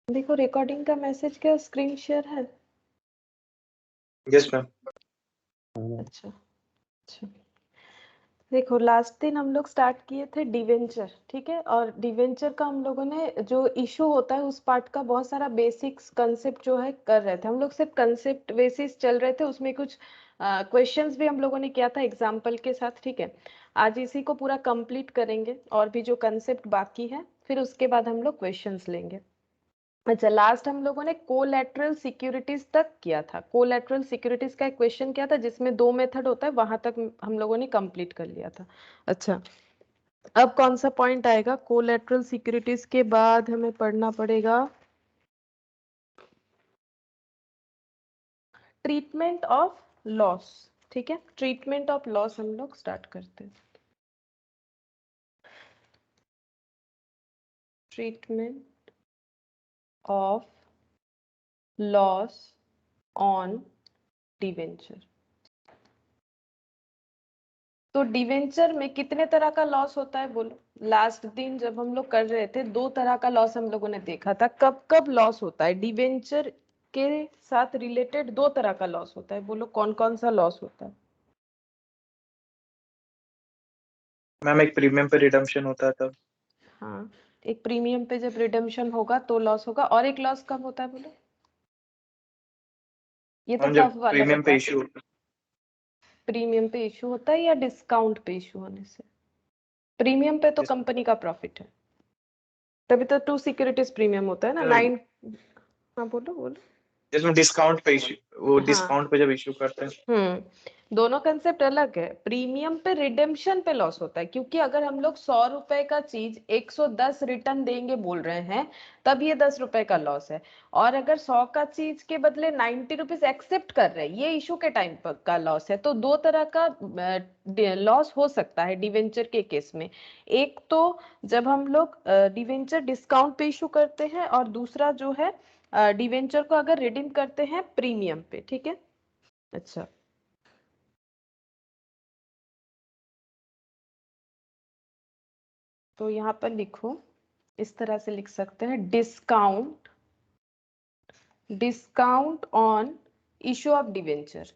देखो रिकॉर्डिंग का मैसेज क्या स्क्रीन शेयर है? Yes ma'am. अच्छा अच्छा, देखो लास्ट दिन हम लोग स्टार्ट किए थे डिवेंचर, ठीक है, और डिवेंचर का हम लोगों ने जो इशू होता है उस पार्ट का बहुत सारा बेसिक्स कंसेप्ट जो है कर रहे थे हम लोग, सिर्फ कंसेप्ट बेसिस चल रहे थे, उसमें कुछ क्वेश्चंस भी हम लोगों ने किया था एग्जाम्पल के साथ, ठीक है। आज इसी को पूरा कंप्लीट करेंगे और भी जो कंसेप्ट बाकी है, फिर उसके बाद हम लोग क्वेश्चंस लेंगे। अच्छा, लास्ट हम लोगों ने कोलैटरल सिक्योरिटीज तक किया था। कोलैटरल सिक्योरिटीज का एक क्वेश्चन किया था जिसमें 2 मेथड होता है, वहां तक हम लोगों ने कंप्लीट कर लिया था। अच्छा, अब कौन सा पॉइंट आएगा? कोलैटरल सिक्योरिटीज के बाद हमें पढ़ना पड़ेगा ट्रीटमेंट ऑफ लॉस, ठीक है। ट्रीटमेंट ऑफ लॉस हम लोग स्टार्ट करते हैं। Treatment of loss on debenture. तो डिवेंचर में कितने तरह का लॉस होता है बोलो? लास्ट दिन जब हम लोग कर रहे थे 2 तरह का लॉस हम लोगों ने देखा था। कब कब लॉस होता है डिवेंचर के साथ रिलेटेड? 2 तरह का लॉस होता है, बोलो कौन कौन सा लॉस होता है? मैम एक प्रीमियम पे रिडम्पशन होता है तब। हाँ, एक प्रीमियम पे जब रिडेम्पशन होगा तो लॉस होगा, और एक लॉस कब होता है बोलो? ये तो मैम टफ जब वाला प्रीमियम पे बता। इशू होता प्रीमियम पे इशू होता है या डिस्काउंट पे इशू होने से? प्रीमियम पे तो है कंपनी का प्रॉफिट है, तभी तो 2 सिक्योरिटीज प्रीमियम होता है ना। 9। हाँ बोलो बोलो। जिसमें डिस्काउंट पे इशू, वो हाँ, डिस्काउंट पे जब इशू करते हैं। दोनों कंसेप्ट अलग है। प्रीमियम पे रिडेम्पशन पे लॉस होता है, क्योंकि अगर हम लोग 100 रुपए का चीज 110 रिटर्न देंगे बोल रहे हैं, तब ये 10 रुपए का लॉस है। और अगर 100 का चीज के बदले 90 रुपीज एक्सेप्ट कर रहे हैं, ये इशू के टाइम पर का लॉस है। तो 2 तरह का लॉस हो सकता है डिवेंचर के केस में। एक तो जब हम लोग डिवेंचर डिस्काउंट पे इशू करते हैं, और दूसरा जो है डिवेंचर को अगर रिडीम करते हैं प्रीमियम पे, ठीक है। अच्छा, तो यहाँ पर लिखो, इस तरह से लिख सकते हैं, discount, discount on issue of debenture.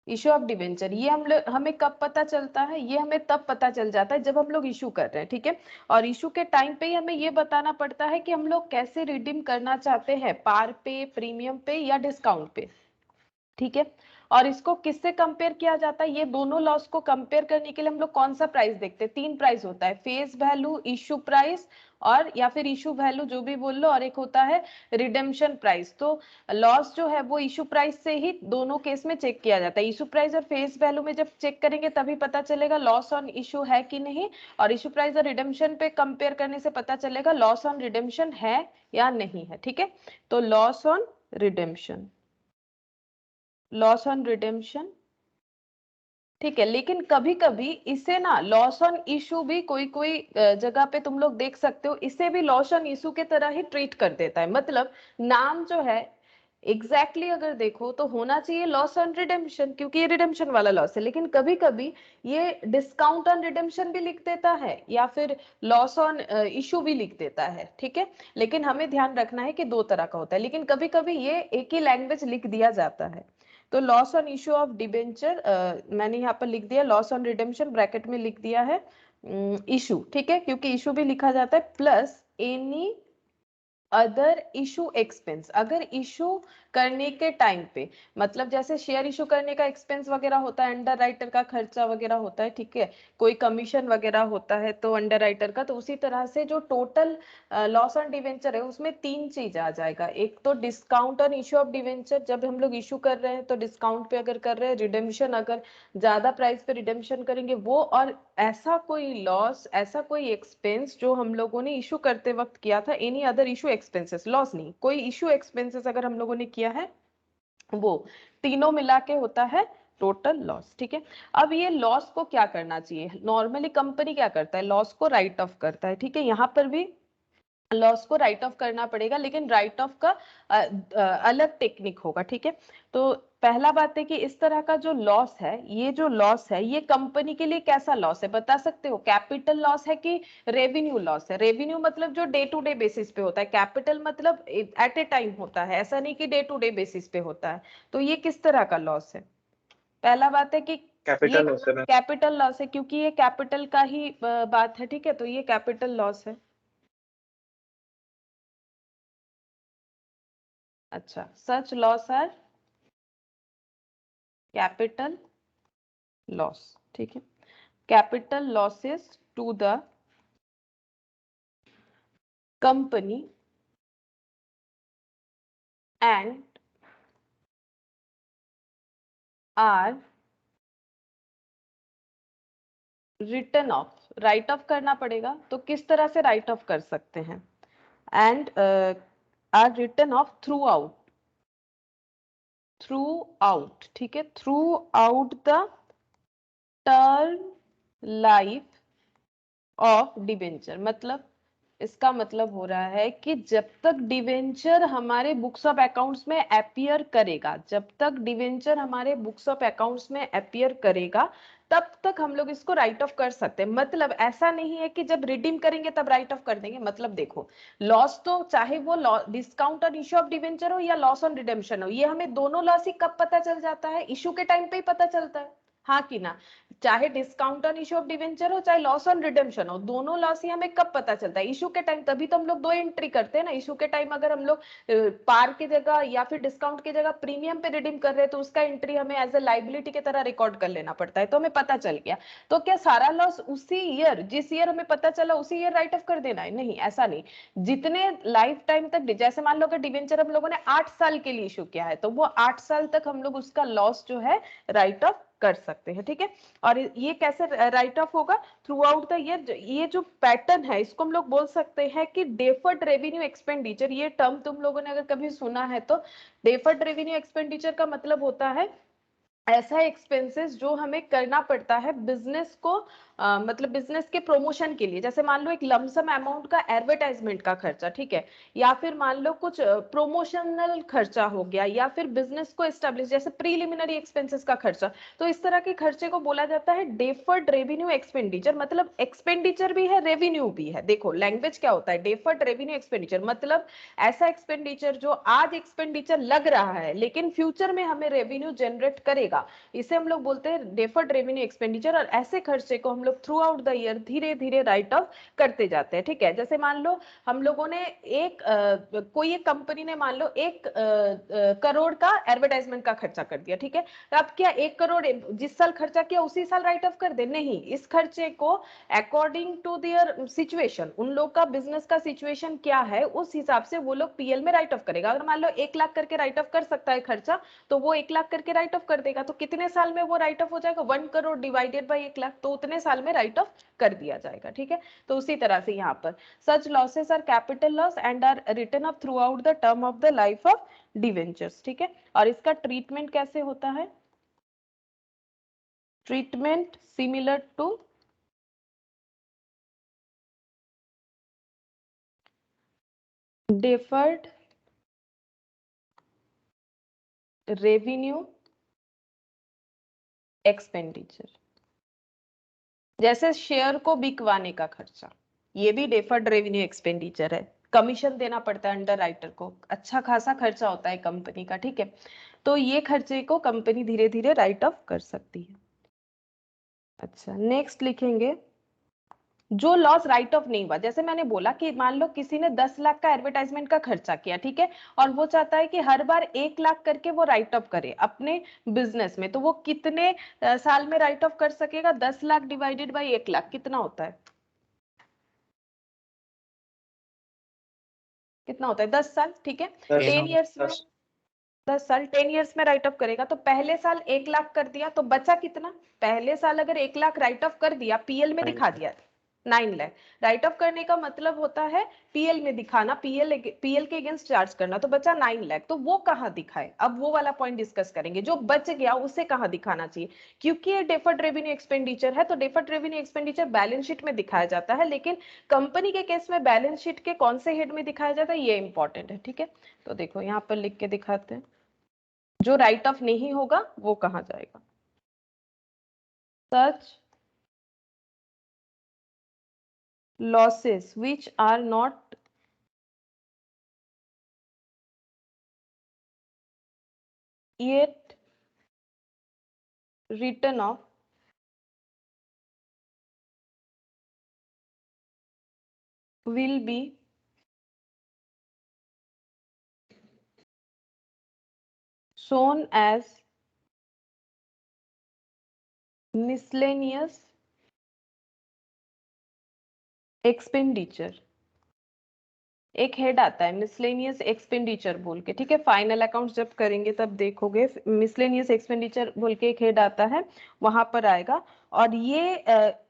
Issue of debenture ये हम लोग, हमें कब पता चलता है? ये हमें तब पता चल जाता है जब हम लोग इशू कर रहे हैं, ठीक है। और इशू के टाइम पे ही हमें ये बताना पड़ता है कि हम लोग कैसे रिडीम करना चाहते हैं, पार पे, प्रीमियम पे या डिस्काउंट पे, ठीक है। और इसको किससे कंपेयर किया जाता है? ये दोनों लॉस को कंपेयर करने के लिए हम लोग कौन सा प्राइस देखते हैं? 3 प्राइस होता है, फेस वैल्यू, इशू प्राइस, और या फिर इशू वैल्यू जो भी बोल लो, और एक होता है रिडेम्पशन प्राइस। तो लॉस जो है वो इशू प्राइस से ही दोनों केस में चेक किया जाता है। इशू प्राइस और फेस वैल्यू में जब चेक करेंगे तभी पता चलेगा लॉस ऑन इशू है कि नहीं, और इशू प्राइस और रिडेम्पशन पे कंपेयर करने से पता चलेगा लॉस ऑन रिडेम्पशन है या नहीं है, ठीक है। तो loss on redemption, loss on redemption, ठीक है। लेकिन कभी कभी इसे ना लॉस ऑन इशू भी कोई कोई जगह पे तुम लोग देख सकते हो, इसे भी लॉस ऑन इशू के तरह ही ट्रीट कर देता है। मतलब नाम जो है एग्जैक्टली अगर देखो तो होना चाहिए लॉस ऑन रिडेम्पशन, क्योंकि ये रिडेम्पशन वाला लॉस है, लेकिन कभी कभी ये डिस्काउंट ऑन रिडेम्पशन भी लिख देता है, या फिर लॉस ऑन इशू भी लिख देता है, ठीक है। लेकिन हमें ध्यान रखना है कि 2 तरह का होता है, लेकिन कभी कभी ये एक ही लैंग्वेज लिख दिया जाता है। तो loss on issue of debenture मैंने यहाँ पर लिख दिया, लॉस ऑन रिडेम्पशन ब्रैकेट में लिख दिया है इशू, ठीक है, क्योंकि इशू भी लिखा जाता है, plus any other issue expense. अगर इशू करने के टाइम पे, मतलब जैसे शेयर इशू करने का एक्सपेंस वगैरह होता है, अंडर राइटर का खर्चा वगैरह होता है, ठीक है, कोई कमीशन वगैरह होता है तो अंडर राइटर का, तो उसी तरह से जो टोटल लॉस ऑन डिवेंचर है उसमें 3 चीज आ जाएगा। एक तो discount on issue of debenture, जब हम लोग इशू कर रहे हैं तो डिस्काउंट पे अगर कर रहे हैं, रिडेम्पशन अगर ज्यादा प्राइस पे रिडेम्पशन करेंगे वो, और ऐसा कोई लॉस, ऐसा कोई एक्सपेंस जो हम लोगों ने इशू करते वक्त किया था, any other issue expenses, loss नहीं, कोई इशू एक्सपेंसेस अगर हम लोगों ने किया है, वो तीनों मिला के होता है टोटल लॉस, ठीक है। अब ये लॉस को क्या करना चाहिए? नॉर्मली कंपनी क्या करता है? लॉस को राइट ऑफ करता है, ठीक है। यहाँ पर भी लॉस को राइट ऑफ करना पड़ेगा, लेकिन राइट ऑफ का अलग टेक्निक होगा, ठीक है। तो पहला बात है कि इस तरह का जो लॉस है, ये जो लॉस है ये कंपनी के लिए कैसा लॉस है बता सकते हो? कैपिटल लॉस है कि रेवेन्यू लॉस है? रेवेन्यू मतलब जो डे टू डे बेसिस पे होता है, कैपिटल मतलब एट ए टाइम होता है, ऐसा नहीं कि डे टू डे बेसिस पे होता है। तो ये किस तरह का लॉस है? पहला बात है कि ये कैपिटल लॉस है मैम। कैपिटल लॉस है, क्योंकि ये कैपिटल का ही बात है, ठीक है। तो ये कैपिटल लॉस है। अच्छा, such loss are capital loss, ठीक है। Capital losses to the company and are written off. Write off करना पड़ेगा, तो किस तरह से राइट ऑफ कर सकते हैं? And are written off throughout, ठीक है, throughout the term life of debenture. मतलब इसका मतलब हो रहा है कि जब तक डिवेंचर हमारे बुक्स ऑफ अकाउंट्स में अपीयर करेगा, जब तक डिवेंचर हमारे बुक्स ऑफ अकाउंट्स में अपीयर करेगा, तब तक हम लोग इसको राइट ऑफ कर सकते हैं। मतलब ऐसा नहीं है कि जब रिडीम करेंगे तब राइट ऑफ कर देंगे। मतलब देखो, लॉस तो चाहे वो discount on issue of debenture हो या लॉस ऑन रिडेम्पशन हो, ये हमें दोनों लॉस ही कब पता चल जाता है? इश्यू के टाइम पे ही पता चलता है, हाँ कि ना? चाहे discount on issue of debenture हो चाहे लॉस ऑन रिडेम्पशन हो, दोनों लॉस ही हमें कब पता चलता है? इश्यू के टाइम। तभी तो हम लोग दो एंट्री करते हैं ना। इश्यू के टाइम अगर हम लोग पार की जगह या फिर डिस्काउंट की जगह प्रीमियम पे रिडीम कर रहे हैं, तो उसका एंट्री हमें एज ए लाइबिलिटी की तरह रिकॉर्ड कर लेना पड़ता है, तो हमें पता चल गया। तो क्या सारा लॉस उसी ईयर, जिस ईयर हमें पता चला उसी ईयर राइट ऑफ कर देना है? नहीं, ऐसा नहीं। जितने लाइफ टाइम तक, जैसे मान लो कि डिवेंचर हम लोगों ने 8 साल के लिए इश्यू किया है, तो वो 8 साल तक हम लोग उसका लॉस जो है राइट ऑफ कर सकते हैं, ठीक है। और ये कैसे राइट ऑफ होगा? Through out the year. ये जो पैटर्न है इसको हम लोग बोल सकते हैं कि डेफर्ड रेवेन्यू एक्सपेंडिचर। ये टर्म तुम लोगों ने अगर कभी सुना है तो, डेफर्ड रेवेन्यू एक्सपेंडिचर का मतलब होता है ऐसा एक्सपेंसेस जो हमें करना पड़ता है बिजनेस को, मतलब बिजनेस के प्रमोशन के लिए। जैसे मान लो एक लमसम अमाउंट का एडवर्टाइजमेंट का खर्चा, ठीक है, या फिर मान लो कुछ प्रोमोशनल खर्चा हो गया, या फिर बिजनेस को एस्टेब्लिश, जैसे प्रीलिमिनरी एक्सपेंसेस का खर्चा। तो इस तरह के खर्चे को बोला जाता है डेफर्ड रेवेन्यू एक्सपेंडिचर। मतलब एक्सपेंडिचर भी है, रेवेन्यू भी है। देखो लैंग्वेज क्या होता है, डेफर्ड रेवेन्यू एक्सपेंडिचर मतलब ऐसा एक्सपेंडिचर जो आज एक्सपेंडिचर लग रहा है लेकिन फ्यूचर में हमें रेवेन्यू जनरेट करेगा, इसे हम लोग बोलते हैं डेफर्ड रेवेन्यू एक्सपेंडिचर। और ऐसे खर्चे को हम लोग थ्रू आउट द ईयर धीरे धीरे राइट ऑफ करते जाते हैं, ठीक है। जैसे मान लो हम लोगों ने कोई एक कंपनी ने मान लो 1 करोड़ का एडवर्टाइजमेंट का खर्चा कर दिया, ठीक है। तो अब क्या 1 करोड़ जिस साल खर्चा किया उसी साल राइट ऑफ कर दे? नहीं, इस खर्चे को अकॉर्डिंग टू देयर सिचुएशन, उन लोग का बिजनेस का सिचुएशन क्या है उस हिसाब से वो लोग पीएल में राइट ऑफ करेगा। अगर मान लो 1 लाख करके राइट ऑफ कर सकता है खर्चा, तो वो 1 लाख करके राइट ऑफ कर देगा। तो कितने साल में वो राइट ऑफ हो जाएगा? 1 करोड़ डिवाइडेड बाई 1 लाख, तो उतने साल में राइट ऑफ कर दिया जाएगा, ठीक है। तो उसी तरह से यहाँ पर such losses are capital loss and are written off throughout the term of the life of debentures, ठीक है। और इसका ट्रीटमेंट कैसे होता है? Treatment similar to deferred revenue expenditure. जैसे शेयर को बिकवाने का खर्चा, ये भी डेफर्ड रेवेन्यू एक्सपेंडिचर है। कमीशन देना पड़ता है अंडर राइटर को, अच्छा खासा खर्चा होता है कंपनी का, ठीक है। तो ये खर्चे को कंपनी धीरे धीरे राइट ऑफ कर सकती है। अच्छा, नेक्स्ट लिखेंगे जो लॉस राइट ऑफ नहीं हुआ। जैसे मैंने बोला कि मान लो किसी ने 10 लाख का एडवर्टाइजमेंट का खर्चा किया, ठीक है, और वो चाहता है कि हर बार 1 लाख करके वो राइट ऑफ करे अपने बिजनेस में, तो वो कितने साल में राइट ऑफ कर सकेगा? 10 लाख डिवाइडेड बाई 1 लाख कितना होता है? कितना होता है? 10 साल, ठीक है। 10 ईयर्स में 10 साल 10 ईयर्स में राइट ऑफ करेगा, तो पहले साल 1 लाख कर दिया तो बचा कितना? पहले साल अगर 1 लाख राइट ऑफ कर दिया, पीएल में दिखा दिया, 9 लाख। राइट ऑफ करने का मतलब होता है पीएल में दिखाना, पीएल के अगेंस्ट चार्ज करना। तो बचा 9 लाख, तो वो कहाँ दिखाए, अब वो वाला पॉइंट डिस्कस करेंगे। जो बच गया उसे कहाँ दिखाना चाहिए, क्योंकि ये डेफर्ड रेवेन्यू एक्सपेंडिचर है, तो deferred revenue expenditure balance sheet में दिखाया जाता है, लेकिन कंपनी के केस में बैलेंस शीट के कौन से हेड में दिखाया जाता है, ये इंपॉर्टेंट है। ठीक है, तो देखो यहाँ पर लिख के दिखाते हैं, जो राइट ऑफ नहीं होगा वो कहाँ जाएगा। सच losses which are not yet written off will be shown as miscellaneous expenditure। एक हेड आता है मिसलेनियस एक्सपेंडिचर बोल के, ठीक है, फाइनल अकाउंट जब करेंगे तब देखोगे, मिसलेनियस एक्सपेंडिचर बोल के एक हेड आता है, वहां पर आएगा। और ये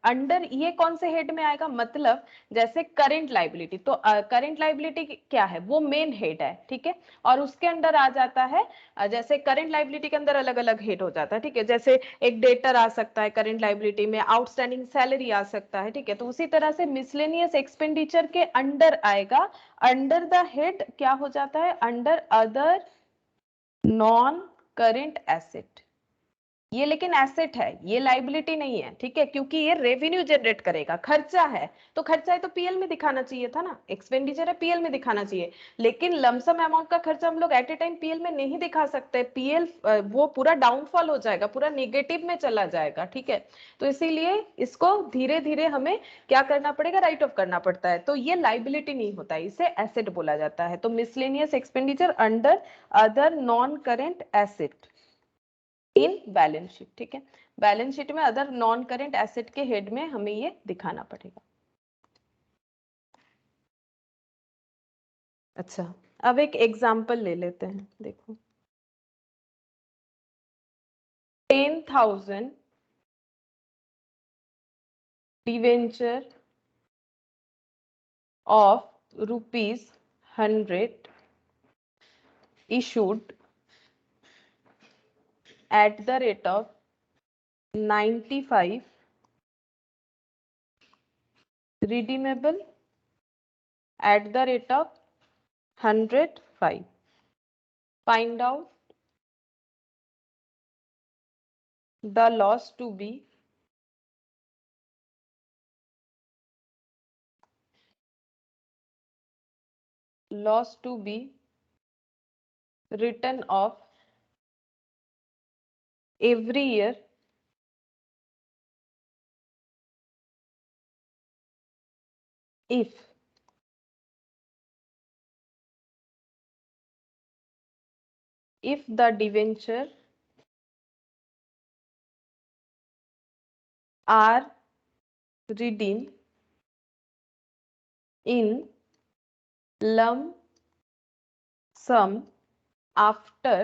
अंडर ये कौन से हेड में आएगा, मतलब जैसे करंट लाइबिलिटी, तो करंट लाइबिलिटी क्या है, वो मेन हेड है, ठीक है, और उसके अंडर आ जाता है जैसे करंट लाइबिलिटी के अंदर अलग अलग हेड हो जाता है, ठीक है, जैसे एक डेटर आ सकता है करंट लाइबिलिटी में, आउटस्टैंडिंग सैलरी आ सकता है, ठीक है, तो उसी तरह से मिसलेनियस एक्सपेंडिचर के अंडर आएगा, अंडर द हेड क्या हो जाता है, under other non current asset. ये लेकिन एसेट है, ये लाइबिलिटी नहीं है, ठीक है, क्योंकि ये रेवेन्यू जनरेट करेगा, खर्चा है, तो खर्चा है तो पीएल में दिखाना चाहिए था ना, एक्सपेंडिचर है पीएल में दिखाना चाहिए, लेकिन लमसम अमाउंट का खर्चा हम लोग एट ए टाइम पीएल में नहीं दिखा सकते, पीएल वो पूरा डाउनफॉल हो जाएगा, पूरा नेगेटिव में चला जाएगा, ठीक है, तो इसीलिए इसको धीरे धीरे हमें क्या करना पड़ेगा, राइट ऑफ करना पड़ता है, तो ये लाइबिलिटी नहीं होता है, इसे एसेट बोला जाता है। तो miscellaneous expenditure under other non current asset in balance sheet, ठीक है, बैलेंस शीट में अदर नॉन करेंट एसेट के हेड में हमें ये दिखाना पड़ेगा। अच्छा, अब एक एग्जांपल ले लेते हैं, देखो 10,000 debenture of ₹100 issued at the rate of 95, redeemable at the rate of 105. Find out the loss to be written off every year if the debenture are redeemed in lump sum after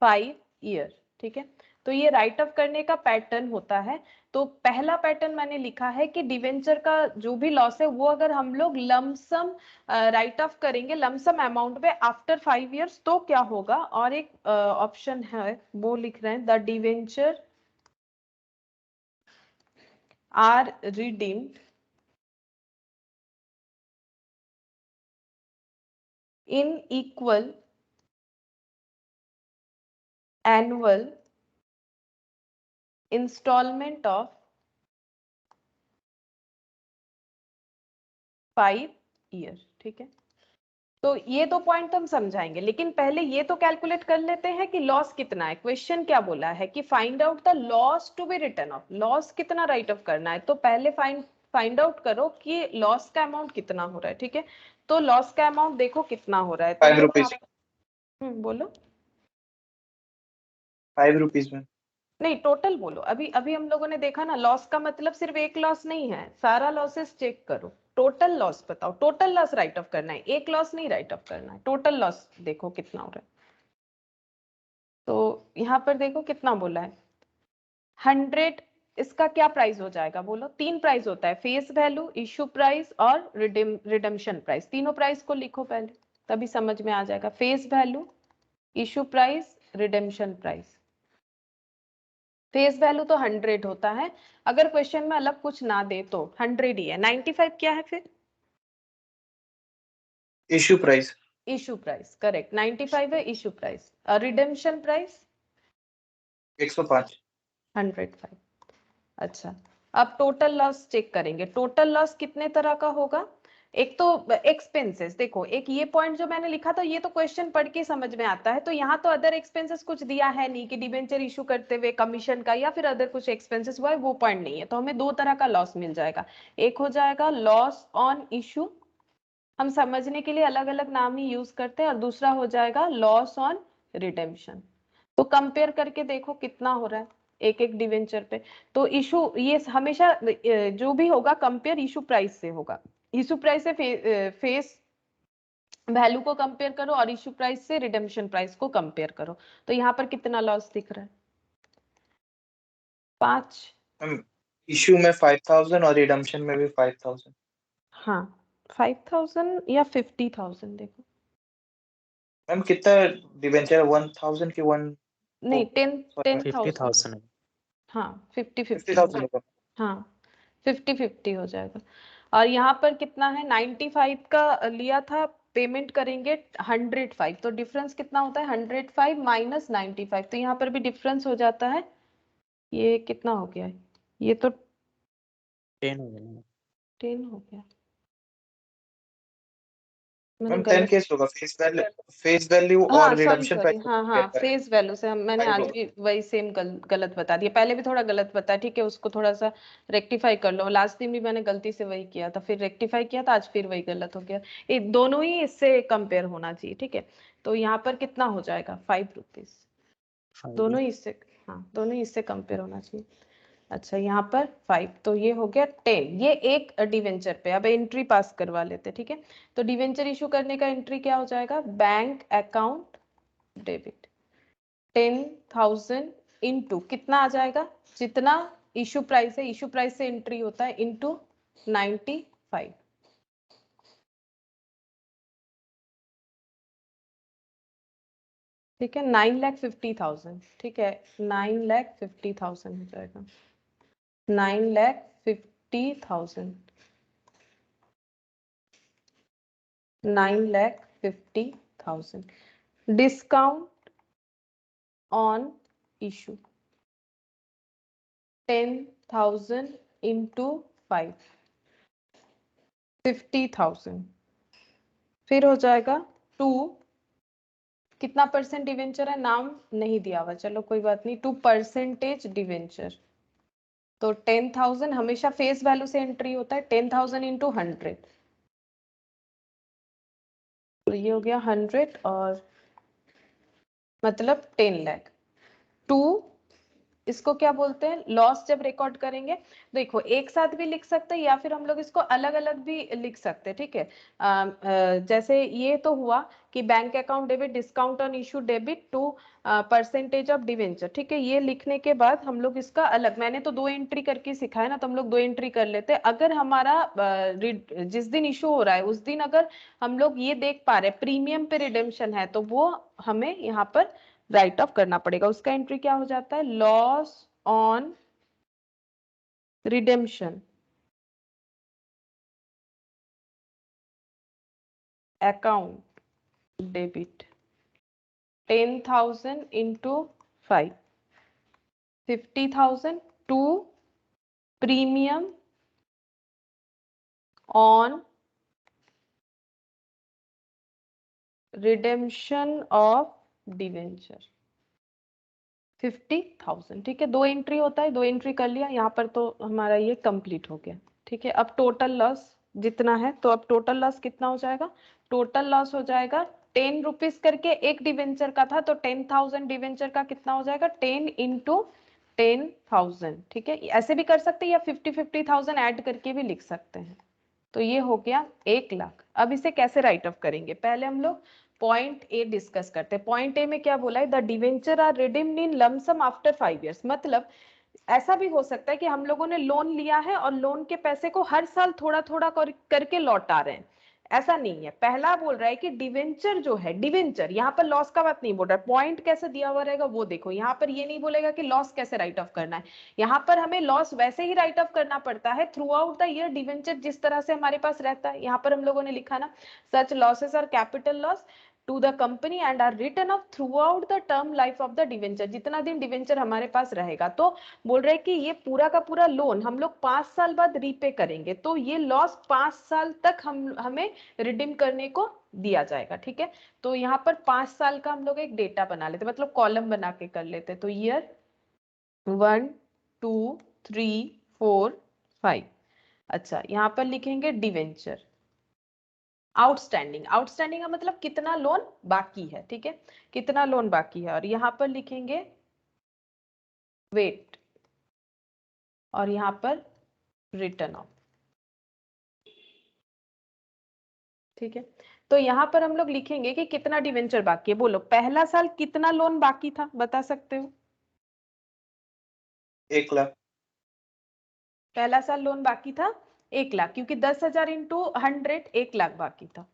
5 year, ठीक है, तो ये right of करने का pattern होता है। तो पहला पैटर्न मैंने लिखा है कि डिवेंचर का जो भी लॉस है वो अगर हम लोग लमसम राइट ऑफ करेंगे लमसम अमाउंट में आफ्टर 5 इयर्स तो क्या होगा, और एक ऑप्शन है वो लिख रहे हैं the debenture are redeemed in equal annual installment of 5 year, ठीक है, तो ये दो पॉइंट हम समझाएंगे, लेकिन पहले ये तो कैलकुलेट कर लेते हैं कि लॉस कितना है। क्वेश्चन क्या बोला है कि find out the loss to be written off, loss कितना राइट ऑफ करना है, तो पहले फाइंड आउट करो कि लॉस का अमाउंट कितना हो रहा है, ठीक है, तो लॉस का अमाउंट देखो कितना हो रहा है, तो 5 रुपीज, बोलो 5 रुपीज में। नहीं, टोटल बोलो, अभी अभी हम लोगों ने देखा ना, लॉस का मतलब सिर्फ एक लॉस नहीं है, सारा लॉसेस चेक करो, टोटल लॉस बताओ, टोटल लॉस राइट ऑफ करना है, एक लॉस नहीं राइट ऑफ करना है, टोटल लॉस देखो कितना हो रहा है। तो यहाँ पर देखो कितना बोला है, 100 इसका क्या प्राइस हो जाएगा बोलो? 3 प्राइस होता है, फेस वैल्यू, इशू प्राइस और रिडेम्पशन प्राइस। तीनों प्राइस को लिखो पहले, तभी समझ में आ जाएगा। Face value, issue price, redemption price. Face value तो 100 होता है, अगर क्वेश्चन में अलग कुछ ना दे तो 100 ही है। 95 क्या है फिर? Issue price. Issue price, correct. 95 है इशू प्राइस। और रिडेम्पशन प्राइस 105। 105। अच्छा, अब टोटल लॉस चेक करेंगे। टोटल लॉस कितने तरह का होगा? एक तो एक्सपेंसेस, देखो एक ये पॉइंट जो मैंने लिखा था ये तो क्वेश्चन पढ़ के समझ में आता है, तो यहाँ तो अदर एक्सपेंसेस कुछ दिया है नहीं कि डिबेंचर इशू करते हुए कमीशन का या फिर अदर कुछ एक्सपेंसेस हुआ है, वो पॉइंट नहीं है। तो हमें दो तरह का लॉस मिल जाएगा। एक हो जाएगा लॉस ऑन इशू, हम समझने के लिए अलग अलग नाम ही यूज करते हैं, और दूसरा हो जाएगा लॉस ऑन रिडेम्पशन। तो कंपेयर करके देखो कितना हो रहा है एक एक डिवेंचर पे। तो इशू ये हमेशा जो भी होगा कंपेयर इशू प्राइस से होगा। इशू प्राइस से फेस वैल्यू को कंपेयर करो और इशू प्राइस से रिडेम्पशन प्राइस को कंपेयर करो। तो यहाँ पर कितना लॉस दिख रहा है? 5। मैम इशू में 5000 और रिडम्पशन में भी 5000। हाँ, 5000 या 50,000 देखो। मैम कितना डिबेंचर 1000 की 1 नहीं, 10,000। 50,000 हाँ, 50-50 हो 50,000 जाएगा। होगा। हाँ, 50-50 हो जाएगा। और यहाँ पर कितना है? 95 का लिया था, पेमेंट करेंगे 105, तो डिफरेंस कितना होता है? 105 माइनस 95, तो यहाँ पर भी डिफरेंस हो जाता है। ये कितना हो गया? ये तो 10 हो गया। 10 हो गया। मैंने मैम 10 गलत, केस होगा, फेस वैल्यू हाँ और सॉरी रिडम्पशन सॉरी, प्राइस को हाँ हाँ, compare करें। फेस वैल्यू से मैंने 5 आज होगा। भी वही सेम गलत बता दिया। पहले भी थोड़ा गलत बताया, ठीक है, उसको थोड़ा सा रेक्टिफाई कर लो। लास्ट दिन भी मैंने गलती से वही किया था, फिर रेक्टिफाई किया था, आज फिर वही गलत हो गया। ये दोनों ही इससे कंपेयर होना चाहिए, ठीक है। तो यहाँ पर कितना हो जाएगा? 5 रुपीज। 5 दोनों ही इससे, हाँ दोनों ही इससे कंपेयर होना चाहिए। अच्छा, यहाँ पर 5, तो ये हो गया 10। ये एक डिवेंचर पे। अब एंट्री पास करवा लेते, ठीक है। तो डिवेंचर इशू करने का एंट्री क्या हो जाएगा? बैंक अकाउंट डेबिट 10,000 इंटू कितना आ जाएगा? जितना इशू प्राइस है, इशू प्राइस से एंट्री होता है, इंटू 95। ठीक है, 9,50,000। ठीक है, 9,50,000 हो जाएगा। 9,50,000, 9,50,000 डिस्काउंट ऑन इशू 10,000 इंटू 5, 50,000। फिर हो जाएगा 2, कितना परसेंट डिवेंचर है? नाम नहीं दिया हुआ, चलो कोई बात नहीं। 2 परसेंटेज डिवेंचर, तो 10,000 हमेशा फेस वैल्यू से एंट्री होता है। 10,000 इंटू 100, तो ये हो गया 100, और मतलब 10 लाख। 2, इसको क्या बोलते हैं? लॉस जब रिकॉर्ड करेंगे, देखो एक साथ भी लिख सकते हैं या फिर हम लोग इसको अलग अलग भी लिख सकते हैं, ठीक है। जैसे ये तो हुआ कि bank account debit, discount on issue debit to percentage of debenture, ठीक है। ये लिखने के बाद हम लोग इसका अलग, मैंने तो 2 एंट्री करके सिखाया ना, तो हम लोग 2 एंट्री कर लेते हैं। अगर हमारा जिस दिन इशू हो रहा है उस दिन अगर हम लोग ये देख पा रहे हैं प्रीमियम पे रिडेम्पशन है, तो वो हमें यहाँ पर राइट ऑफ करना पड़ेगा। उसका एंट्री क्या हो जाता है? Loss on redemption account debit 10,000 into 5, 50,000 to premium on redemption of debenture 50,000। ठीक है, 2 एंट्री होता है, 2 एंट्री कर लिया यहाँ पर, तो हमारा ये कंप्लीट हो गया। ठीक है, अब टोटल लॉस जितना है, तो अब टोटल लॉस कितना हो जाएगा? टोटल लॉस हो जाएगा 10 रुपीज करके एक डिवेंचर का था, तो 10,000 डिवेंचर का कितना हो जाएगा? 10 इंटू 10,000। ठीक है, ऐसे भी कर सकते हैं या 50,000 ऐड करके भी लिख सकते हैं। तो ये हो गया 1 लाख। अब इसे कैसे राइट ऑफ करेंगे? पहले हम लोग पॉइंट ए डिस्कस करते हैं। पॉइंट ए में क्या बोला है? The debenture are redeemed in lump sum after 5 years, मतलब ऐसा भी हो सकता है कि हम लोगों ने लोन लिया है और लोन के पैसे को हर साल थोड़ा थोड़ा करके लौटा रहे हैं, ऐसा नहीं है। पहला बोल रहा है कि डिवेंचर जो है, डिवेंचर यहाँ पर लॉस का बात नहीं बोल रहा है, पॉइंट कैसे दिया हुआ रहेगा वो देखो, यहाँ पर ये नहीं बोलेगा कि लॉस कैसे राइट ऑफ करना है, यहाँ पर हमें लॉस वैसे ही राइट ऑफ करना पड़ता है throughout the year, debenture जिस तरह से हमारे पास रहता है। यहाँ पर हम लोगों ने लिखा ना, सच लॉसेस और capital loss to the company and are written off throughout the term life of the debenture, जितना दिन डिवेंचर हमारे पास रहेगा। तो बोल रहे कि ये पूरा का पूरा लोन हम लोग 5 साल बाद रीपे करेंगे, तो ये लॉस 5 साल तक हमें रिडीम करने को दिया जाएगा। ठीक है, तो यहाँ पर 5 साल का हम लोग एक डेटा बना लेते, मतलब कॉलम बना के कर लेते। तो ईयर 1 2 3 4 5। अच्छा, यहाँ पर लिखेंगे डिवेंचर आउटस्टैंडिंग, आउटस्टैंडिंग का मतलब कितना लोन बाकी है। ठीक है, कितना लोन बाकी है, और यहाँ पर लिखेंगे वेट, और यहाँ पर रिटर्न ऑफ। ठीक है, तो यहाँ पर हम लोग लिखेंगे कि कितना डिवेंचर बाकी है। बोलो पहला साल कितना लोन बाकी था, बता सकते हो? 1 लाख। पहला साल लोन बाकी था 1 लाख, क्योंकि 10,000 इंटू 100 1 लाख बाकी था।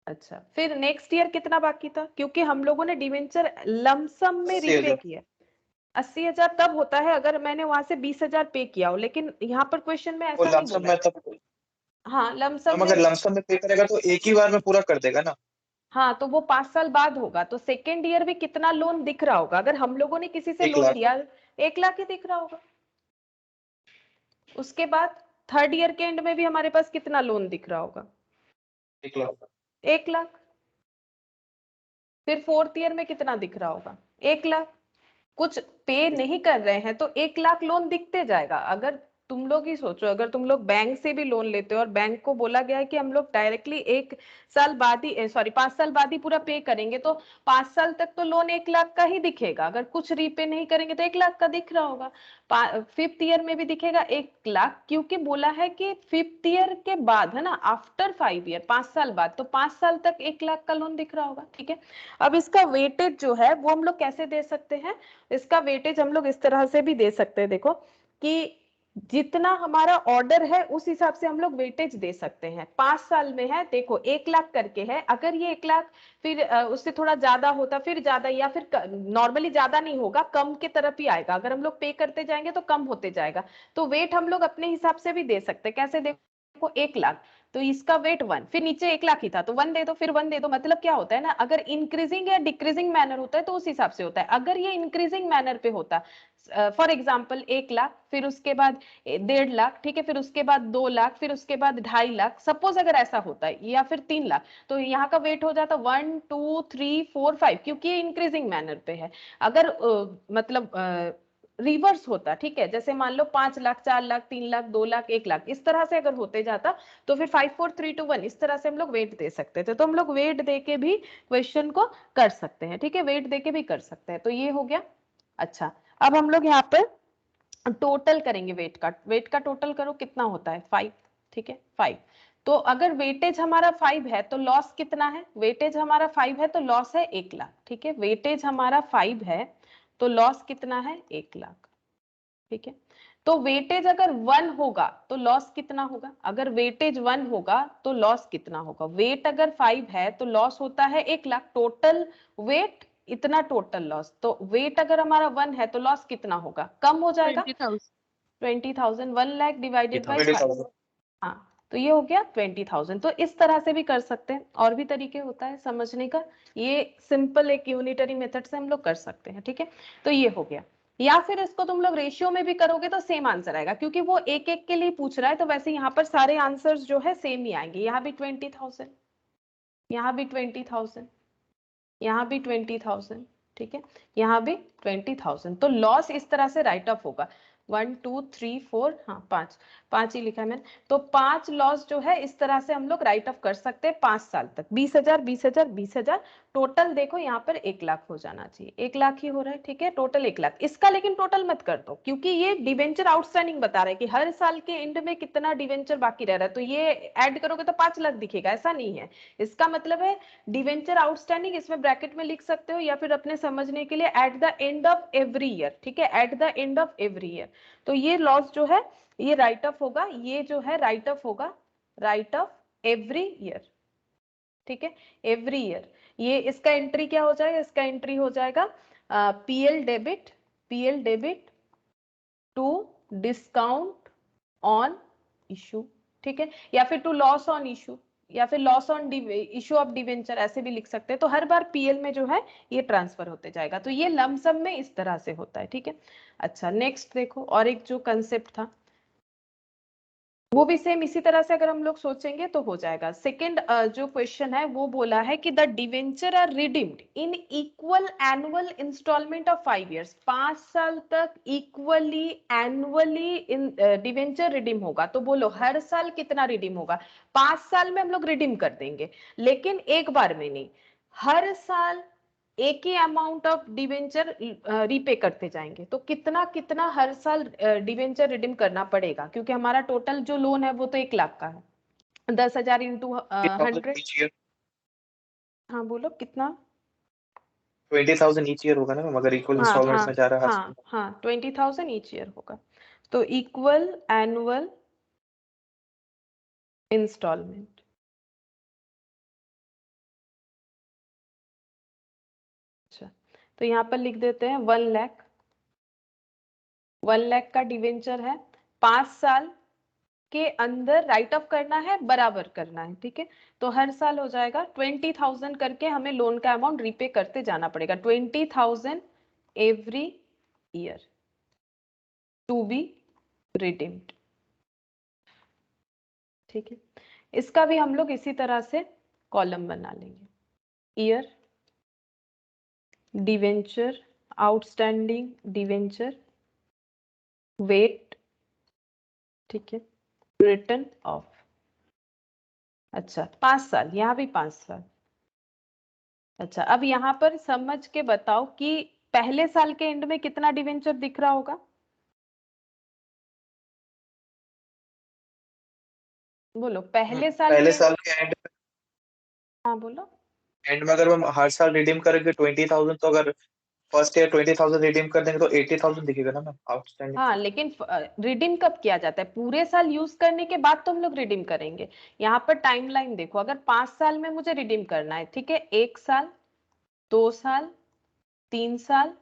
अच्छा, फिर नेक्स्ट ईयर कितना बाकी था, क्योंकि हम लोगों ने डिवेंचर लमसम में 80,000। रीपे किया। 80,000 तब होता है अगर मैंने वहां से 20,000 पे किया हो, लेकिन यहाँ पर क्वेश्चन में वो ऐसा नहीं लमसम बोला में है। तब हाँ, लमसम हम में। अगर लमसम में पे करेगा तो एक ही बार में पूरा कर देगा ना। हाँ, तो वो 5 साल बाद होगा, तो सेकेंड ईयर भी कितना लोन दिख रहा होगा, अगर हम लोगों ने किसी से 1 लोन लाख। लिया 1 लाख ही दिख रहा होगा। उसके बाद थर्ड ईयर के एंड में भी हमारे पास कितना लोन दिख रहा होगा? 1 लाख। 1 लाख। फिर फोर्थ ईयर में कितना दिख रहा होगा? 1 लाख। कुछ पे नहीं कर रहे हैं तो 1 लाख लोन दिखते जाएगा। अगर तुम लोग ही सोचो, अगर तुम लोग बैंक से भी लोन लेते हो और बैंक को बोला गया है कि हम लोग डायरेक्टली 1 साल बाद ही, सॉरी 5 साल बाद ही पूरा पे करेंगे, तो 5 साल तक तो लोन 1 लाख का ही दिखेगा। अगर कुछ रीपे नहीं करेंगे तो 1 लाख का दिख रहा होगा। फिफ्थ ईयर में भी दिखेगा 1 लाख, क्योंकि बोला है कि फिफ्थ ईयर के बाद है ना, आफ्टर 5 ईयर, 5 साल बाद, तो 5 साल तक 1 लाख का लोन दिख रहा होगा। ठीक है, अब इसका वेटेज जो है वो हम लोग कैसे दे सकते हैं? इसका वेटेज हम लोग इस तरह से भी दे सकते हैं, देखो कि जितना हमारा ऑर्डर है उस हिसाब से हम लोग वेटेज दे सकते हैं। 5 साल में है, देखो 1 लाख करके है, अगर ये 1 लाख फिर उससे थोड़ा ज्यादा होता फिर ज्यादा, या फिर नॉर्मली ज्यादा नहीं होगा, कम के तरफ ही आएगा। अगर हम लोग पे करते जाएंगे तो कम होते जाएगा। तो वेट हम लोग अपने हिसाब से भी दे सकते हैं। कैसे? देखो 1 लाख, तो इसका वेट 1, फिर नीचे 1 लाख ही था तो 1 दे दो, फिर 1 दे दो। मतलब क्या होता है ना, अगर इंक्रीजिंग या डिक्रीजिंग मैनर होता है तो उस हिसाब से होता है। अगर ये इंक्रीजिंग मैनर पे होता, फॉर एग्जाम्पल 1 लाख, फिर उसके बाद 1.5 लाख, ठीक है, फिर उसके बाद 2 लाख, फिर उसके बाद 2.5 लाख, सपोज अगर ऐसा होता है, या फिर 3 लाख, तो यहाँ का वेट हो जाता 1 2 3 4 5, क्योंकि ये इंक्रीजिंग मैनर पे है। अगर मतलब रिवर्स होता, ठीक है, जैसे मान लो 5 लाख 4 लाख 3 लाख 2 लाख 1 लाख, इस तरह से अगर होते जाता तो फिर 5 4 3 2 1 इस तरह से हम लोग वेट दे सकते थे। तो हम लोग वेट दे के भी क्वेश्चन को कर सकते हैं। ठीक है, वेट दे के भी कर सकते हैं। तो ये हो गया। अच्छा, अब हम लोग यहाँ पे टोटल करेंगे वेट का। वेट का टोटल करो, कितना होता है? 5। ठीक है, 5। तो अगर वेटेज हमारा 5 है तो लॉस कितना है? वेटेज हमारा 5 है तो लॉस है 1 लाख। ठीक है, वेटेज हमारा 5 है तो लॉस कितना है? 1 लाख। ठीक है, तो वेटेज अगर 1 होगा तो लॉस कितना होगा? अगर वेटेज 1 होगा तो लॉस कितना होगा? वेट अगर 5 है तो लॉस होता है 1 लाख, टोटल वेट इतना टोटल लॉस। तो वेट अगर हमारा 1 है तो लॉस कितना होगा? कम हो जाएगा 20,000। 1 लाख डिवाइडेड बाई 5। 20,000। हाँ, तो ये हो गया 20,000। तो इस तरह से भी कर सकते हैं, और भी तरीके होता है समझने का। ये सिंपल एक यूनिटरी मेथड से हम लोग कर सकते हैं। ठीक है, तो ये हो गया। या फिर इसको तुम लोग रेशियो में भी करोगे तो सेम आंसर आएगा, क्योंकि वो एक एक के लिए पूछ रहा है, तो वैसे यहाँ पर सारे आंसर्स जो है सेम ही आएंगे। यहाँ भी 20,000, यहाँ भी 20,000, यहाँ भी 20,000। ठीक है, यहाँ भी 20,000। तो लॉस इस तरह से राइट ऑफ होगा। 1 2 3 4, हाँ 5 ही लिखा है मैंने। तो 5 लॉस जो है इस तरह से हम लोग राइट ऑफ कर सकते हैं 5 साल तक। 20,000 20,000 20,000, टोटल देखो यहाँ पर 1 लाख हो जाना चाहिए। 1 लाख ही हो रहा है, ठीक है, टोटल 1 लाख। इसका लेकिन टोटल मत कर दो, क्योंकि ये डिवेंचर आउटस्टैंडिंग बता रहा है कि हर साल के एंड में कितना डिवेंचर बाकी रह रहा है, तो ये ऐड करोगे तो 5 लाख दिखेगा, ऐसा नहीं है। इसका मतलब है डिवेंचर आउटस्टैंडिंग, इसमें ब्रैकेट में लिख सकते हो, या फिर अपने समझने के लिए eight the end of every year, ठीक है, eight the end of every year. तो ये लॉस जो है ये राइट ऑफ होगा, ये जो है राइट ऑफ होगा, राइट ऑफ एवरी ईयर, ठीक है, एवरी ईयर। ये इसका एंट्री क्या हो जाएगा, इसका एंट्री हो जाएगा PL debit to discount on issue, ठीक है, या फिर टू लॉस ऑन इशू, या फिर loss on issue of debenture, ऐसे भी लिख सकते हैं। तो हर बार पीएल में जो है ये ट्रांसफर होते जाएगा। तो ये लमसम में इस तरह से होता है, ठीक है। अच्छा, नेक्स्ट देखो, और एक जो कंसेप्ट था वो भी सेम इसी तरह से अगर हम लोग सोचेंगे तो हो जाएगा। सेकंड जो क्वेश्चन है वो बोला है कि the debenture are redeemed in equal annual instalment of 5 years. 5 साल तक इक्वली एनुअली डिवेंचर रिडीम होगा। तो बोलो हर साल कितना रिडीम होगा? 5 साल में हम लोग रिडीम कर देंगे, लेकिन एक बार में नहीं, हर साल एक ही अमाउंट ऑफ डिवेंचर रीपे करते जाएंगे। तो कितना कितना हर साल डिवेंचर रिडीम करना पड़ेगा, क्योंकि हमारा टोटल जो लोन है वो तो 1 लाख का है। 10,000 इंटू 100। each year, हाँ बोलो कितना? 20,000 each year होगा ना मैम, अगर इक्वल हाँ इंस्टॉलमेंट्स हाँ में जा रहा है हर हाँ साल। हाँ 20,000 ईच ईयर होगा। तो इक्वल एनुअल इंस्टॉलमेंट, अच्छा, तो यहाँ पर लिख देते हैं 1 लाख। 1 लाख का डिवेंचर है, 5 साल के अंदर राइट ऑफ करना है, बराबर करना है, ठीक है। तो हर साल हो जाएगा 20,000 करके हमें लोन का अमाउंट रीपे करते जाना पड़ेगा। 20,000 every year to be redeemed, ठीक है। इसका भी हम लोग इसी तरह से कॉलम बना लेंगे। Year, debenture, outstanding debenture, wait, ठीक है, रिटर्न ऑफ। अच्छा 5 साल, यहाँ भी 5 साल। अच्छा, अब यहाँ पर समझ के बताओ कि पहले साल के एंड में कितना डिवेंचर दिख रहा होगा? बोलो पहले साल पहले के। साल के हाँ बोलो। एंड में अगर हम हर साल रिडीम करेंगे 20,000, तो अगर फर्स्ट ईयर 20,000 रिडीम कर देंगे तो 80,000 दिखेगा ना मैम आउटस्टैंडिंग। हाँ, लेकिन रिडीम कब किया जाता है? पूरे साल यूज करने के बाद तो हम लोग रिडीम करेंगे। यहाँ पर टाइमलाइन देखो, अगर 5 साल में मुझे रिडीम करना है, ठीक है, 1 साल, 2 साल, 3 साल,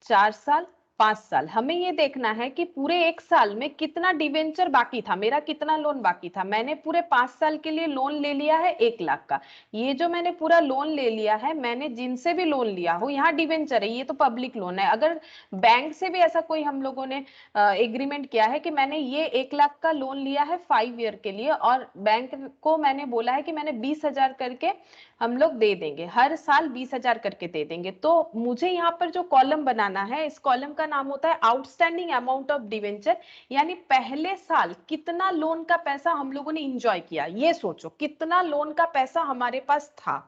4 साल, 5 साल, हमें ये देखना है कि पूरे 1 साल में कितना डिवेंचर बाकी था, मेरा कितना लोन बाकी था। मैंने पूरे 5 साल के लिए लोन ले लिया है 1 लाख का। ये जो मैंने पूरा लोन ले लिया है, मैंने जिनसे भी लोन लिया हो, यहाँ डिवेंचर है, ये तो पब्लिक लोन है। अगर बैंक से भी ऐसा कोई हम लोगों ने एग्रीमेंट किया है कि मैंने ये 1 लाख का लोन लिया है 5 ईयर के लिए, और बैंक को मैंने बोला है कि मैंने 20,000 करके हम लोग दे देंगे, हर साल 20,000 करके दे देंगे, तो मुझे यहाँ पर जो कॉलम बनाना है, इस कॉलम का नाम होता है आउटस्टैंडिंग अमाउंट ऑफ डिवेंचर। यानी पहले साल कितना लोन का पैसा हम लोगों ने एंजॉय किया, ये सोचो कितना लोन का पैसा हमारे पास था,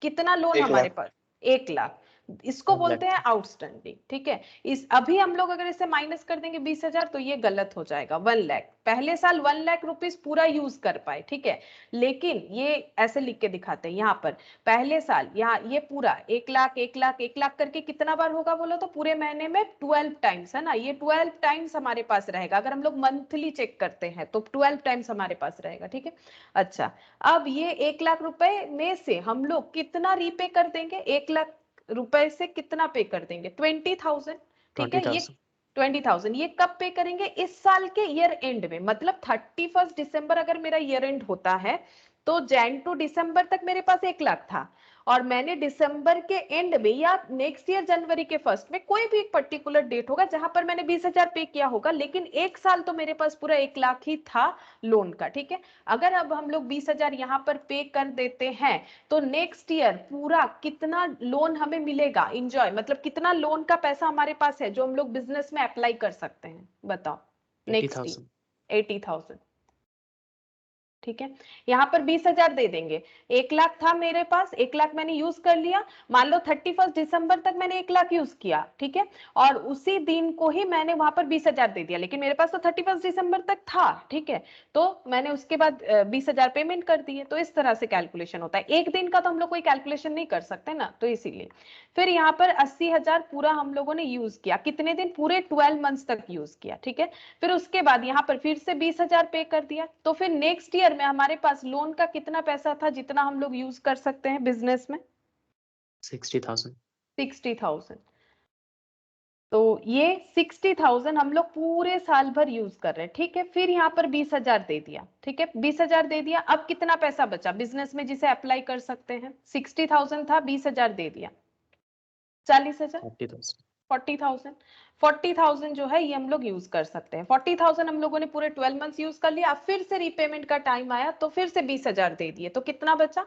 कितना लोन 1 हमारे लाख। पास, 1 लाख, इसको 1 बोलते लाख। हैं आउटस्टैंडिंग, ठीक है। इस अभी हम लोग अगर इसे माइनस कर देंगे 20,000 तो ये गलत हो जाएगा। 1 लाख, पहले साल 1 लाख रुपीस पूरा यूज कर पाए, ठीक है, लेकिन ये ऐसे लिख के दिखाते हैं यहाँ पर, पहले साल यहाँ ये पूरा 1 लाख 1 लाख 1 लाख करके कितना बार होगा बोलो तो? पूरे महीने में 12 टाइम्स है ना, ये 12 टाइम्स हमारे पास रहेगा। अगर हम लोग मंथली चेक करते हैं तो 12 टाइम्स हमारे पास रहेगा, ठीक है। अच्छा, अब ये 1 लाख रुपए में से हम लोग कितना रीपे कर देंगे? 1 लाख रुपए से कितना पे कर देंगे? 20,000, ठीक है। ये 20,000। 20,000 ये कब पे करेंगे? इस साल के ईयर एंड में, मतलब 31 दिसंबर अगर मेरा ईयर एंड होता है तो जैन टू दिसंबर तक मेरे पास 1 लाख था, और मैंने दिसंबर के एंड में या नेक्स्ट ईयर जनवरी के फर्स्ट में, कोई भी एक पर्टिकुलर डेट होगा जहां पर मैंने 20,000 पे किया होगा, लेकिन 1 साल तो मेरे पास पूरा 1 लाख ही था लोन का। ठीक है, अगर अब हम लोग 20,000 यहाँ पर पे कर देते हैं तो नेक्स्ट ईयर पूरा कितना लोन हमें मिलेगा, इंजॉय मतलब कितना लोन का पैसा हमारे पास है जो हम लोग बिजनेस में अप्लाई कर सकते हैं, बताओ। नेक्स्ट 80,000 80,000। ठीक है, यहाँ पर 20,000 दे देंगे। 1 लाख था मेरे पास, 1 लाख मैंने यूज कर लिया, मान लो 31 दिसंबर तक मैंने 1 लाख यूज किया। ठीक है, और उसी दिन को ही मैंने वहां पर 20,000 दे दिया, लेकिन मेरे पास तो 31 दिसंबर तक था। ठीक है, तो मैंने उसके बाद 20,000 पेमेंट कर दिए। तो इस तरह से कैलकुलेशन होता है, एक दिन का तो हम लोग कोई कैलकुलेशन नहीं कर सकते ना, तो इसीलिए फिर यहाँ पर 80,000 पूरा हम लोगों ने यूज किया। कितने दिन? पूरे 12 मंथ्स तक यूज किया। ठीक है, फिर उसके बाद यहाँ पर फिर से 20,000 पे कर दिया। तो फिर नेक्स्ट ईयर में हमारे पास लोन का कितना पैसा था जितना हम लोग यूज कर सकते हैं बिजनेस में? 60,000 60,000। तो ये 60,000 हम लोग पूरे साल भर यूज कर रहे हैं। ठीक है, फिर यहाँ पर 20,000 दे दिया। ठीक है, 20,000 दे दिया। अब कितना पैसा बचा बिजनेस में जिसे अप्लाई कर सकते हैं? 60,000 था, 20,000 दे दिया, 40,000, 40,000 40,000। 40,000 जो है ये हम लोग यूज कर सकते हैं। 40,000 हम लोगों ने पूरे 12 मंथ्स यूज कर लिया। फिर से रीपेमेंट का टाइम आया तो फिर से 20,000 दे दिए, तो कितना बचा?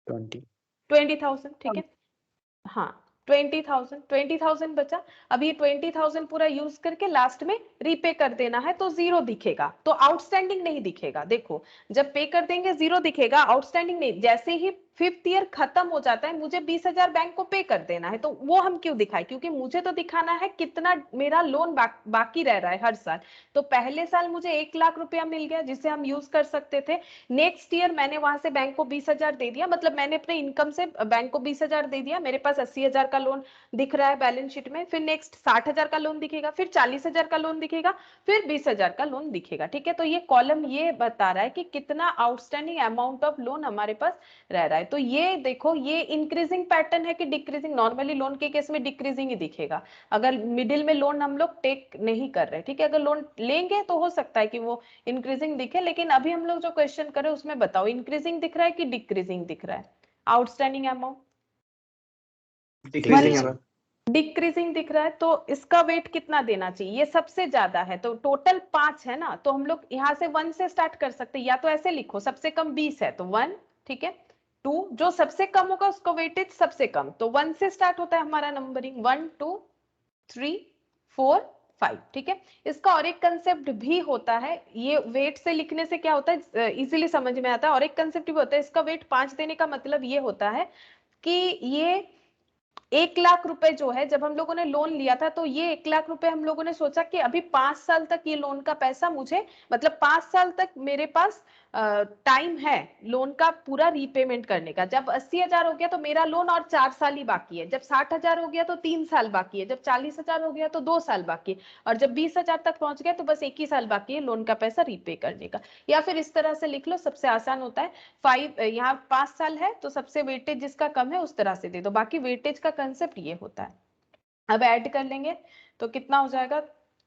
20 20,000। ठीक है, हाँ 20,000 बचा। अब ये 20,000 पूरा यूज करके लास्ट में रीपे कर देना है, तो जीरो दिखेगा, तो आउटस्टैंडिंग नहीं दिखेगा। देखो, जब पे कर देंगे जीरो दिखेगा, आउटस्टैंडिंग नहीं। जैसे ही 5th ईयर खत्म हो जाता है, मुझे 20,000 बैंक को पे कर देना है, तो वो हम क्यों दिखाए? क्योंकि मुझे तो दिखाना है कितना मेरा लोन बाकी रह रहा है हर साल। तो पहले साल मुझे 1 लाख रुपया मिल गया जिसे हम यूज कर सकते थे। नेक्स्ट ईयर मैंने वहां से बैंक को 20,000 दे दिया, मतलब मैंने अपने इनकम से बैंक को 20,000 दे दिया, मेरे पास 80,000 का लोन दिख रहा है बैलेंस शीट में। फिर नेक्स्ट 60,000 का लोन दिखेगा, फिर 40,000 का लोन दिखेगा, फिर 20,000 का लोन दिखेगा। ठीक है, तो ये कॉलम ये बता रहा है कि कितना आउटस्टैंडिंग अमाउंट ऑफ लोन हमारे पास रह रहा है। तो ये देखो, ये इंक्रीजिंग पैटर्न है कि डिक्रीजिंग? नॉर्मली लोन के केस में डिक्रीजिंग ही दिखेगा, अगर मिडिल में लोन हम लोग टेक नहीं कर रहे। ठीक है, अगर लोन लेंगे तो हो सकता है कि वो इंक्रीजिंग दिखे, लेकिन अभी हम लोग जो क्वेश्चन कर रहे हैं उसमें बताओ इंक्रीजिंग दिख रहा है कि डिक्रीजिंग दिख रहा है? आउटस्टैंडिंग अमाउंट डिक्रीजिंग है मैम। डिक्रीजिंग दिख रहा है, तो इसका वेट कितना देना चाहिए? ये सबसे ज्यादा है, तो टोटल 5 है ना, तो हम लोग यहाँ से 1 से स्टार्ट कर सकते हैं, या तो ऐसे लिखो सबसे कम 20 है तो 1। ठीक है, 2 जो सबसे कम होगा उसको वेटेज सबसे कम, तो 1 से स्टार्ट होता है हमारा नंबरिंग, 1 2 3 4 5। ठीक है, इसका और एक कंसेप्ट भी होता है, ये वेट से लिखने से क्या होता है इजीली समझ में आता है, और एक कंसेप्ट भी होता है इसका वेट 5 देने का मतलब ये होता है कि ये 1 लाख रुपए जो है, जब हम लोगों ने लोन लिया था तो ये 1 लाख रुपए हम लोगों ने सोचा कि अभी 5 साल तक ये लोन का पैसा मुझे, मतलब 5 साल तक मेरे पास टाइम है लोन का पूरा रीपेमेंट करने का। जब 80,000 हो गया तो मेरा लोन और 4 साल ही बाकी है, जब 60,000 हो गया तो 3 साल बाकी है, जब 40,000 हो गया तो 2 साल बाकी है, और जब 20,000 तक पहुंच गया तो बस 1 ही साल बाकी है लोन का पैसा रीपे करने का। या फिर इस तरह से लिख लो, सबसे आसान होता है 5, यहाँ 5 साल है तो सबसे वेटेज जिसका कम है उस तरह से दे दो, बाकी वेटेज का कंसेप्ट ये होता है। अब ऐड कर लेंगे तो कितना हो जाएगा?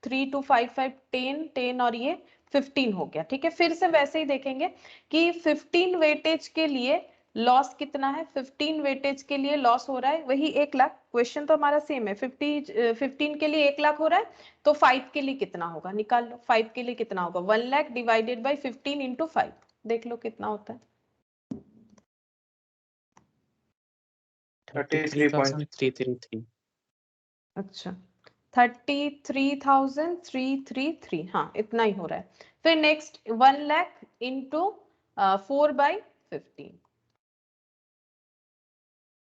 3 2 5 5 10 10 और ये 15 हो गया। ठीक है, फिर से वैसे ही देखेंगे कि 15 वेटेज के लिए लॉस कितना है। 15 वेटेज के लिए लॉस हो रहा है वही 1 लाख, क्वेश्चन तो हमारा सेम है। 15 के लिए 1 लाख हो रहा है, तो 5 के लिए कितना होगा निकाल लो। 5 के लिए कितना होगा? 1 लाख डिवाइडेड बाई 15 इंटू 5, देख लो कितना होता है। 33,333 अच्छा, 33,333, हाँ इतना ही हो रहा है। फिर next 1 lakh into 4/15,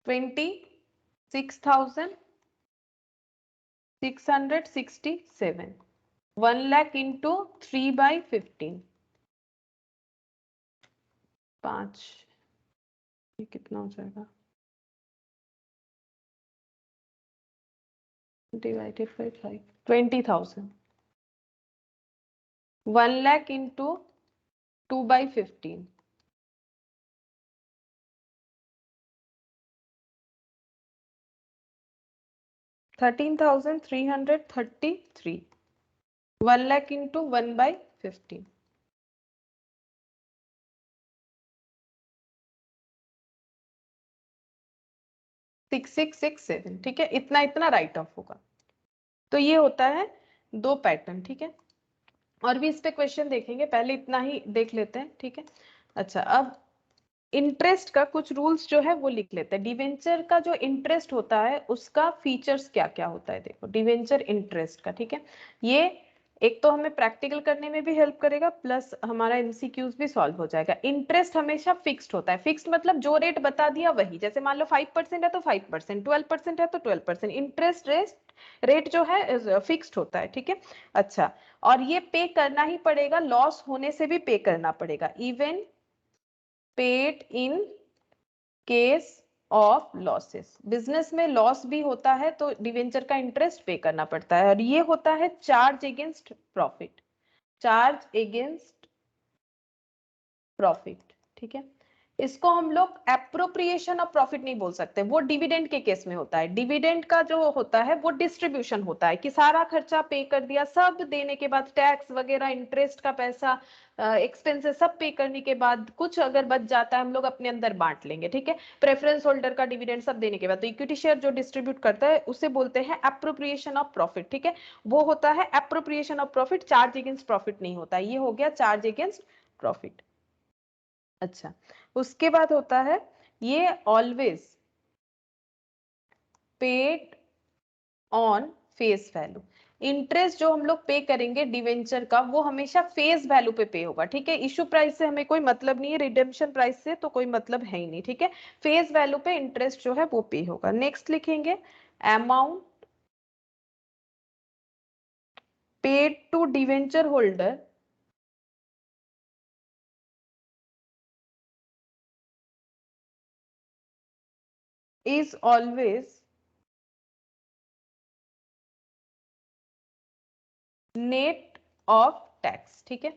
26,667। 1 lakh into 3/15, 5, ये कितना हो जाएगा divided by 5? 20,000। 1 lakh into 2/15, 13,333। 1 lakh into 1/15, 6667, ठीक है, इतना इतना राइट ऑफ होगा। तो ये होता है 2 पैटर्न, ठीक है। और भी इस पे क्वेश्चन देखेंगे, पहले इतना ही देख लेते हैं, ठीक है। अच्छा, अब इंटरेस्ट का कुछ रूल्स जो है वो लिख लेते हैं। डिवेंचर का जो इंटरेस्ट होता है उसका फीचर्स क्या क्या होता है, देखो डिवेंचर इंटरेस्ट का, ठीक है। ये एक तो हमें प्रैक्टिकल करने में भी हेल्प करेगा, प्लस हमारा एमसीक्यूज भी सॉल्व हो जाएगा। इंटरेस्ट हमेशा फिक्स्ड होता है। फिक्स्ड मतलब जो रेट बता दिया वही, जैसे मान लो 5% है तो 5%, 12% है तो 12%। इंटरेस्ट रेट जो है फिक्स्ड होता है, ठीक है। अच्छा, और ये पे करना ही पड़ेगा, लॉस होने से भी पे करना पड़ेगा। Even paid in case of losses, business में लॉस भी होता है तो डिवेंचर का इंटरेस्ट पे करना पड़ता है। और ये होता है charge against profit, charge against profit, ठीक है। इसको हम लोग एप्रोप्रिएशन ऑफ प्रॉफिट नहीं बोल सकते, वो डिविडेंड के केस में होता है। डिविडेंड का जो होता है वो डिस्ट्रीब्यूशन होता है कि सारा खर्चा पे कर दिया, सब देने के बाद टैक्स वगैरह, इंटरेस्ट का पैसा, एक्सपेंसेस सब पे करने के बाद कुछ अगर बच जाता है हम लोग अपने अंदर बांट लेंगे, ठीक है। प्रेफरेंस होल्डर का डिविडेंड सब देने के बाद, तो इक्विटी शेयर जो डिस्ट्रीब्यूट करता है उसे बोलते हैं एप्रोप्रिएशन ऑफ प्रॉफिट, ठीक है। वो होता है appropriation of profit, charge against profit नहीं होता। ये हो गया चार्ज अगेंस्ट प्रॉफिट। अच्छा, उसके बाद होता है ये always paid on face value. Interest जो हम लोग पे करेंगे डिवेंचर का वो हमेशा फेस वैल्यू पे होगा, ठीक है। इशू प्राइस से हमें कोई मतलब नहीं है, रिडेम्पशन प्राइस से तो कोई मतलब है ही नहीं, ठीक है। फेस वैल्यू पे इंटरेस्ट जो है वो पे होगा। नेक्स्ट लिखेंगे amount paid to debenture holder is always net of tax, ठीक है।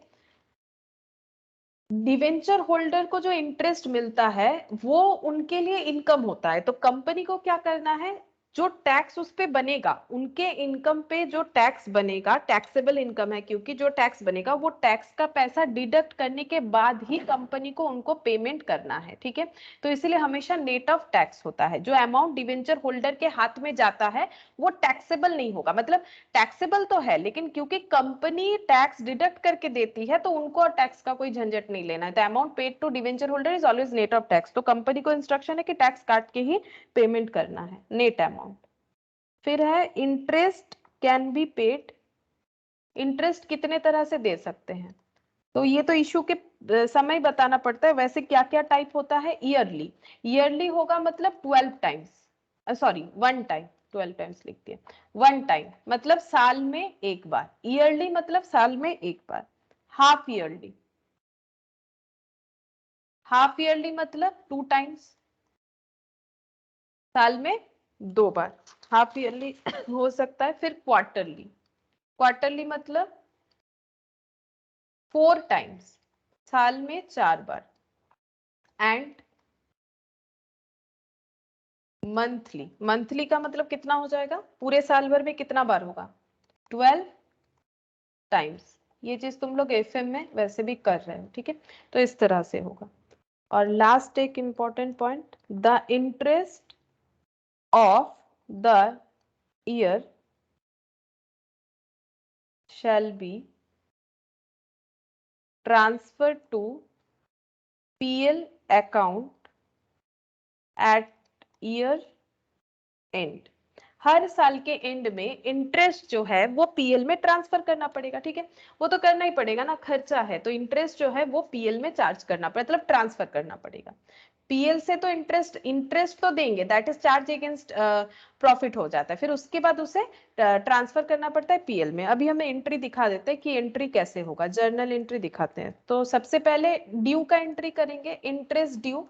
डिवेंचर होल्डर को जो इंटरेस्ट मिलता है वो उनके लिए इनकम होता है, तो कंपनी को क्या करना है, जो टैक्स उस पे बनेगा, उनके इनकम पे जो टैक्स बनेगा, टैक्सेबल इनकम है क्योंकि, जो टैक्स बनेगा वो टैक्स का पैसा डिडक्ट करने के बाद ही कंपनी को उनको पेमेंट करना है, ठीक है। तो इसलिए हमेशा नेट ऑफ टैक्स होता है। जो अमाउंट डिवेंचर होल्डर के हाथ में जाता है वो टैक्सेबल नहीं होगा, मतलब टैक्सेबल तो है लेकिन क्योंकि कंपनी टैक्स डिडक्ट करके देती है तो उनको टैक्स का कोई झंझट नहीं लेना है। तो amount paid to debenture holder is always net of tax, तो कंपनी को इंस्ट्रक्शन है कि टैक्स काट के ही पेमेंट करना है, नेट अमाउंट। फिर है interest can be paid. Interest कितने तरह से दे सकते हैं, तो ये तो इशू के समय बताना पड़ता है। वैसे क्या क्या टाइप होता है, ईयरली, ईयरली होगा मतलब 12 टाइम्स, सॉरी 1 टाइम, 12 टाइम्स लिख दिया, 1 टाइम मतलब साल में एक बार, ईयरली मतलब साल में एक बार। हाफ ईयरली, हाफ ईयरली मतलब 2 टाइम्स, साल में 2 बार हाफ ईयरली हो सकता है। फिर क्वार्टरली, क्वार्टरली मतलब 4 टाइम्स, साल में 4 बार। एंड मंथली, मंथली का मतलब कितना हो जाएगा, पूरे साल भर में कितना बार होगा, 12 टाइम्स। ये चीज तुम लोग एफएम में वैसे भी कर रहे हो, ठीक है। तो इस तरह से होगा। और लास्ट एक important point, the interest of the year shall be transferred to PL account at year end। हर साल के एंड में इंटरेस्ट जो है वो पीएल में ट्रांसफर करना पड़ेगा, ठीक है। वो तो करना ही पड़ेगा ना, खर्चा है तो इंटरेस्ट जो है वो पीएल में चार्ज करना पड़ेगा, मतलब ट्रांसफर करना पड़ेगा। पीएल से तो इंटरेस्ट तो देंगे, that is charge against profit हो जाता है, फिर उसके बाद उसे ट्रांसफर करना पड़ता है पीएल में। अभी हमें एंट्री दिखा देते हैं कि एंट्री कैसे होगा, जर्नल एंट्री दिखाते हैं। तो सबसे पहले ड्यू का एंट्री करेंगे, इंटरेस्ट ड्यू।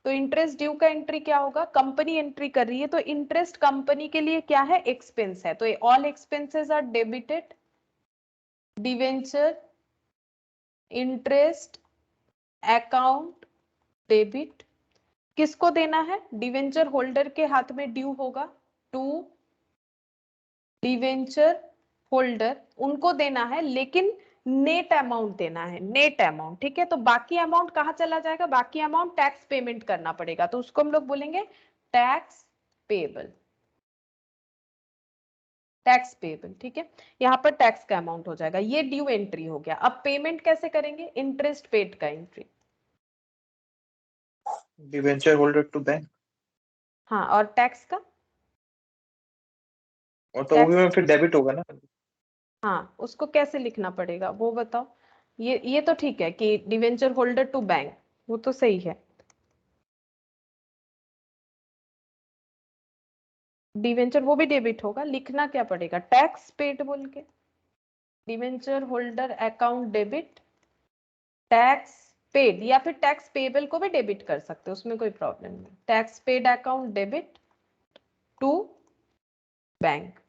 तो इंटरेस्ट ड्यू का एंट्री क्या होगा, कंपनी एंट्री कर रही है तो इंटरेस्ट कंपनी के लिए क्या है, एक्सपेंस है, तो all expenses are debited, debenture interest account debit. किसको देना है, डिवेंचर होल्डर के हाथ में ड्यू होगा, टू डिवेंचर होल्डर, उनको देना है, लेकिन नेट अमाउंट देना है, नेट अमाउंट, ठीक है। तो बाकी अमाउंट कहां चला जाएगा, बाकी अमाउंट टैक्स पेमेंट करना पड़ेगा, तो उसको हम लोग बोलेंगे टैक्स पेएबल, टैक्स पेएबल, ठीक है। यहाँ पर टैक्स का अमाउंट हो जाएगा, ये ड्यू एंट्री हो गया। अब पेमेंट कैसे करेंगे, इंटरेस्ट पेड का entry. Debenture holder to bank, हाँ, और टैक्स का, और तो वो भी टैक्स, फिर डेबिट होगा ना। हाँ उसको कैसे लिखना पड़ेगा वो बताओ। ये तो ठीक है कि डिवेंचर होल्डर टू बैंक, वो तो सही है। डिवेंचर वो भी डेबिट होगा, लिखना क्या पड़ेगा, टैक्स पेड बोल के, debenture holder account debit tax paid, या फिर टैक्स पेबल को भी डेबिट कर सकते हो, उसमें कोई प्रॉब्लम नहीं। Tax paid account debit to bank,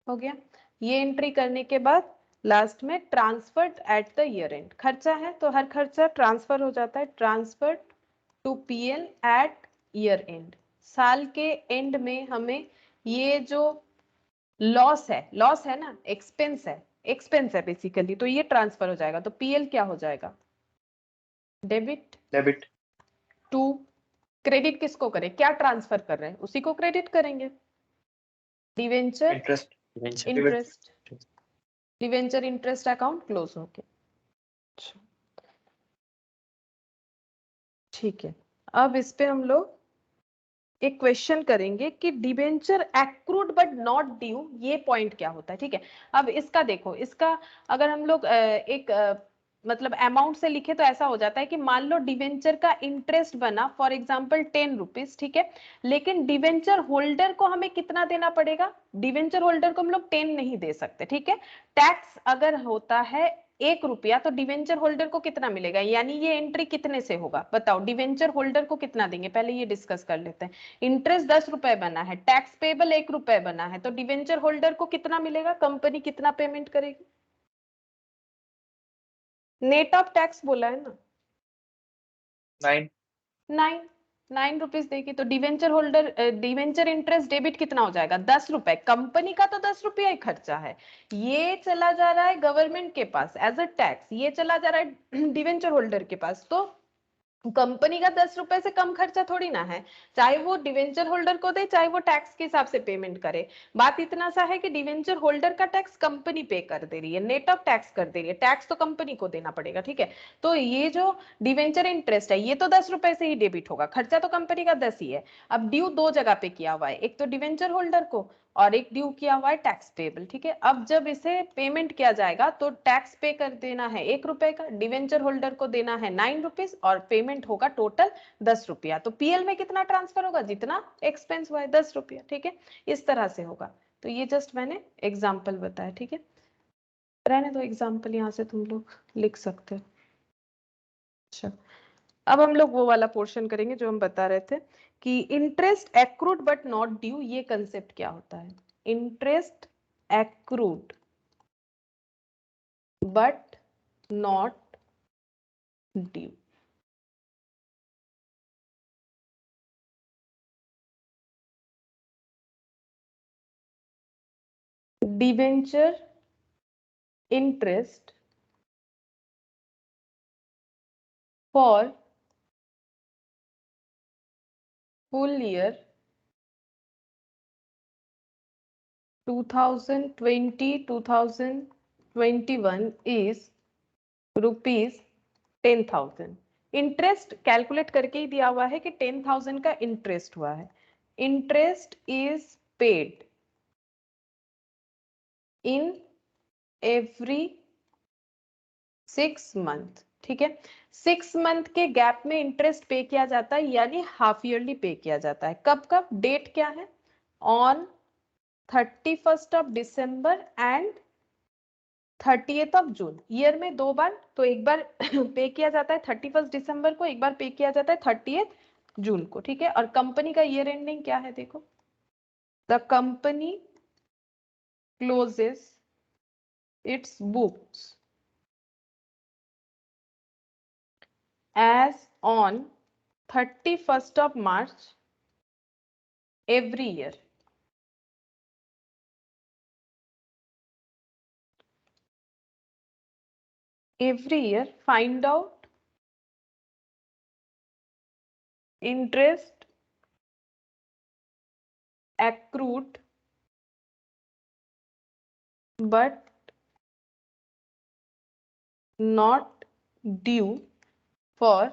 हो गया। ये एंट्री करने के बाद लास्ट में transferred at the year end, खर्चा है तो हर खर्चा ट्रांसफर हो जाता है, transferred to PL at year end. साल के एंड में हमें ये जो लॉस है ना, एक्सपेंस है बेसिकली, तो ये ट्रांसफर हो जाएगा, तो पीएल क्या हो जाएगा, डेबिट डेबिट टू, क्रेडिट किसको करें, क्या ट्रांसफर कर रहे हैं उसी को क्रेडिट करेंगे, debenture interest, interest, debenture interest account close हो गया। ठीक है, अब इस पे हम लोग एक क्वेश्चन करेंगे कि debenture accrued but not due, ये पॉइंट क्या होता है, ठीक है। अब इसका देखो, इसका अगर हम लोग मतलब अमाउंट से लिखे तो ऐसा हो जाता है कि मान लो डिवेंचर का इंटरेस्ट बना फॉर एग्जांपल 10 रुपीज, ठीक है, लेकिन डिवेंचर होल्डर को हमें कितना देना पड़ेगा, डिवेंचर होल्डर को हम लोग 10 नहीं दे सकते, ठीक है। टैक्स अगर होता है 1 रुपया तो डिवेंचर होल्डर को कितना मिलेगा, यानी ये एंट्री कितने से होगा बताओ, डिवेंचर होल्डर को कितना देंगे, पहले ये डिस्कस कर लेते हैं। इंटरेस्ट 10 रुपए बना है, टैक्स पेबल 1 रुपए बना है, तो डिवेंचर होल्डर को कितना मिलेगा, कंपनी कितना पेमेंट करेगी, नेट ऑफ टैक्स बोला है ना, 9, 9, 9 रुपीज देगी, तो debenture holder debenture interest debit कितना हो जाएगा, 10 रुपए, कंपनी का तो 10 रुपया ही खर्चा है, ये चला जा रहा है गवर्नमेंट के पास एज अ टैक्स, ये चला जा रहा है डिवेंचर होल्डर के पास, तो कंपनी का 10 रुपए से कम खर्चा थोड़ी ना है, चाहे वो डिवेंचर होल्डर को दे चाहे वो टैक्स के हिसाब से पेमेंट करे। बात इतना सा है कि डिवेंचर होल्डर का टैक्स कंपनी पे कर दे रही है, नेट ऑफ टैक्स कर दे रही है, टैक्स तो कंपनी को देना पड़ेगा, ठीक है। तो ये जो डिवेंचर इंटरेस्ट है ये तो 10 रुपए से ही डेबिट होगा, खर्चा तो कंपनी का 10 ही है। अब ड्यू दो जगह पे किया हुआ है, एक तो डिवेंचर होल्डर को और एक ड्यू किया हुआ है टैक्स पेबल, ठीक है। अब जब इसे पेमेंट किया जाएगा तो टैक्स पे कर देना है 1 रुपए का, डिवेंचर होल्डर को देना है 9 रुपीज और पेमेंट होगा टोटल 10 रुपया, तो पीएल में कितना ट्रांसफर होगा, जितना एक्सपेंस हुआ है 10 रुपया, ठीक है। इस तरह से होगा, तो ये जस्ट मैंने एग्जाम्पल बताया, ठीक है। रहने दो एग्जाम्पल, यहाँ से तुम लोग लिख सकते हो। अच्छा, अब हम लोग वो वाला पोर्शन करेंगे जो हम बता रहे थे कि interest accrued but not due, ये कंसेप्ट क्या होता है, interest accrued but not due. Debenture interest for full year 2020-2021 is rupees 10,000। Interest calculate करके ही दिया हुआ है कि 10,000 का इंटरेस्ट हुआ है, interest is paid in every 6 month, ठीक है। 6 मंथ के गैप में इंटरेस्ट पे किया जाता है, यानी हाफ ईयरली पे किया जाता है। कब कब, डेट क्या है, on 31st of December and 30th of June, year में 2 बार, तो एक बार पे किया जाता है 31st दिसंबर को, एक बार पे किया जाता है 30th जून को, ठीक है। और कंपनी का ईयर एंडिंग क्या है, देखो, the company closes its books as on 31st of March every year। Every year find out interest accrued but not due for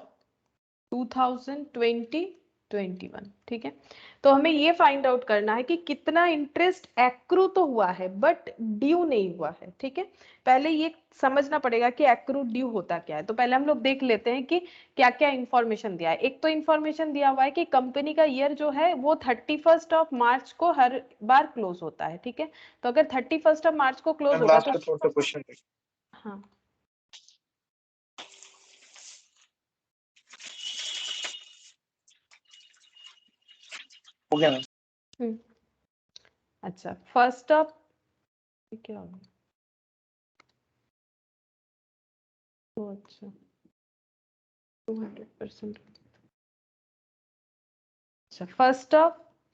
2020-21, ठीक है। तो हमें ये फाइंड आउट करना है कि कितना इंटरेस्ट एक्रू तो हुआ है बट ड्यू नहीं हुआ है, ठीक है। पहले ये समझना पड़ेगा कि एक्रू ड्यू होता क्या है। तो पहले हम लोग देख लेते हैं कि क्या क्या इंफॉर्मेशन दिया है। एक तो इंफॉर्मेशन दिया हुआ है कि कंपनी का ईयर जो है वो 31 मार्च को हर बार क्लोज होता है, ठीक है। तो अगर 31 मार्च को क्लोज होगा लास्ट तो में थोड़ा सा क्वेश्चन हाँ हो गया ना? अच्छा, फर्स्ट ऑफ क्या होगा तो अच्छा 200%। अच्छा,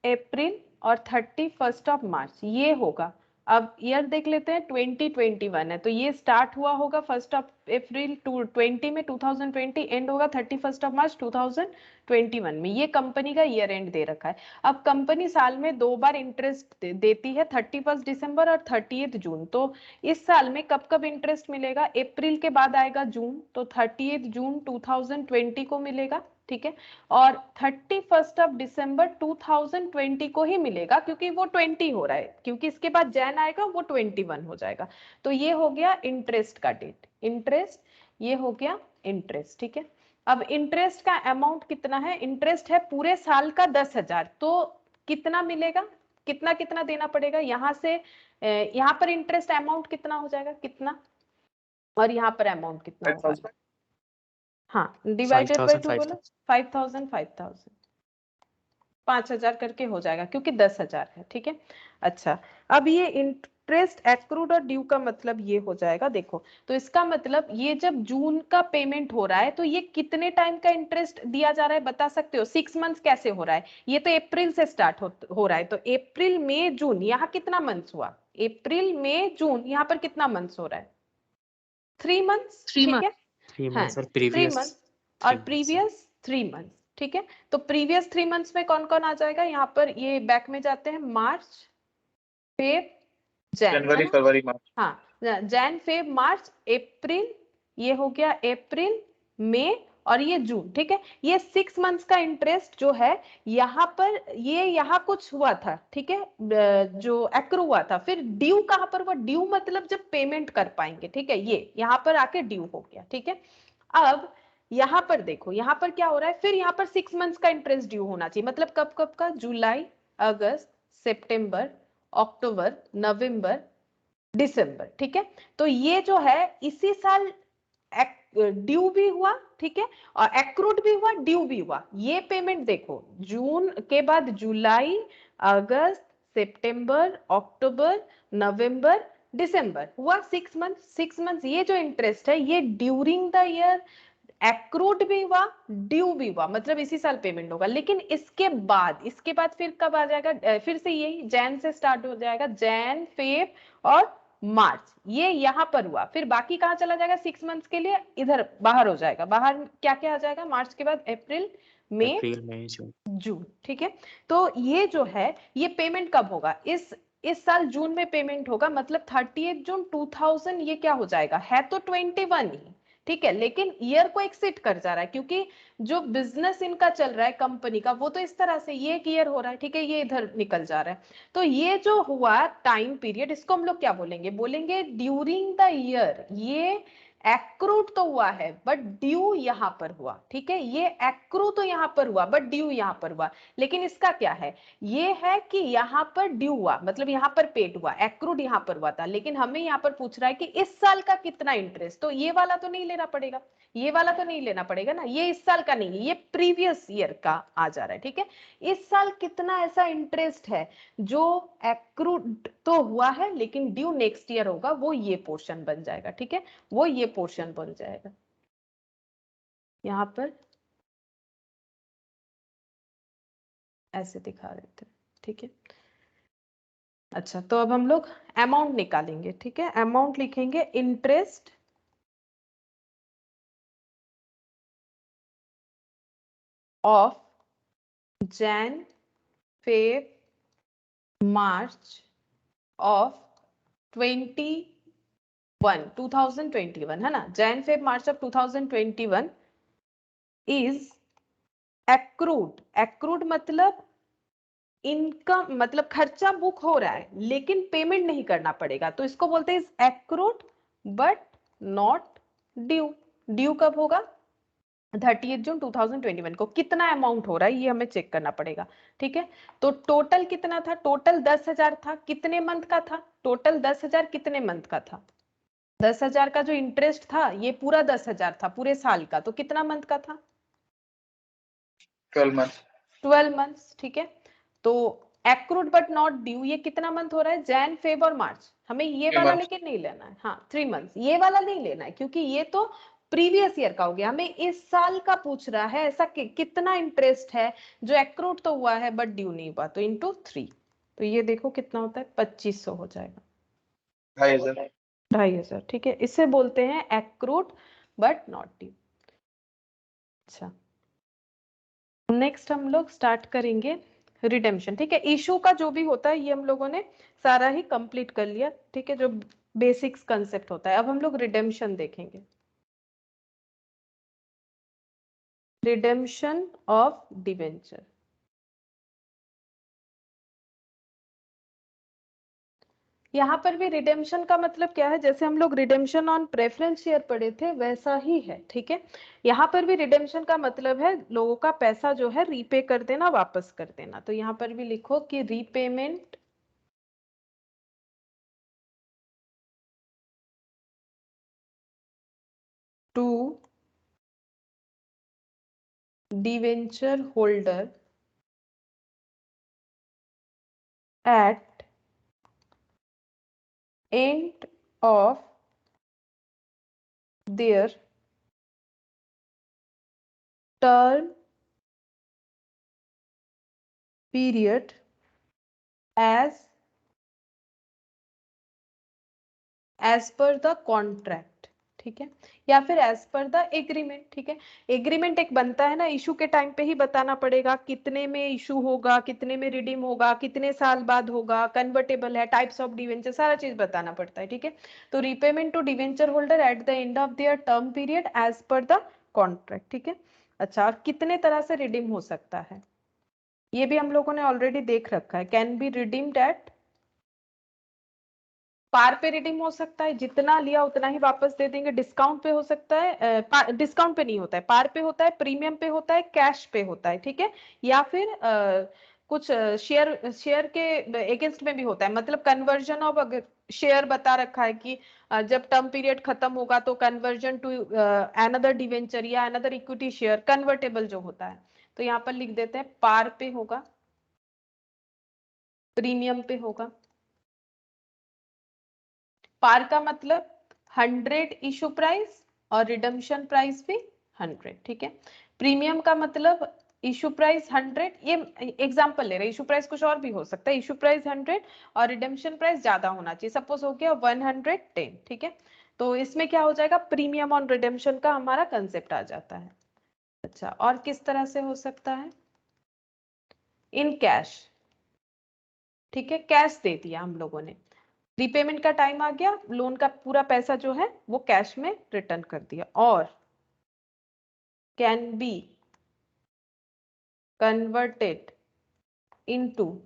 1 और 31 मार्च ये होगा। अब ईयर देख लेते हैं, 2021 है तो ये स्टार्ट हुआ होगा 1 टू 20 में 2020, एंड होगा 31 मार्च 2021 में। ये कंपनी का ईयर एंड दे रखा है। अब कंपनी साल में 2 बार इंटरेस्ट देती है, 31 दिसंबर और 30 जून। तो इस साल में कब कब इंटरेस्ट मिलेगा? अप्रैल के बाद आएगा जून, तो 30 जून 2020 को मिलेगा, ठीक है। और 31 दिसंबर 2020 को ही मिलेगा क्योंकि वो 20 हो रहा है, क्योंकि इसके बाद जैन आएगा वो 21 हो जाएगा। तो ये हो गया इंटरेस्ट का डेट, इंटरेस्ट, ये हो गया इंटरेस्ट, ठीक है। अब इंटरेस्ट का अमाउंट कितना है? इंटरेस्ट है पूरे साल का 10,000, तो कितना मिलेगा, कितना कितना देना पड़ेगा यहाँ से? यहाँ पर इंटरेस्ट अमाउंट कितना हो जाएगा, कितना, और यहाँ पर अमाउंट कितना होगा? 5,000 हाँ, डिवाइडेड बाय 2 बोलो। 5,000 5,000 5,000 करके हो जाएगा क्योंकि 10,000 है, ठीक है। अच्छा, अब ये इंटरेस्ट एक्रूड और ड्यू का मतलब ये हो जाएगा, देखो। तो इसका मतलब ये जब जून का पेमेंट हो रहा है तो ये कितने टाइम का इंटरेस्ट दिया जा रहा है बता सकते हो? 6 मंथ्स कैसे हो रहा है? ये तो अप्रैल से स्टार्ट हो रहा है, तो अप्रैल मई जून, यहाँ कितना मंथ्स हुआ? अप्रैल मई जून, यहाँ पर कितना मंथ्स हो रहा है? 3 मंथ्स, ठीक है। 3 हाँ, months और 3 previous मंथ्स और 3 months। प्रीवियस 3 मंथ्स, ठीक है। तो प्रीवियस 3 मंथ्स में कौन कौन आ जाएगा? यहाँ पर ये बैक में जाते हैं, मार्च, फेब, जैन, है जनवरी ना? फरवरी मार्च। हाँ, जैन, फेब, मार्च, अप्रैल, ये हो गया अप्रैल, मई और ये जून, ठीक है। ये 6 मंथ्स का इंटरेस्ट जो है यहाँ पर, ये यहाँ कुछ हुआ था, ठीक है, जो एक्रू हुआ था। फिर ड्यू कहाँ पर हुआ? ड्यू मतलब जब पेमेंट कर पाएंगे, ठीक है, ये यहाँ पर आके ड्यू हो गया, ठीक है। अब यहाँ पर देखो, यहाँ पर क्या हो रहा है? फिर यहाँ पर 6 मंथ्स का इंटरेस्ट ड्यू होना चाहिए, मतलब कब कब का? जुलाई, अगस्त, सितंबर, अक्टूबर, नवंबर, दिसंबर, ठीक है। तो ये जो है इसी साल ड्यू भी हुआ, ठीक है, और एक्रूड भी हुआ, ड्यू भी हुआ। ये पेमेंट देखो, जून के बाद जुलाई, अगस्त, सितंबर, अक्टूबर, नवंबर, दिसंबर, हुआ 6 मंथ। 6 मंथ ये जो इंटरेस्ट है ये ड्यूरिंग द ईयर एक्रूड भी हुआ, ड्यू भी हुआ, मतलब इसी साल पेमेंट होगा। लेकिन इसके बाद फिर कब आ जाएगा? फिर से यही जैन से स्टार्ट हो जाएगा, जैन, फेब और मार्च, ये यहाँ पर हुआ। फिर बाकी कहाँ चला जाएगा? 6 मंथ्स के लिए इधर बाहर हो जाएगा। बाहर क्या क्या आ जाएगा? मार्च के बाद अप्रैल, मई, अप्रैल मई जून। जून, ठीक है। तो ये जो है ये पेमेंट कब होगा? इस साल जून में पेमेंट होगा, मतलब 30 जून 2000, ये क्या हो जाएगा? है तो 21 ही, ठीक है, लेकिन ईयर को एक्सिट कर जा रहा है क्योंकि जो बिजनेस इनका चल रहा है कंपनी का वो तो इस तरह से, ये एक ईयर हो रहा है, ठीक है, ये इधर निकल जा रहा है। तो ये जो हुआ टाइम पीरियड, इसको हम लोग क्या बोलेंगे? बोलेंगे ड्यूरिंग द ईयर। ये एक्रूड तो हुआ है बट ड्यू यहाँ पर हुआ, ठीक है। ये एक्रू तो यहाँ पर हुआ बट ड्यू यहाँ पर हुआ। लेकिन इसका क्या है? ये है कि यहाँ पर ड्यू हुआ, मतलब यहाँ पर पेड हुआ, एक्रूड यहाँ पर हुआ था, लेकिन हमें यहाँ पर पूछ रहा है कि इस साल का कितना इंटरेस्ट। तो ये वाला तो नहीं लेना पड़ेगा, ये वाला तो नहीं लेना पड़ेगा ना, ये इस साल का नहीं है, ये प्रीवियस ईयर का आ जा रहा है, ठीक है। इस साल कितना ऐसा इंटरेस्ट है जो एक्रूड तो हुआ है लेकिन ड्यू नेक्स्ट ईयर होगा, वो ये पोर्शन बन जाएगा, ठीक है, वो ये पोर्शन बन जाएगा यहाँ पर ऐसे दिखा देते हैं, ठीक है। अच्छा, तो अब हम लोग अमाउंट निकालेंगे, ठीक है। अमाउंट लिखेंगे interest of Jain, Feb, March of 2021 है ना, Jan Feb March of 2021 is accrued. Accrued मतलब इनकम, मतलब खर्चा बुक हो रहा है लेकिन पेमेंट नहीं करना पड़ेगा, तो इसको बोलते हैं accrued but not due. Due कब होगा? 30 जून 2021 को। कितना अमाउंट हो रहा है ये हमें चेक करना पड़ेगा, ठीक है। तो टोटल कितना था? टोटल 10,000 था। कितने मंथ का था? टोटल 10,000 कितने मंथ का था? 10,000 का जो इंटरेस्ट था ये पूरा 10,000 था पूरे साल का, तो कितना मंथ का था? 12 मंथ। 12 मंथ्स, ठीक है। तो एक्रूड बट नॉट ड्यू ये कितना मंथ हो रहा है? जैन फेब और मार्च। हमें ये 3 वाला मंथ। लेकिन नहीं लेना है, हाँ 3 मंथ्स, ये वाला नहीं लेना है क्योंकि ये तो प्रीवियस ईयर का हो गया। हमें इस साल का पूछ रहा है, ऐसा कितना इंटरेस्ट है जो एक्रूड तो हुआ है बट ड्यू नहीं हुआ, तो इंटू 3। तो ये देखो कितना होता है, 2500 हो जाएगा, 2,500। 2,500, ठीक है। इसे बोलते हैं एक्रूड बट नॉट ड्यू। अच्छा, नेक्स्ट हम लोग स्टार्ट करेंगे रिडेम्पशन, ठीक है। इशू का जो भी होता है ये हम लोगों ने सारा ही कंप्लीट कर लिया, ठीक है, जो बेसिक्स कंसेप्ट होता है। अब हम लोग रिडेम्पशन देखेंगे, रिडेम्पशन ऑफ डिवेंचर। यहाँ पर भी रिडेम्पशन का मतलब क्या है? जैसे हम लोग रिडेम्पशन ऑन प्रेफरेंस शेयर पढ़े थे वैसा ही है, ठीक है। यहाँ पर भी रिडेम्पशन का मतलब है लोगों का पैसा जो है रीपे कर देना, वापस कर देना। तो यहाँ पर भी लिखो कि repayment to debenture holder at end of their term period as per the contract, ठीक है, या फिर एज पर द एग्रीमेंट, ठीक है। एग्रीमेंट एक बनता है ना, इशू के टाइम पे ही बताना पड़ेगा कितने में इशू होगा, कितने में रिडीम होगा, कितने साल बाद होगा, कन्वर्टेबल है, टाइप्स ऑफ डिवेंचर, सारा चीज बताना पड़ता है, ठीक है। तो repayment to debenture holder at the end of their term period as per the contract, ठीक है। अच्छा, और कितने तरह से रिडीम हो सकता है ये भी हम लोगों ने ऑलरेडी देख रखा है। Can be redeemed at par पे रिडीम हो सकता है, जितना लिया उतना ही वापस दे देंगे। डिस्काउंट पे हो सकता है, डिस्काउंट पे नहीं होता है, पार पे होता है, प्रीमियम पे होता है, कैश पे होता है, ठीक है। या फिर कुछ शेयर के अगेंस्ट में भी होता है, मतलब कन्वर्जन ऑफ, अगर शेयर बता रखा है कि जब टर्म पीरियड खत्म होगा तो कन्वर्जन टू अनदर डिवेंचर या अनदर इक्विटी शेयर, कन्वर्टेबल जो होता है। तो यहाँ पर लिख देते हैं पार पे होगा, प्रीमियम पे होगा। पार का मतलब 100 इशू प्राइस और रिडम्पशन प्राइस भी 100, ठीक है। प्रीमियम का मतलब इशू प्राइस 100, ये एग्जांपल ले रहे हैं, इशू प्राइस कुछ और भी हो सकता है। इशू प्राइस 100 और रिडम्पशन प्राइस ज्यादा होना चाहिए, सपोज हो गया 110, ठीक है। तो इसमें क्या हो जाएगा, प्रीमियम ऑन रिडम्पशन का हमारा कंसेप्ट आ जाता है। अच्छा, और किस तरह से हो सकता है? इन कैश, ठीक है, कैश दे दिया हम लोगों ने, रीपेमेंट का टाइम आ गया, लोन का पूरा पैसा जो है वो कैश में रिटर्न कर दिया। और can be converted into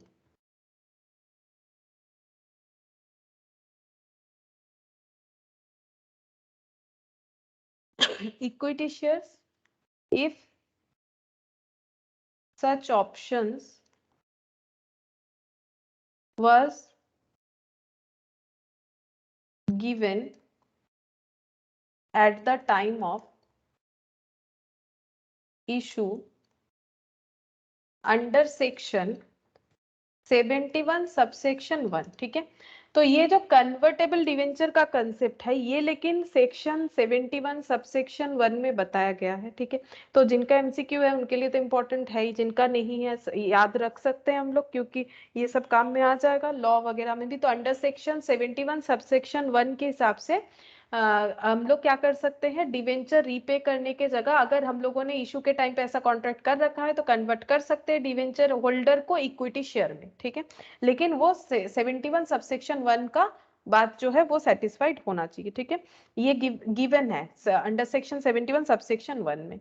equity shares if such options was given at the time of issue under section 71 subsection 1, ठीक है। तो ये जो कन्वर्टेबल डिवेंचर का कंसेप्ट है ये लेकिन सेक्शन 71 सबसेक्शन 1 में बताया गया है, ठीक है। तो जिनका एमसीक्यू है उनके लिए तो इम्पोर्टेंट है ही, जिनका नहीं है याद रख सकते हैं हम लोग, क्योंकि ये सब काम में आ जाएगा लॉ वगैरह में भी। तो अंडर सेक्शन 71 सबसेक्शन 1 के हिसाब से हम लोग क्या कर सकते हैं, डिवेंचर रीपे करने के जगह अगर हम लोगों ने इशू के टाइम पे ऐसा कॉन्ट्रैक्ट कर रखा है तो कन्वर्ट कर सकते हैं डिवेंचर होल्डर को इक्विटी शेयर में, ठीक है। लेकिन वो 71 सबसेक्शन 1 का बात जो है वो सेटिस्फाइड होना चाहिए, ठीक है। ये गिवन है अंडर सेक्शन 71 सबसेक्शन 1 में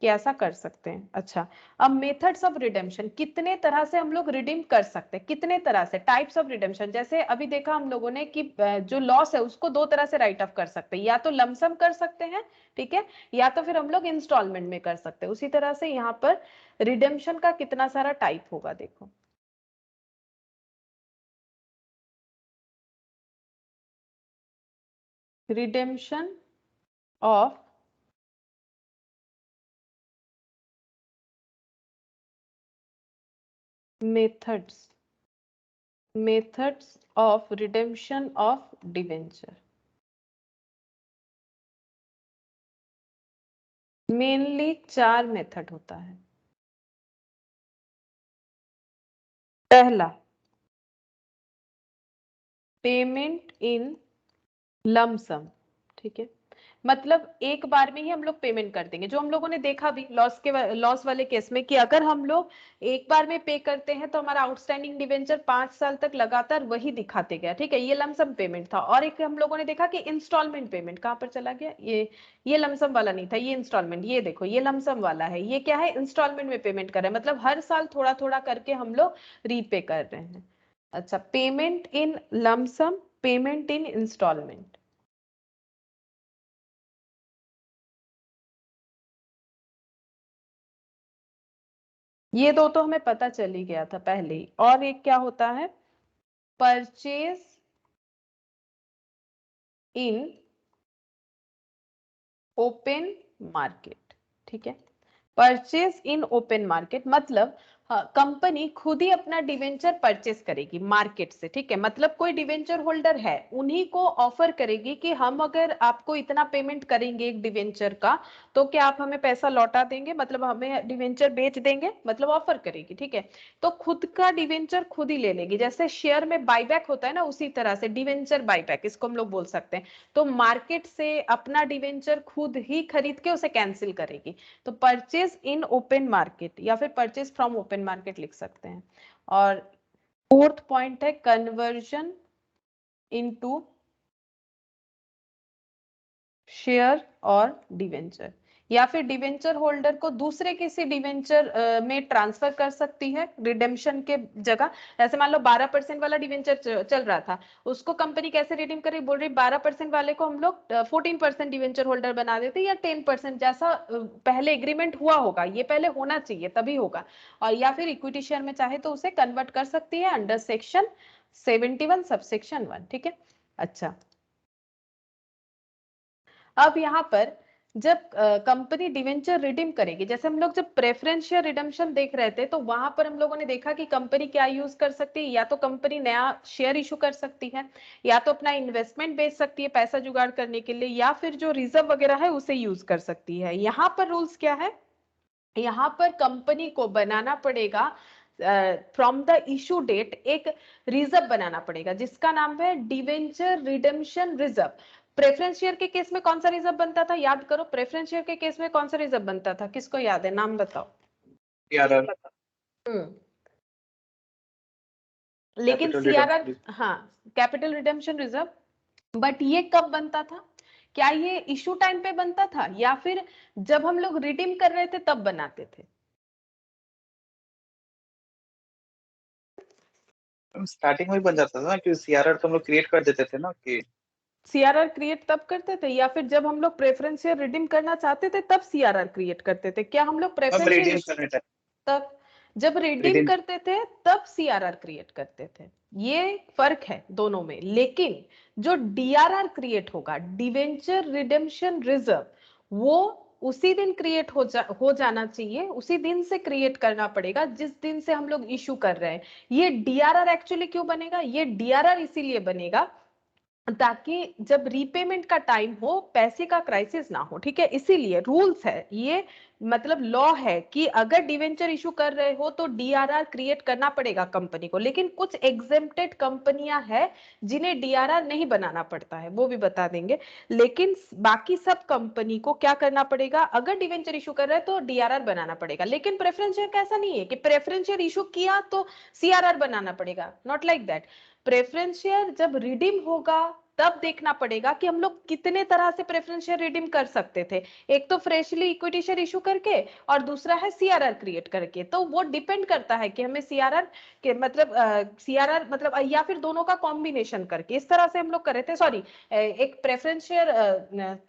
कि ऐसा कर सकते हैं। अच्छा, अब मेथड्स ऑफ रिडेम्पशन, कितने तरह से हम लोग रिडीम कर सकते हैं, कितने तरह से, टाइप्स ऑफ रिडेम्पशन। जैसे अभी देखा हम लोगों ने कि जो लॉस है उसको दो तरह से राइट ऑफ कर सकते हैं, या तो लमसम कर सकते हैं, ठीक है, या तो फिर हम लोग इंस्टॉलमेंट में कर सकते हैं। उसी तरह से यहाँ पर रिडेम्पशन का कितना सारा टाइप होगा, देखो redemption of methods of redemption of debenture। Mainly 4 method होता है। पहला, पेमेंट इन लमसम, ठीक है, मतलब एक बार में ही हम लोग पेमेंट कर देंगे। जो हम लोगों ने देखा भी लॉस वाले केस में कि अगर हम लोग एक बार में पे करते हैं तो हमारा आउटस्टैंडिंग डिवेंचर 5 साल तक लगातार वही दिखाते गया, ठीक है, ये लमसम पेमेंट था। और एक हम लोगों ने देखा कि इंस्टॉलमेंट पेमेंट कहां पर चला गया, ये लमसम वाला नहीं था, ये इंस्टॉलमेंट, ये देखो ये लमसम वाला है, ये क्या है, इंस्टॉलमेंट में पेमेंट कर रहे हैं, मतलब हर साल थोड़ा थोड़ा करके हम लोग रीपे कर रहे हैं। अच्छा, payment in lump sum, payment in installment. ये दो तो हमें पता चल ही गया था पहले ही। और एक क्या होता है, परचेज इन ओपन मार्केट, ठीक है। परचेज इन ओपन मार्केट मतलब कंपनी खुद ही अपना डिवेंचर परचेस करेगी मार्केट से, ठीक है, मतलब कोई डिवेंचर होल्डर है उन्हीं को ऑफर करेगी कि हम अगर आपको इतना पेमेंट करेंगे एक डिवेंचर का तो क्या आप हमें पैसा लौटा देंगे, मतलब हमें डिवेंचर बेच देंगे, मतलब ऑफर करेगी, ठीक है। तो खुद का डिवेंचर खुद ही ले लेगी, जैसे शेयर में बायबैक होता है ना, उसी तरह से डिवेंचर बायबैक इसको हम लोग बोल सकते हैं। तो मार्केट से अपना डिवेंचर खुद ही खरीद के उसे कैंसिल करेगी। तो परचेज इन ओपन मार्केट या फिर परचेज फ्रॉम ओपन मार्केट लिख सकते हैं। और फोर्थ पॉइंट है कन्वर्जन इनटू शेयर और डिवेंचर, या फिर डिवेंचर होल्डर को दूसरे किसी डिवेंचर में ट्रांसफर कर सकती है रिडेम्पशन के जगह। जैसे मान लो 12% वाला डिवेंचर चल रहा था, उसको कंपनी कैसे रिडीम करेगी, बोल रही 12% वाले को हम लोग 14% डिवेंचर होल्डर बना देते या 10%, जैसा पहले एग्रीमेंट हुआ होगा, ये पहले होना चाहिए तभी होगा। और या फिर इक्विटी शेयर में चाहे तो उसे कन्वर्ट कर सकती है अंडर सेक्शन 71 सबसेक्शन 1, ठीक है। अच्छा, अब यहाँ पर जब कंपनी डिवेंचर रिडीम करेगी, जैसे हम लोग जब प्रेफरेंशियल रिडम्पशन देख रहे थे तो वहां पर हम लोगों ने देखा कि कंपनी क्या यूज कर सकती है, या तो कंपनी नया शेयर इशू कर सकती है, या तो अपना इन्वेस्टमेंट बेच सकती है पैसा जुगाड़ करने के लिए, या फिर जो रिजर्व वगैरह है उसे यूज कर सकती है। यहाँ पर रूल्स क्या है, यहाँ पर कंपनी को बनाना पड़ेगा फ्रॉम द इशू डेट एक रिजर्व बनाना पड़ेगा जिसका नाम है debenture redemption reserve. Preference share के केस में कौन सा रिजर्व बनता था, याद करो, प्रेफरेंस शेयर के केस में कौन सा रिजर्व बनता था, किसको याद है, नाम बताओ। CRR, लेकिन Capital सीआरआर, Redemption हाँ, कैपिटल रिडेम्पशन रिजर्व, बट ये कब बनता था, क्या ये इशू टाइम पे बनता था या फिर जब हम लोग रिडीम कर रहे थे तब बनाते थे। स्टार्टिंग में ही बन जाता था ना, क्योंकि CRR तो हम लोग क्रिएट कर देते थे ना कि सीआरआर क्रिएट तब करते थे या फिर जब हम लोग प्रेफरेंस शेयर रिडीम करना चाहते थे तब सीआरआर क्रिएट करते थे, क्या हम लोग अब प्रेफरेंस रिडीम शेयर करने टाइम तब जब रिडीम रिडीम करते थे तब सीआरआर क्रिएट करते थे, ये फर्क है दोनों में। लेकिन जो डीआरआर क्रिएट होगा, डिवेंचर रिडेम्पशन रिजर्व, वो उसी दिन क्रिएट हो जाना चाहिए, उसी दिन से क्रिएट करना पड़ेगा जिस दिन से हम लोग इशू कर रहे हैं। ये डीआरआर एक्चुअली क्यों बनेगा, ये डीआरआर इसीलिए बनेगा ताकि जब रीपेमेंट का टाइम हो पैसे का क्राइसिस ना हो, ठीक है, इसीलिए रूल्स है ये, मतलब लॉ है कि अगर डिवेंचर इशू कर रहे हो तो डीआरआर क्रिएट करना पड़ेगा कंपनी को, लेकिन कुछ एग्जेम्प्टेड कंपनियां हैं जिन्हें डीआरआर नहीं बनाना पड़ता है, वो भी बता देंगे। लेकिन बाकी सब कंपनी को क्या करना पड़ेगा, अगर डिवेंचर इशू कर रहा है तो डीआरआर बनाना पड़ेगा। लेकिन प्रेफरेंस शेयर का ऐसा नहीं है कि प्रेफरेंस शेयर इशू किया तो सीआरआर बनाना पड़ेगा, not like that. Preference share जब रिडीम होगा तब देखना पड़ेगा कि हम लोग कितने तरह से प्रेफरेंस शेयर रिडीम कर सकते थे, एक तो फ्रेशली इक्विटी शेयर इशू करके और दूसरा है सीआरआर क्रिएट करके। तो वो डिपेंड करता है कि हमें सीआरआर के मतलब सीआरआर मतलब या फिर दोनों का कॉम्बिनेशन करके, इस तरह से हम लोग कर रहे थे। सॉरी, एक प्रेफरेंस शेयर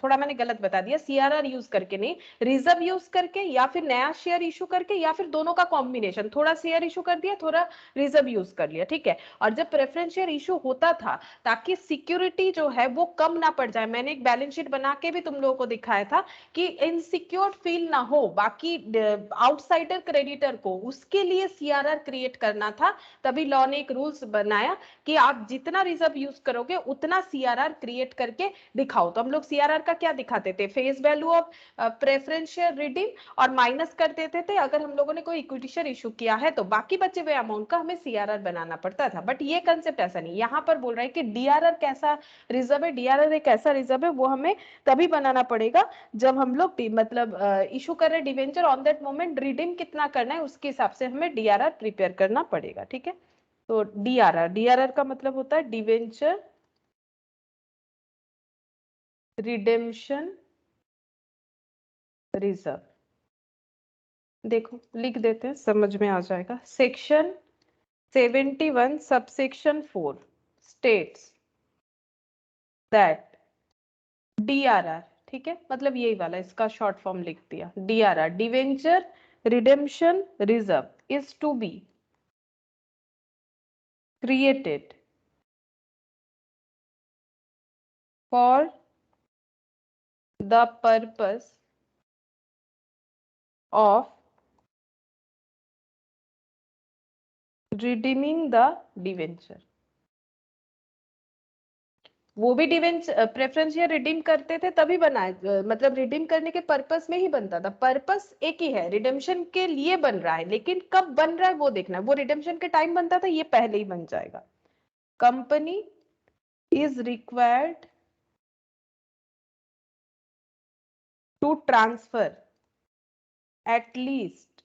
थोड़ा मैंने गलत बता दिया, सीआरआर यूज करके नहीं, रिजर्व यूज करके या फिर नया शेयर इशू करके या फिर दोनों का कॉम्बिनेशन, थोड़ा शेयर इशू कर दिया थोड़ा रिजर्व यूज कर लिया, ठीक है। और जब प्रेफरेंस शेयर इशू होता था ताकि सिक्योरिटी जो है वो कम ना पड़ जाए, मैंने एक बैलेंस शीट बना के भी तुम लोगों को दिखाया था कि इनसिक्योर फील ना हो बाकी आउटसाइडर क्रेडिटर को, उसके लिए सीआरआर क्रिएट करना था। तभी लॉ ने एक रूल्स बनाया कि आप जितना रिजर्व यूज करोगे उतना सीआरआर क्रिएट करके दिखाओ। तो हम लोग सीआरआर का क्या दिखाते थे, face value of preference share redeem, और माइनस कर देते थे अगर हम लोगों ने कोई इक्विटी शेयर इशू किया है तो बाकी बचे हुए अमाउंट का हमें सीआरआर बनाना पड़ता था। बट ये कंसेप्ट ऐसा नहीं, यहाँ पर बोल रहे हैं कि डीआरआर कैसा रिजर्व है, डीआरआर एक ऐसा रिजर्व है वो हमें तभी बनाना पड़ेगा जब हम लोग मतलब इशू कर रहे debenture, on that moment redeem कितना करना है उसके हिसाब से हमें डीआरआर प्रिपेयर करना पड़ेगा, ठीक है। तो डीआरआर, डीआरआर का मतलब होता है डिवेंचर रिडेम्पशन रिजर्व। देखो लिख देते हैं, समझ में आ जाएगा। Section 71 subsection 4 states that DRR, ठीक है, मतलब यही वाला, इसका शॉर्ट फॉर्म लिख दिया DRR, debenture redemption reserve is to be created for the purpose of redeeming the debenture. वो भी डिवेंचर प्रेफरेंस शेयर रिडीम करते थे तभी बनाए, मतलब रिडीम करने के पर्पस में ही बनता था। पर्पस एक ही है, रिडेम्पशन के लिए बन रहा है, लेकिन कब बन रहा है वो देखना है। वो रिडेम्पशन के टाइम बनता था, ये पहले ही बन जाएगा। Company is required to transfer at least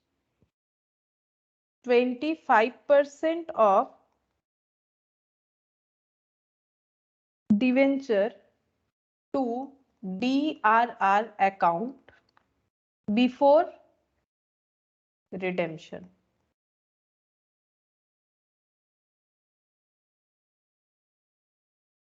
25% of debenture to DRR account before redemption।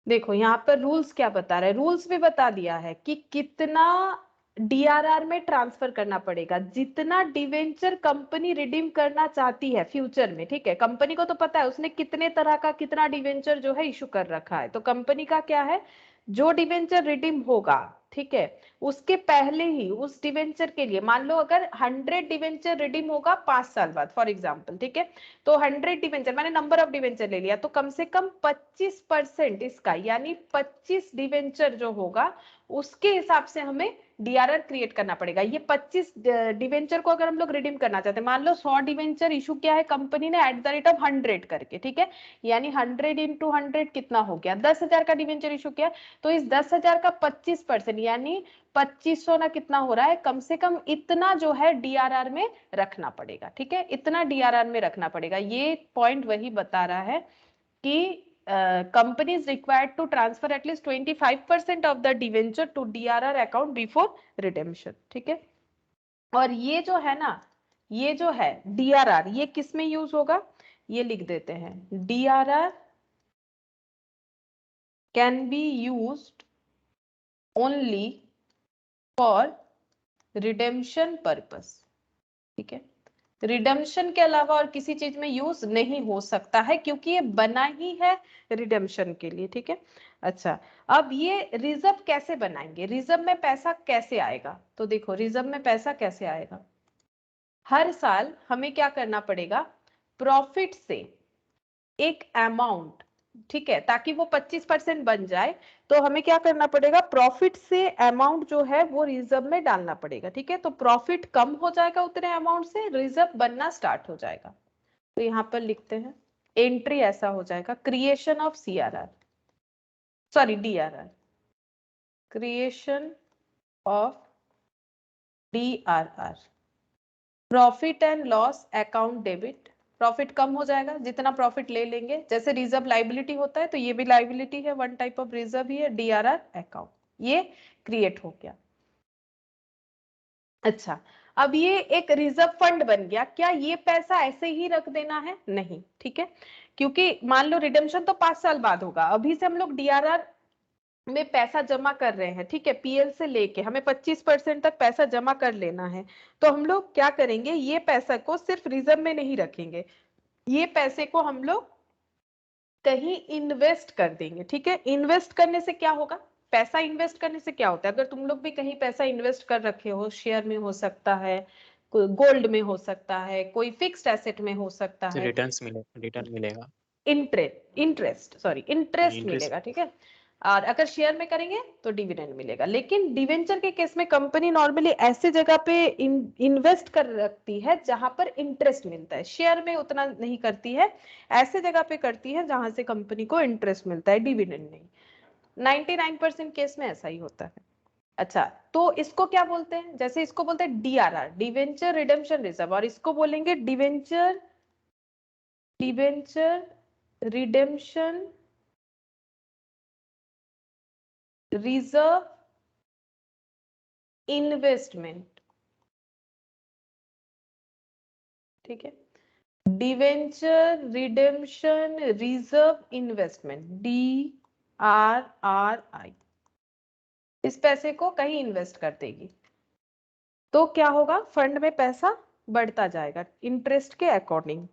देखो यहाँ पर रूल्स क्या बता रहे हैं, रूल्स भी बता दिया है कि कितना डीआरआर में ट्रांसफर करना पड़ेगा, जितना डिवेंचर कंपनी रिडीम करना चाहती है फ्यूचर में, ठीक है। कंपनी को तो पता है उसने कितने तरह का कितना डिवेंचर जो है इशू कर रखा है, तो कंपनी का क्या है, जो डिवेंचर रिडीम होगा, ठीक है, उसके पहले ही उस डिवेंचर के लिए, मान लो अगर 100 डिवेंचर रिडीम होगा 5 साल बाद फॉर एग्जांपल, ठीक है, तो 100 डिवेंचर, मैंने नंबर ऑफ डिवेंचर ले लिया, तो कम से कम 25% इसका, यानी 25 डिवेंचर जो होगा उसके हिसाब से हमें डीआरआर क्रिएट करना पड़ेगा। ये 25 डिवेंचर को अगर हम लोग रिडीम करना चाहते हैं, मान लो 100 डिवेंचर इशू किया है कंपनी ने एट द रेट ऑफ 100 करके, ठीक है, यानी 100 इंटू 100 कितना हो गया, 10,000 का डिवेंचर इशू किया, तो इस 10,000 का 25% यानी 2500 ना कितना हो रहा है, कम से कम इतना जो है डीआरआर में रखना पड़ेगा, ठीक है, इतना डीआरआर में रखना पड़ेगा। ये पॉइंट वही बता रहा है कि company is required to transfer at least 25% of the debenture to DRR account before redemption, ठीक है। और ये जो है ना, ये जो है DRR, ये किस में यूज होगा, ये लिख देते हैं, DRR can be used only for redemption purpose, ठीक है। रिडेम्पशन के अलावा और किसी चीज में यूज नहीं हो सकता है क्योंकि ये बना ही है रिडेम्पशन के लिए, ठीक है। अच्छा, अब ये रिजर्व कैसे बनाएंगे, रिजर्व में पैसा कैसे आएगा, तो देखो रिजर्व में पैसा कैसे आएगा, हर साल हमें क्या करना पड़ेगा, प्रॉफिट से एक अमाउंट ठीक है, ताकि वो 25% बन जाए तो हमें क्या करना पड़ेगा, प्रॉफिट से अमाउंट जो है वो रिजर्व में डालना पड़ेगा। ठीक है, तो प्रॉफिट कम हो जाएगा उतने अमाउंट से, रिजर्व बनना स्टार्ट हो जाएगा। तो यहाँ पर लिखते हैं एंट्री ऐसा हो जाएगा, creation of CRR, sorry DRR, creation of DRR, profit and loss account debit. Profit कम हो जाएगा, जितना प्रॉफिट ले लेंगे, जैसे रिजर्व लाइबिलिटी होता है तो ये भी लाइबिलिटी है, वन टाइप ऑफ रिजर्व ही है, डीआरआर अकाउंट, ये क्रिएट हो गया। अच्छा, अब ये एक रिजर्व फंड बन गया। क्या ये पैसा ऐसे ही रख देना है? नहीं, ठीक है, क्योंकि मान लो रिडेम्पशन तो 5 साल बाद होगा, अभी से हम लोग डीआरआर में पैसा जमा कर रहे हैं, ठीक है, पीएल से लेके हमें 25% तक पैसा जमा कर लेना है। तो हम लोग क्या करेंगे, ये पैसा को सिर्फ रिजर्व में नहीं रखेंगे, ये पैसे को हम लोग कहीं इन्वेस्ट कर देंगे। ठीक है, इन्वेस्ट करने से क्या होगा, पैसा इन्वेस्ट करने से क्या होता है, अगर तुम लोग भी कहीं पैसा इन्वेस्ट कर रखे हो, शेयर में हो सकता है, कोई गोल्ड में हो सकता है, कोई फिक्स्ड एसेट में हो सकता तो है, रिटर्न मिलेगा। इंटरेस्ट इंटरेस्ट मिलेगा। ठीक है, और अगर शेयर में करेंगे तो डिविडेंड मिलेगा। लेकिन डिवेंचर के केस में कंपनी नॉर्मली ऐसे जगह पे इन्वेस्ट कर रखती है जहां पर इंटरेस्ट मिलता है, शेयर में उतना नहीं करती है, ऐसे जगह पे करती है जहां से कंपनी को इंटरेस्ट मिलता है, डिविडेंड नहीं। 99% केस में ऐसा ही होता है। अच्छा, तो इसको क्या बोलते हैं, जैसे इसको बोलते हैं डीआरआर, डिवेंचर रिडेम्पशन रिजर्व, और इसको बोलेंगे डिवेंचर रिडेम्पशन रिजर्व इन्वेस्टमेंट। ठीक है, debenture redemption reserve investment, DRRI, इस पैसे को कहीं इन्वेस्ट कर देगी तो क्या होगा, फंड में पैसा बढ़ता जाएगा इंटरेस्ट के अकॉर्डिंग।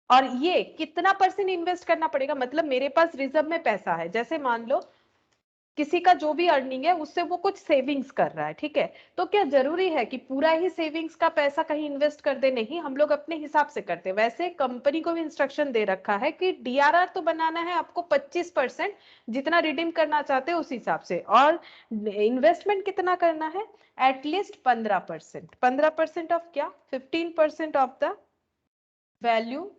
और ये कितना परसेंट इन्वेस्ट करना पड़ेगा, मतलब मेरे पास रिजर्व में पैसा है, जैसे मान लो किसी का जो भी अर्निंग है उससे वो कुछ सेविंग्स कर रहा है, ठीक है, तो क्या जरूरी है कि पूरा ही सेविंग्स का पैसा कहीं इन्वेस्ट कर दे? नहीं, हम लोग अपने हिसाब से करते हैं। वैसे कंपनी को भी इंस्ट्रक्शन दे रखा है कि डीआरआर तो बनाना है आपको 25%, जितना रिडीम करना चाहते हैं उस हिसाब से, और इन्वेस्टमेंट कितना करना है, एटलीस्ट 15%। 15% ऑफ क्या, 15% of the value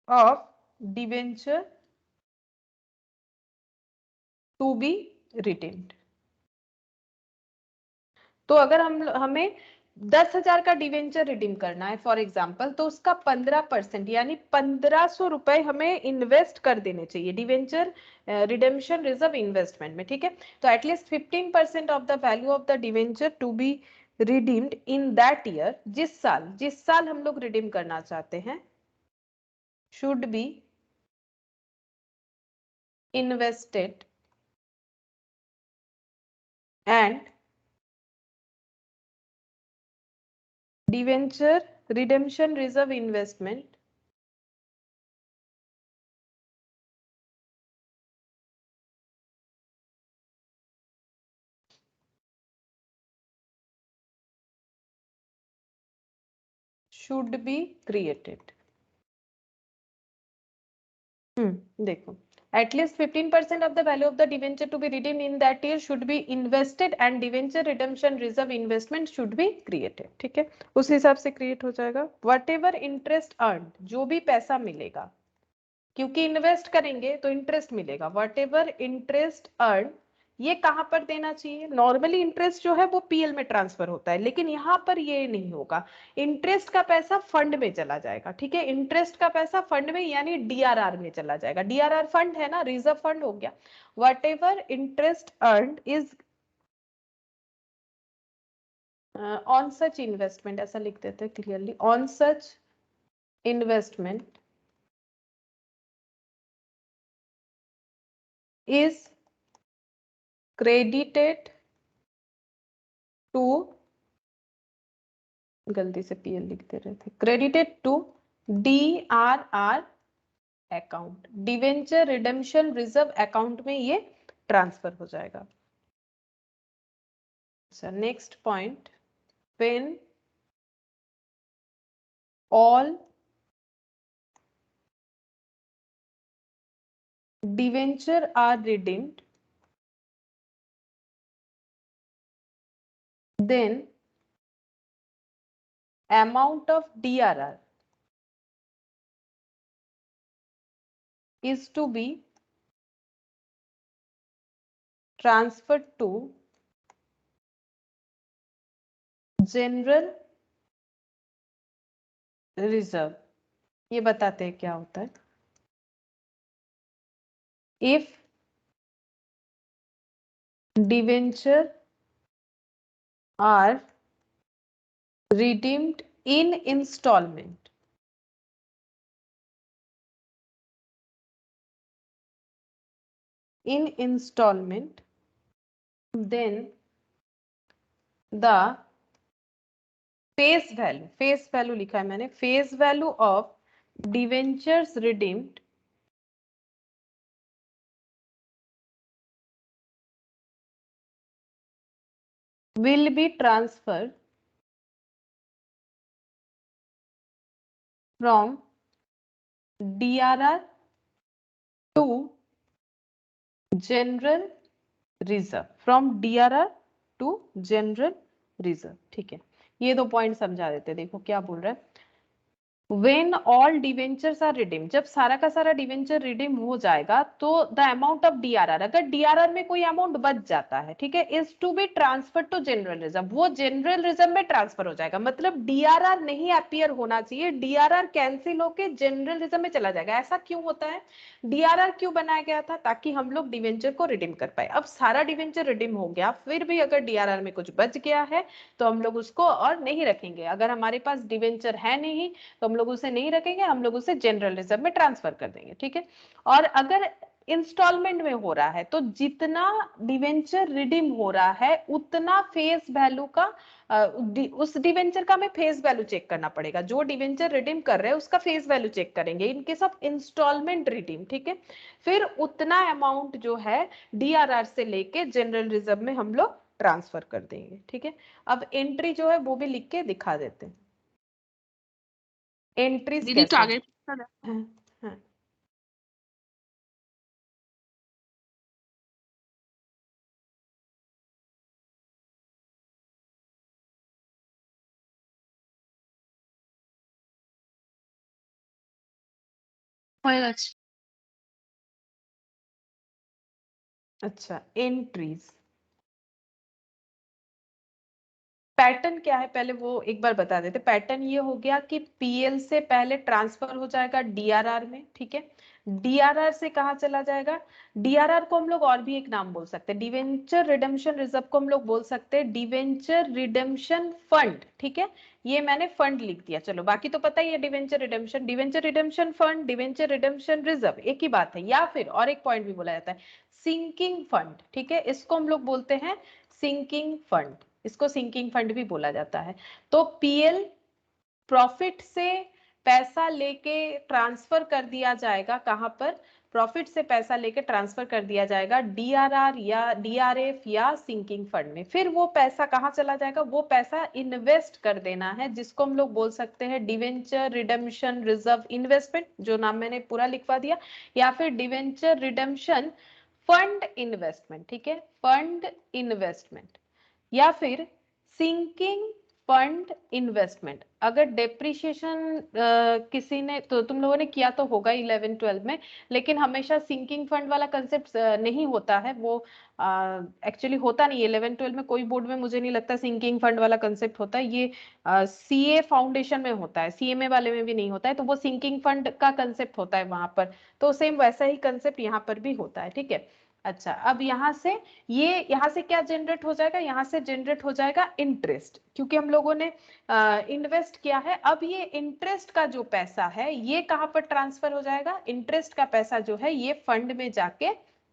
of debenture to be redeemed. तो अगर हमें 10,000 का डिवेंचर रिडीम करना है फॉर एग्जाम्पल, तो उसका 15% यानी 1,500 रुपए हमें इन्वेस्ट कर देने चाहिए डिवेंचर रिडेम्पशन रिजर्व इन्वेस्टमेंट में। ठीक है, तो at least 15% of the value of the debenture to be redeemed in that year, जिस साल हम लोग रिडीम करना चाहते हैं, should be invested and debenture redemption reserve investment should be created। देखो, at least 15% of the value of the debenture to be redeemed in that year should be invested and debenture redemption reserve investment should be created। ठीक है, उस हिसाब से create हो जाएगा। whatever interest earned, जो भी पैसा मिलेगा, क्योंकि इन्वेस्ट करेंगे तो इंटरेस्ट मिलेगा, whatever interest earned, ये कहां पर देना चाहिए, नॉर्मली इंटरेस्ट जो है वो पीएल में ट्रांसफर होता है, लेकिन यहां पर ये नहीं होगा, इंटरेस्ट का पैसा फंड में चला जाएगा। ठीक है, इंटरेस्ट का पैसा फंड में यानी डीआरआर में चला जाएगा, डीआरआर फंड है ना, रिजर्व फंड हो गया। whatever interest earned is on such investment, ऐसा लिख देते हैं clearly, on such investment is credited to, गलती से पीएल लिख दे रहे थे, credited to DRR account, debenture redemption reserve account में ये ट्रांसफर हो जाएगा। Next point, when all debenture are redeemed, then amount of DRR is to be transferred to general reserve. ये बताते हैं क्या होता है. If debenture are redeemed in installment, then the face value लिखा है मैंने, face value of debentures redeemed will be transferred from DRR to general reserve. From DRR to general reserve. ठीक है, ये दो पॉइंट समझा देते हैं. देखो क्या बोल रहा है. When all debentures are redeemed, जब सारा का सारा डिवेंचर रिडीम हो जाएगा तो द अमाउंट ऑफ डीआरआर, अगर डीआरआर में कोई अमाउंट बच जाता है, ठीक है, is to be transfer to general reserve, वो जनरल रिजर्व में ट्रांसफर हो जाएगा. मतलब डीआरआर नहीं अपीयर होना चाहिए, डीआरआर कैंसिल होके जनरल रिजर्व में चला जाएगा. ऐसा क्यों होता है? डीआरआर क्यों बनाया गया था? ताकि हम लोग डिवेंचर को रिडीम कर पाए. अब सारा डिवेंचर रिडीम हो गया, फिर भी अगर डीआरआर में कुछ बच गया है तो हम लोग उसको और नहीं रखेंगे. अगर हमारे पास डिवेंचर है नहीं तो हम लोग उसे नहीं रखेंगे, हम लोग उसे जनरल रिजर्व में ट्रांसफर कर देंगे. ठीक है, और अगर इंस्टॉलमेंट में हो रहा है तो जितना डिवेंचर रिडीम हो रहा है उतना फेस वैल्यू का उस डिवेंचर का हमें फेस वैल्यू चेक करना पड़ेगा. जो डिवेंचर रिडीम कर रहे हैं उसका फेस वैल्यू चेक करेंगे इनके सब इंस्टॉलमेंट रिडीम. ठीक है, फिर उतना अमाउंट जो है डीआरआर से लेके जनरल रिजर्व में हम लोग ट्रांसफर कर देंगे. ठीक है, अब एंट्री जो है वो भी लिख के दिखा देते हैं. एंट्रीज दीदी तो आगे हाँ. होएगा. अच्छा, एंट्रीज पैटर्न क्या है पहले वो एक बार बता देते. पैटर्न ये हो गया कि पीएल से पहले ट्रांसफर हो जाएगा डीआरआर में. ठीक है, डीआरआर से कहाँ चला जाएगा? डीआरआर को हम लोग और भी एक नाम बोल सकते हैं, डिवेंचर रिडेम्पशन रिजर्व को हम लोग बोल सकते हैं डिवेंचर रिडेम्पशन फंड. ठीक है, ये मैंने फंड लिख दिया. चलो बाकी तो पता ही है, debenture redemption fund, debenture redemption reserve एक ही बात है. या फिर और एक पॉइंट भी बोला जाता है सिंकिंग फंड. ठीक है, इसको हम लोग बोलते हैं सिंकिंग फंड, इसको सिंकिंग फंड भी बोला जाता है. तो पीएल प्रॉफिट से पैसा लेके ट्रांसफर कर दिया जाएगा. कहां पर? प्रॉफिट से पैसा लेके ट्रांसफर कर दिया जाएगा डीआरआर या डीआरएफ या सिंकिंग फंड में. फिर वो पैसा कहां चला जाएगा? वो पैसा इन्वेस्ट कर देना है, जिसको हम लोग बोल सकते हैं डिवेंचर रिडेम्पशन रिजर्व इन्वेस्टमेंट, जो नाम मैंने पूरा लिखवा दिया, या फिर डिवेंचर रिडेम्पशन फंड इन्वेस्टमेंट. ठीक है, फंड इन्वेस्टमेंट या फिर सिंकिंग फंड इन्वेस्टमेंट. अगर डेप्रिसिएशन किसी ने तो तुम लोगों ने किया तो होगा 11-12 में, लेकिन हमेशा सिंकिंग फंड वाला कंसेप्ट नहीं होता है. वो एक्चुअली होता नहीं है 11-12 में, कोई बोर्ड में मुझे नहीं लगता सिंकिंग फंड वाला कंसेप्ट होता है. ये सीए फाउंडेशन में होता है, सीएमए वाले में भी नहीं होता है. तो वो सिंकिंग फंड का कंसेप्ट होता है वहां पर. तो सेम वैसा ही कंसेप्ट यहाँ पर भी होता है. ठीक है, अच्छा, अब यहाँ से यहाँ से क्या जनरेट हो जाएगा? यहाँ से जनरेट हो जाएगा इंटरेस्ट, क्योंकि हम लोगों ने इन्वेस्ट किया है. अब ये इंटरेस्ट का जो पैसा है ये कहाँ पर ट्रांसफर हो जाएगा? इंटरेस्ट का पैसा जो है ये फंड में जाके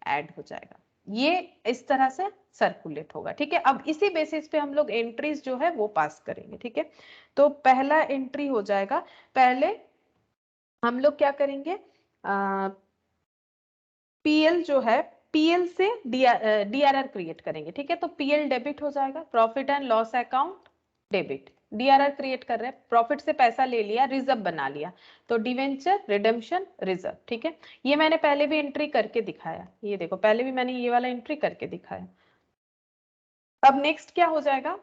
ऐड हो जाएगा. ये इस तरह से सर्कुलेट होगा. ठीक है, अब इसी बेसिस पे हम लोग एंट्रीज जो है वो पास करेंगे. ठीक है, तो पहला एंट्री हो जाएगा. पहले हम लोग क्या करेंगे? पीएल जो है, पीएल से डीआरआर क्रिएट करेंगे. ठीक है, तो पीएल डेबिट हो जाएगा, profit and loss account debit. DRR create कर रहे हैं, प्रॉफिट से पैसा ले लिया, रिजर्व बना लिया, तो डिवेंचर, रिडेम्पशन, रिजर्व। ठीक है, ये मैंने पहले भी एंट्री करके दिखाया, ये देखो पहले भी मैंने ये वाला एंट्री करके दिखाया। अब नेक्स्ट क्या हो जाएगा,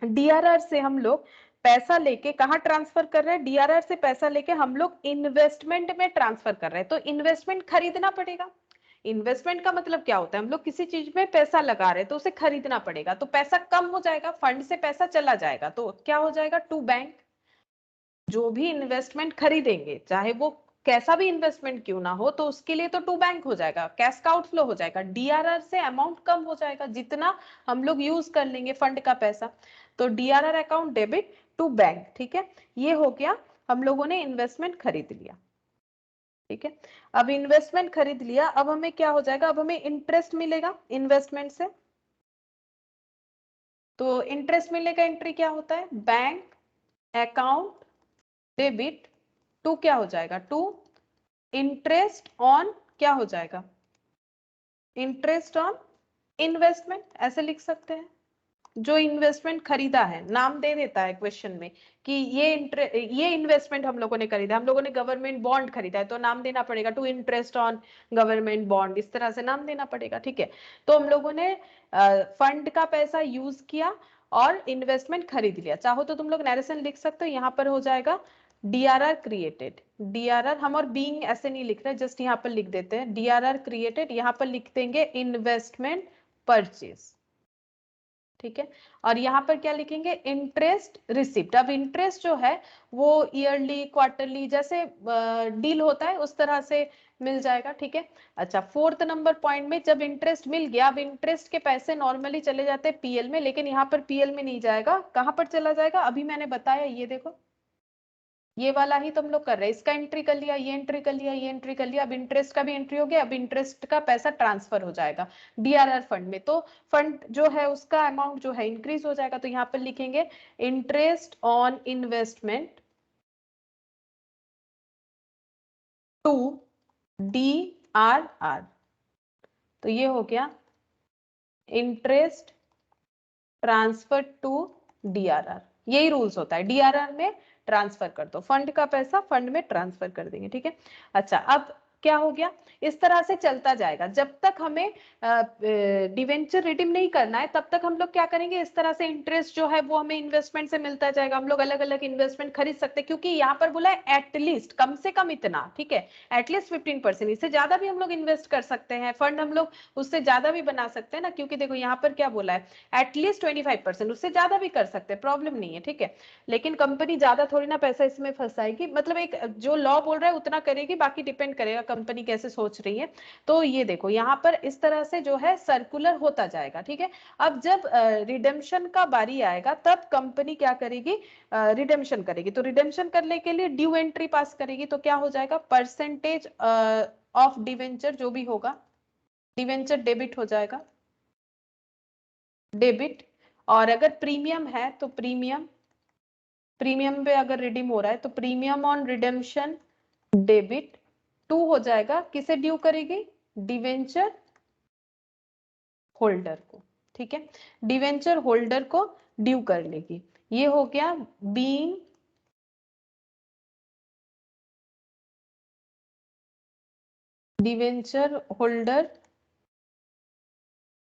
डीआरआर से हम लोग पैसा लेके कहाँ ट्रांसफर कर रहे हैं, डीआरआर से पैसा लेके हम लोग इन्वेस्टमेंट में ट्रांसफर कर रहे हैं, तो इन्वेस्टमेंट खरीदना पड़ेगा। इन्वेस्टमेंट का मतलब क्या होता है, हम लोग किसी चीज में पैसा लगा रहे हैं तो उसे खरीदना पड़ेगा, तो पैसा कम हो जाएगा, फंड से पैसा चला जाएगा, तो क्या हो जाएगा, टू बैंक। जो भी इन्वेस्टमेंट खरीदेंगे, चाहे वो कैसा भी इन्वेस्टमेंट क्यों ना हो, तो उसके लिए तो टू बैंक हो जाएगा, कैश का आउटफ्लो हो जाएगा, डीआरआर से अमाउंट कम हो जाएगा जितना हम लोग यूज कर लेंगे फंड का पैसा, तो DRR account debit to bank. ठीक है, ये हो गया, हम लोगों ने इन्वेस्टमेंट खरीद लिया। ठीक है, अब इन्वेस्टमेंट खरीद लिया, अब हमें क्या हो जाएगा, अब हमें इंटरेस्ट मिलेगा इन्वेस्टमेंट से, तो इंटरेस्ट मिलने का एंट्री क्या होता है, बैंक अकाउंट डेबिट टू क्या हो जाएगा, टू इंटरेस्ट ऑन क्या हो जाएगा, इंटरेस्ट ऑन इन्वेस्टमेंट, ऐसे लिख सकते हैं। जो इन्वेस्टमेंट खरीदा है, नाम दे देता है क्वेश्चन में कि ये इन्वेस्टमेंट हम लोगों ने खरीदा, हम लोगों ने गवर्नमेंट बॉन्ड खरीदा है, तो नाम देना पड़ेगा to interest on government bond, इस तरह से नाम देना पड़ेगा। ठीक है, तो हम लोगों ने फंड का पैसा यूज किया और इन्वेस्टमेंट खरीद लिया, चाहो तो तुम लोग नरेशन लिख सकते हो, यहाँ पर हो जाएगा डीआरआर क्रिएटेड, डीआरआर हम और बीइंग ऐसे नहीं लिख रहे, जस्ट यहाँ पर लिख देते हैं डीआरआर क्रिएटेड, यहाँ पर लिख देंगे इन्वेस्टमेंट परचेज। ठीक है, और यहाँ पर क्या लिखेंगे, इंटरेस्ट रिसिप्ट। अब इंटरेस्ट जो है वो ईयरली क्वार्टरली जैसे डील होता है उस तरह से मिल जाएगा। ठीक है, अच्छा, फोर्थ नंबर पॉइंट में जब इंटरेस्ट मिल गया, अब इंटरेस्ट के पैसे नॉर्मली चले जाते हैं पीएल में, लेकिन यहाँ पर पीएल में नहीं जाएगा, कहाँ पर चला जाएगा, अभी मैंने बताया, ये देखो ये वाला ही तो हम लोग कर रहे हैं, इसका एंट्री कर लिया, ये एंट्री कर लिया, ये एंट्री कर लिया, अब इंटरेस्ट का भी एंट्री हो गया, अब इंटरेस्ट का पैसा ट्रांसफर हो जाएगा डीआरआर फंड में, तो फंड जो है उसका अमाउंट जो है इंक्रीज हो जाएगा, तो यहाँ पर लिखेंगे interest on investment to DRR, तो ये हो गया इंटरेस्ट ट्रांसफर टू डीआरआर, यही रूल्स होता है, डीआरआर में ट्रांसफर कर दो, फंड का पैसा फंड में ट्रांसफर कर देंगे। ठीक है, अच्छा, अब क्या हो गया, इस तरह से चलता जाएगा जब तक हमें डिवेंचर रिडीम नहीं करना है, तब तक हम लोग क्या करेंगे, इस तरह से इंटरेस्ट जो है वो हमें इन्वेस्टमेंट से मिलता जाएगा, हम लोग अलग अलग इन्वेस्टमेंट खरीद सकते हैं, क्योंकि यहाँ पर बोला है एटलीस्ट, कम से कम इतना। ठीक है, एटलीस्ट 15%, इससे ज्यादा भी हम लोग इन्वेस्ट कर सकते हैं, फंड हम लोग उससे ज्यादा भी बना सकते हैं ना, क्योंकि देखो यहाँ पर क्या बोला है, एटलीस्ट 25%, उससे ज्यादा भी कर सकते हैं, प्रॉब्लम नहीं है। ठीक है, लेकिन कंपनी ज्यादा थोड़ी ना पैसा इसमें फंसाएगी, मतलब एक जो लॉ बोल रहा है उतना करेगी, बाकी डिपेंड करेगा कंपनी कैसे सोच रही है। तो ये देखो यहाँ पर इस तरह से जो है सर्कुलर होता जाएगा। ठीक है, अब जब रिडेम्पशन का बारी आएगा तब कंपनी क्या करेगी, रिडेम्पशन करेगी, तो रिडेम्पशन करने के लिए ड्यू एंट्री पास करेगी, तो क्या हो जाएगा, परसेंटेज ऑफ डिवेंचर जो भी होगा, डिवेंचर डेबिट हो जाएगा, डेबिट, और अगर प्रीमियम है तो प्रीमियम, प्रीमियम पे अगर रिडीम हो रहा है तो premium on redemption debit to हो जाएगा, किसे ड्यू करेगी, डिवेंचर होल्डर को। ठीक है, डिवेंचर होल्डर को ड्यू कर लेगी, ये हो गया बीइंग डिवेंचर होल्डर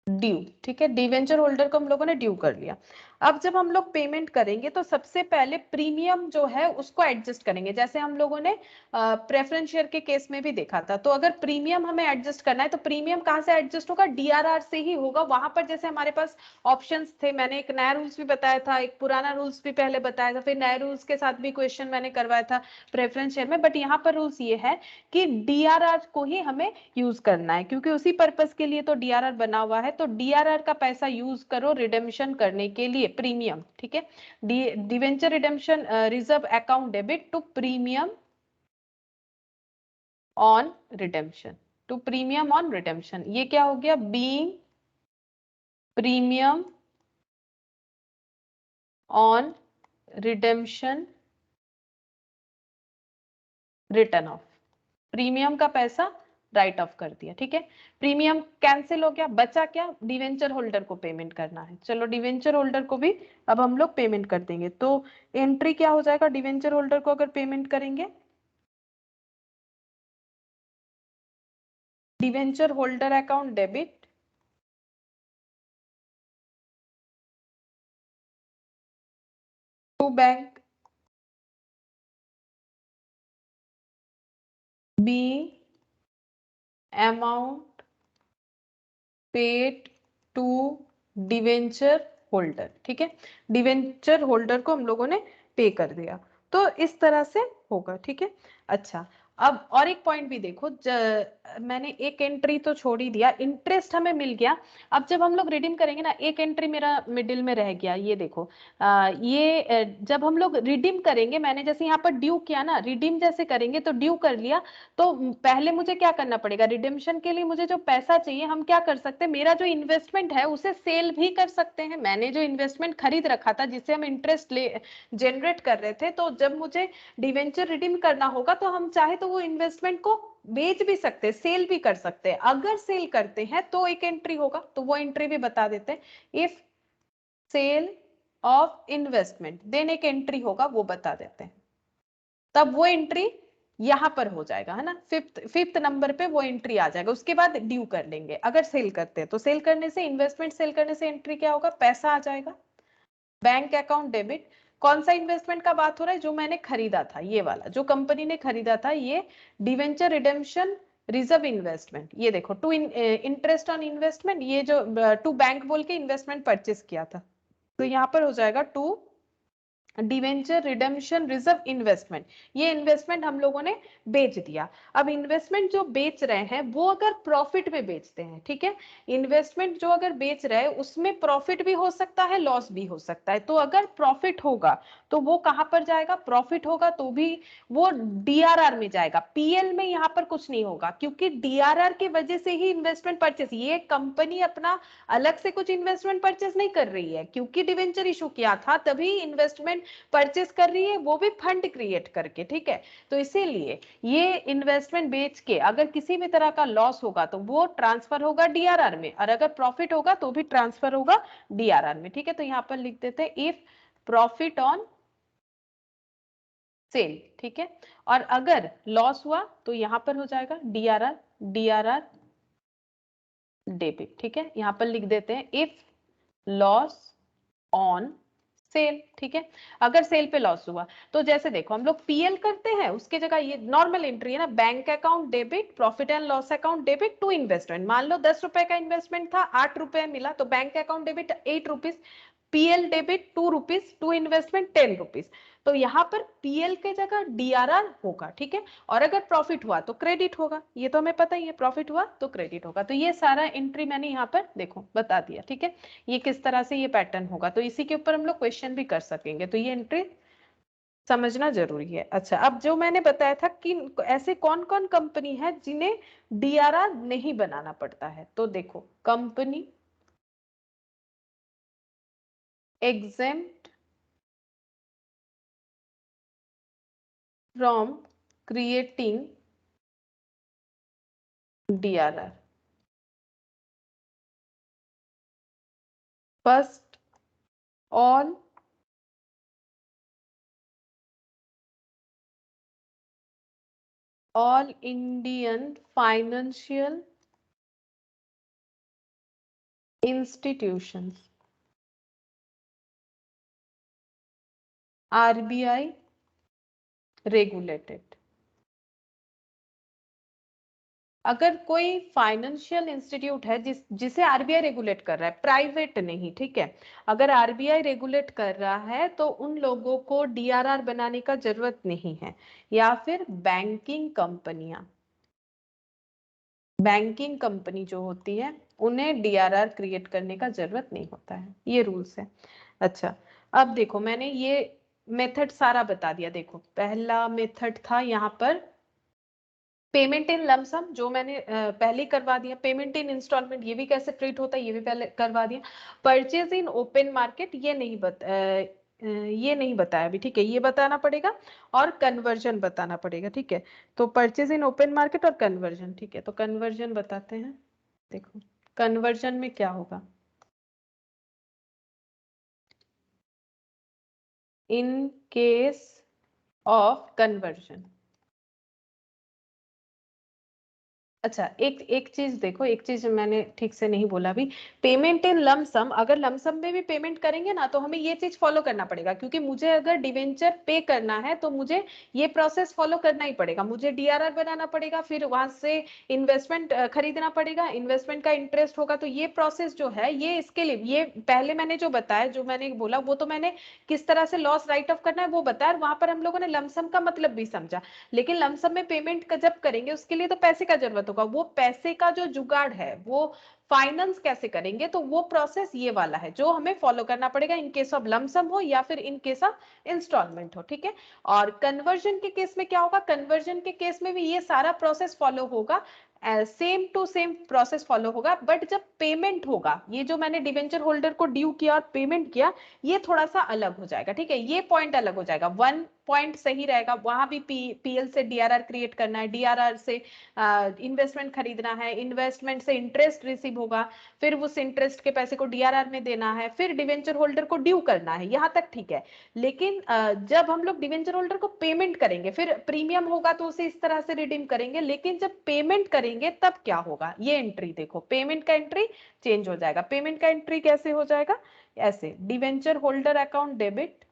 ड्यू। ठीक है, डिवेंचर होल्डर को हम लोगों ने ड्यू कर लिया। अब जब हम लोग पेमेंट करेंगे तो सबसे पहले प्रीमियम जो है उसको एडजस्ट करेंगे, जैसे हम लोगों ने प्रेफरेंस शेयर के केस में भी देखा था, तो अगर प्रीमियम हमें एडजस्ट करना है तो प्रीमियम कहाँ से एडजस्ट होगा, डीआरआर से ही होगा। वहां पर जैसे हमारे पास ऑप्शंस थे, मैंने एक नया रूल्स भी बताया था, एक पुराना रूल्स भी पहले बताया था, फिर नए रूल्स के साथ भी क्वेश्चन मैंने करवाया था प्रेफरेंस शेयर में, बट यहाँ पर रूल्स ये है कि डीआरआर को ही हमें यूज करना है, क्योंकि उसी पर्पस के लिए तो डीआरआर बना हुआ है, तो डीआरआर का पैसा यूज करो रिडेम्पशन करने के लिए, प्रीमियम। ठीक है, debenture redemption reserve account debit to premium on redemption, to premium on redemption, ये क्या हो गया, being premium on redemption written off, premium का पैसा राइट ऑफ कर दिया, ठीक है। प्रीमियम कैंसिल हो गया, बचा क्या, डिवेंचर होल्डर को पेमेंट करना है। चलो डिवेंचर होल्डर को भी अब हम लोग पेमेंट कर देंगे। तो एंट्री क्या हो जाएगा, डिवेंचर होल्डर को अगर पेमेंट करेंगे, debenture holder account debit, to bank, be amount paid to debenture holder, ठीक है। डिवेंचर होल्डर को हम लोगों ने पे कर दिया, तो इस तरह से होगा, ठीक है। अच्छा, अब और एक पॉइंट भी देखो, मैंने एक एंट्री तो छोड़ ही दिया, इंटरेस्ट हमें मिल गया। अब जब हम लोग रिडीम करेंगे ना, एक एंट्री मेरा मिडिल में रह गया, ये देखो, जब हम लोग रिडीम करेंगे, मैंने जैसे यहाँ पर ड्यू किया ना, रिडीम जैसे करेंगे तो ड्यू कर लिया, तो पहले मुझे क्या करना पड़ेगा, रिडेम्पशन के लिए मुझे जो पैसा चाहिए, हम क्या कर सकते हैं, मेरा जो इन्वेस्टमेंट है उसे सेल भी कर सकते हैं। मैंने जो इन्वेस्टमेंट खरीद रखा था जिससे हम इंटरेस्ट ले जनरेट कर रहे थे, तो जब मुझे डिवेंचर रिडीम करना होगा तो हम चाहे तो वो इन्वेस्टमेंट को बेच भी सकते हैं, सेल भी कर सकते हैं। अगर सेल करते हैं तो एक एंट्री होगा, तो वो एंट्री भी बता देते हैं। If sale of investment, then एक एंट्री होगा, वो बता देते हैं। तब वो एंट्री यहां पर हो जाएगा, है ना, फिफ्थ नंबर पे वो एंट्री आ जाएगा। उसके बाद ड्यू कर लेंगे, अगर सेल करते हैं तो सेल करने से, इन्वेस्टमेंट सेल करने से एंट्री क्या होगा, पैसा आ जाएगा। बैंक अकाउंट डेबिट, कौन सा इन्वेस्टमेंट का बात हो रहा है, जो मैंने खरीदा था, ये वाला जो कंपनी ने खरीदा था, ये डिवेंचर रिडेम्पशन रिजर्व इन्वेस्टमेंट, ये देखो, टू इंटरेस्ट ऑन इन्वेस्टमेंट, ये जो टू बैंक बोल के इन्वेस्टमेंट परचेस किया था, तो यहाँ पर हो जाएगा to debenture redemption reserve investment. ये इन्वेस्टमेंट हम लोगों ने बेच दिया। अब इन्वेस्टमेंट जो बेच रहे हैं वो अगर प्रॉफिट में बेचते हैं, ठीक है, इन्वेस्टमेंट जो अगर बेच रहे हैं उसमें प्रॉफिट भी हो सकता है, लॉस भी हो सकता है। तो अगर प्रॉफिट होगा तो वो कहां पर जाएगा, प्रॉफिट होगा तो भी वो डीआरआर में जाएगा, पीएल में यहाँ पर कुछ नहीं होगा, क्योंकि डीआरआर की वजह से ही इन्वेस्टमेंट परचेस, ये कंपनी अपना अलग से कुछ इन्वेस्टमेंट परचेस नहीं कर रही है, क्योंकि डिवेंचर इशू किया था तभी इन्वेस्टमेंट परचेस कर रही है, वो भी फंड क्रिएट करके, ठीक है। तो इसीलिए ये इन्वेस्टमेंट बेच के अगर किसी भी तरह का लॉस होगा तो वो ट्रांसफर होगा डीआरआर में, और अगर प्रॉफिट होगा तो भी ट्रांसफर होगा डीआरआर में, ठीक है। तो यहां पर लिख देते हैं इफ प्रॉफिट ऑन सेल, ठीक है। और अगर लॉस हुआ तो यहां पर हो जाएगा डीआरआर, डीआरआर डेबिट, ठीक है। यहां पर लिख देते हैं इफ लॉस ऑन सेल, ठीक है। अगर सेल पे लॉस हुआ तो जैसे देखो हम लोग पीएल करते हैं, उसके जगह ये नॉर्मल एंट्री है ना, bank account debit, profit and loss account debit to investment. मान लो 10 रुपए का इन्वेस्टमेंट था, 8 रुपए मिला, तो bank account debit 8 rupees, PL debit 2 rupees, to investment 10 rupees. तो यहाँ पर पीएल के जगह डीआरआर होगा, ठीक है। और अगर प्रॉफिट हुआ तो क्रेडिट होगा, ये तो हमें पता ही है, प्रॉफिट हुआ तो क्रेडिट होगा। तो ये सारा एंट्री मैंने यहाँ पर देखो बता दिया, ठीक है। ये किस तरह से ये पैटर्न होगा, तो इसी के ऊपर हम लोग क्वेश्चन भी कर सकेंगे, तो ये एंट्री समझना जरूरी है। अच्छा, अब जो मैंने बताया था कि ऐसे कौन कौन कंपनी है जिन्हें डीआरआर नहीं बनाना पड़ता है, तो देखो, company exempt from creating DRR. First, all Indian financial institutions, RBI regulated। अगर कोई फाइनेंशियल इंस्टीट्यूट है जिसे आरबीआई रेगुलेट कर रहा है, प्राइवेट नहीं, ठीक है, अगर आरबीआई रेगुलेट कर रहा है तो उन लोगों को डीआरआर बनाने का जरूरत नहीं है। या फिर बैंकिंग कंपनियां, बैंकिंग कंपनी जो होती है उन्हें डीआरआर क्रिएट करने का जरूरत नहीं होता है, ये रूल्स है। अच्छा, अब देखो मैंने ये मेथड सारा बता दिया। देखो पहला मेथड था यहाँ पर पेमेंट इन लमसम, जो मैंने पहले ही करवा दिया। पेमेंट इन इंस्टॉलमेंट, ये भी कैसे ट्रीट होता है ये भी पहले करवा दिया। परचेज इन ओपन मार्केट, ये नहीं ये नहीं बताया अभी, ठीक है, ये बताना पड़ेगा और कन्वर्जन बताना पड़ेगा, ठीक है। तो परचेज इन ओपन मार्केट और कन्वर्जन, ठीक है, तो कन्वर्जन बताते हैं। देखो कन्वर्जन में क्या होगा, इन केस ऑफ कन्वर्जन। अच्छा, एक चीज देखो, एक चीज मैंने ठीक से नहीं बोला अभी, पेमेंट इन लमसम, अगर लमसम में भी पेमेंट करेंगे ना तो हमें ये चीज फॉलो करना पड़ेगा, क्योंकि मुझे अगर डिवेंचर पे करना है तो मुझे ये प्रोसेस फॉलो करना ही पड़ेगा। मुझे डीआरआर बनाना पड़ेगा, फिर वहां से इन्वेस्टमेंट खरीदना पड़ेगा, इन्वेस्टमेंट का इंटरेस्ट होगा, तो ये प्रोसेस जो है ये इसके लिए, ये पहले मैंने जो बताया, जो मैंने बोला वो तो मैंने किस तरह से लॉस राइट ऑफ करना है वो बताया, वहां पर हम लोगों ने लमसम का मतलब भी समझा। लेकिन लमसम में पेमेंट का जब करेंगे उसके लिए तो पैसे का जरूरत होगा, वो पैसे का जो जुगाड़ है वो फाइनेंस कैसे करेंगे, तो वो प्रोसेस ये वाला है जो हमें फॉलो करना पड़ेगा, इन केस ऑफ लमसम हो या फिर इन केस ऑफ इंस्टॉलमेंट हो, ठीक है। और कन्वर्जन के केस में क्या होगा, कन्वर्जन के केस में भी ये सारा प्रोसेस फॉलो होगा, same to same process follow होगा, बट जब पेमेंट होगा, ये जो मैंने डिवेंचर होल्डर को ड्यू किया और पेमेंट किया, ये थोड़ा सा अलग हो जाएगा, ठीक है, ये पॉइंट अलग हो जाएगा। वन पॉइंट सही रहेगा, वहां भी पीएल से डीआरआर क्रिएट करना है, डीआरआर से इन्वेस्टमेंट खरीदना है, इन्वेस्टमेंट से इंटरेस्ट रिसीव होगा, फिर उस इंटरेस्ट के पैसे को डीआरआर में देना है, फिर डिवेंचर होल्डर को ड्यू करना है, यहां तक ठीक है। लेकिन जब हम लोग डिवेंचर होल्डर को पेमेंट करेंगे, फिर प्रीमियम होगा तो उसे इस तरह से रिडीम करेंगे, लेकिन जब पेमेंट करेंगे तब क्या होगा, ये एंट्री देखो, पेमेंट का एंट्री चेंज हो जाएगा। पेमेंट का एंट्री कैसे हो जाएगा, ऐसे, डिवेंचर होल्डर अकाउंट डेबिट,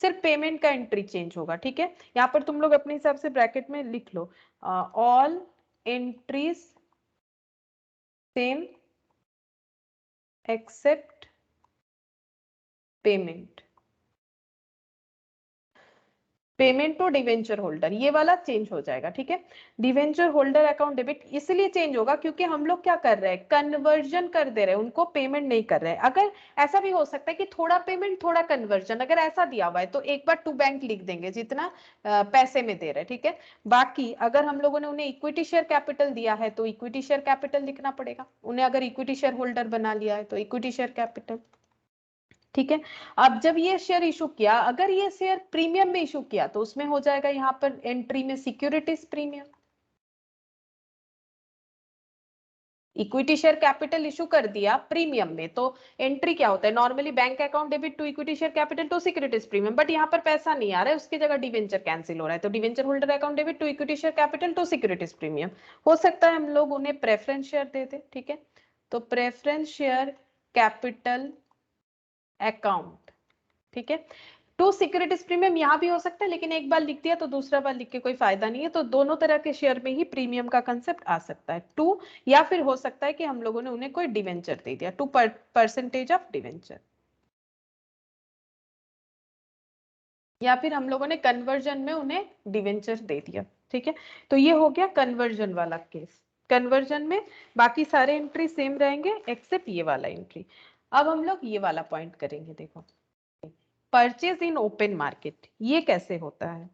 सिर्फ पेमेंट का एंट्री चेंज होगा, ठीक है। यहाँ पर तुम लोग अपने हिसाब से ब्रैकेट में लिख लो, all entries same except payment, payment to debenture holder, ये वाला चेंज हो जाएगा, ठीक है। डिवेंचर होल्डर अकाउंट डेबिट इसलिए चेंज होगा क्योंकि हम लोग क्या कर रहे हैं, कन्वर्जन कर दे रहे हैं, उनको पेमेंट नहीं कर रहे हैं। अगर ऐसा भी हो सकता है कि थोड़ा पेमेंट थोड़ा कन्वर्जन, अगर ऐसा दिया हुआ है तो एक बार टू बैंक लिख देंगे जितना पैसे में दे रहे हैं, ठीक है। बाकी अगर हम लोगों ने उन्हें इक्विटी शेयर कैपिटल दिया है तो इक्विटी शेयर कैपिटल लिखना पड़ेगा, उन्हें अगर इक्विटी शेयर होल्डर बना लिया है तो इक्विटी शेयर कैपिटल, ठीक है। अब जब ये शेयर इशू किया, अगर ये शेयर प्रीमियम में इशू किया तो उसमें हो जाएगा यहाँ पर एंट्री में securities premium. Equity share capital issue कर दिया प्रीमियम में तो एंट्री क्या होता है, normally bank account debit to equity share capital to securities premium, but यहाँ पर पैसा नहीं आ रहा है, उसकी जगह डिवेंचर कैंसिल हो रहा है, तो debenture holder account debit to equity share capital to securities premium. हो सकता है हम लोग उन्हें प्रेफरेंस शेयर दे दे, ठीक है, तो प्रेफरेंस शेयर कैपिटल अकाउंट, ठीक है। टू सिक्योरिटीज प्रीमियम यहाँ भी हो सकता है, लेकिन एक बार लिख दिया तो दूसरा बार लिख के कोई फायदा नहीं है, तो दोनों तरह के शेयर में ही प्रीमियम का कंसेप्ट आ सकता है, टू, या फिर हो सकता है कि हम लोगों ने उन्हें कोई डिवेंचर दे दिया, 2% ऑफ डिवेंचर, या फिर हम लोगों ने कन्वर्जन में उन्हें डिवेंचर दे दिया, ठीक है। तो ये हो गया कन्वर्जन वाला केस। कन्वर्जन में बाकी सारे एंट्री सेम रहेंगे एक्सेप्ट ये वाला एंट्री। अब हम लोग ये वाला पॉइंट करेंगे, देखो परचेज इन ओपन मार्केट, ये कैसे होता है,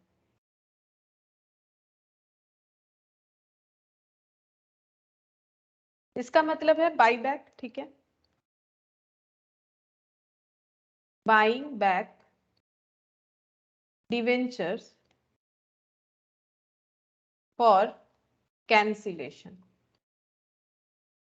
इसका मतलब है बाई बैक, ठीक है, buying back debentures for cancellation.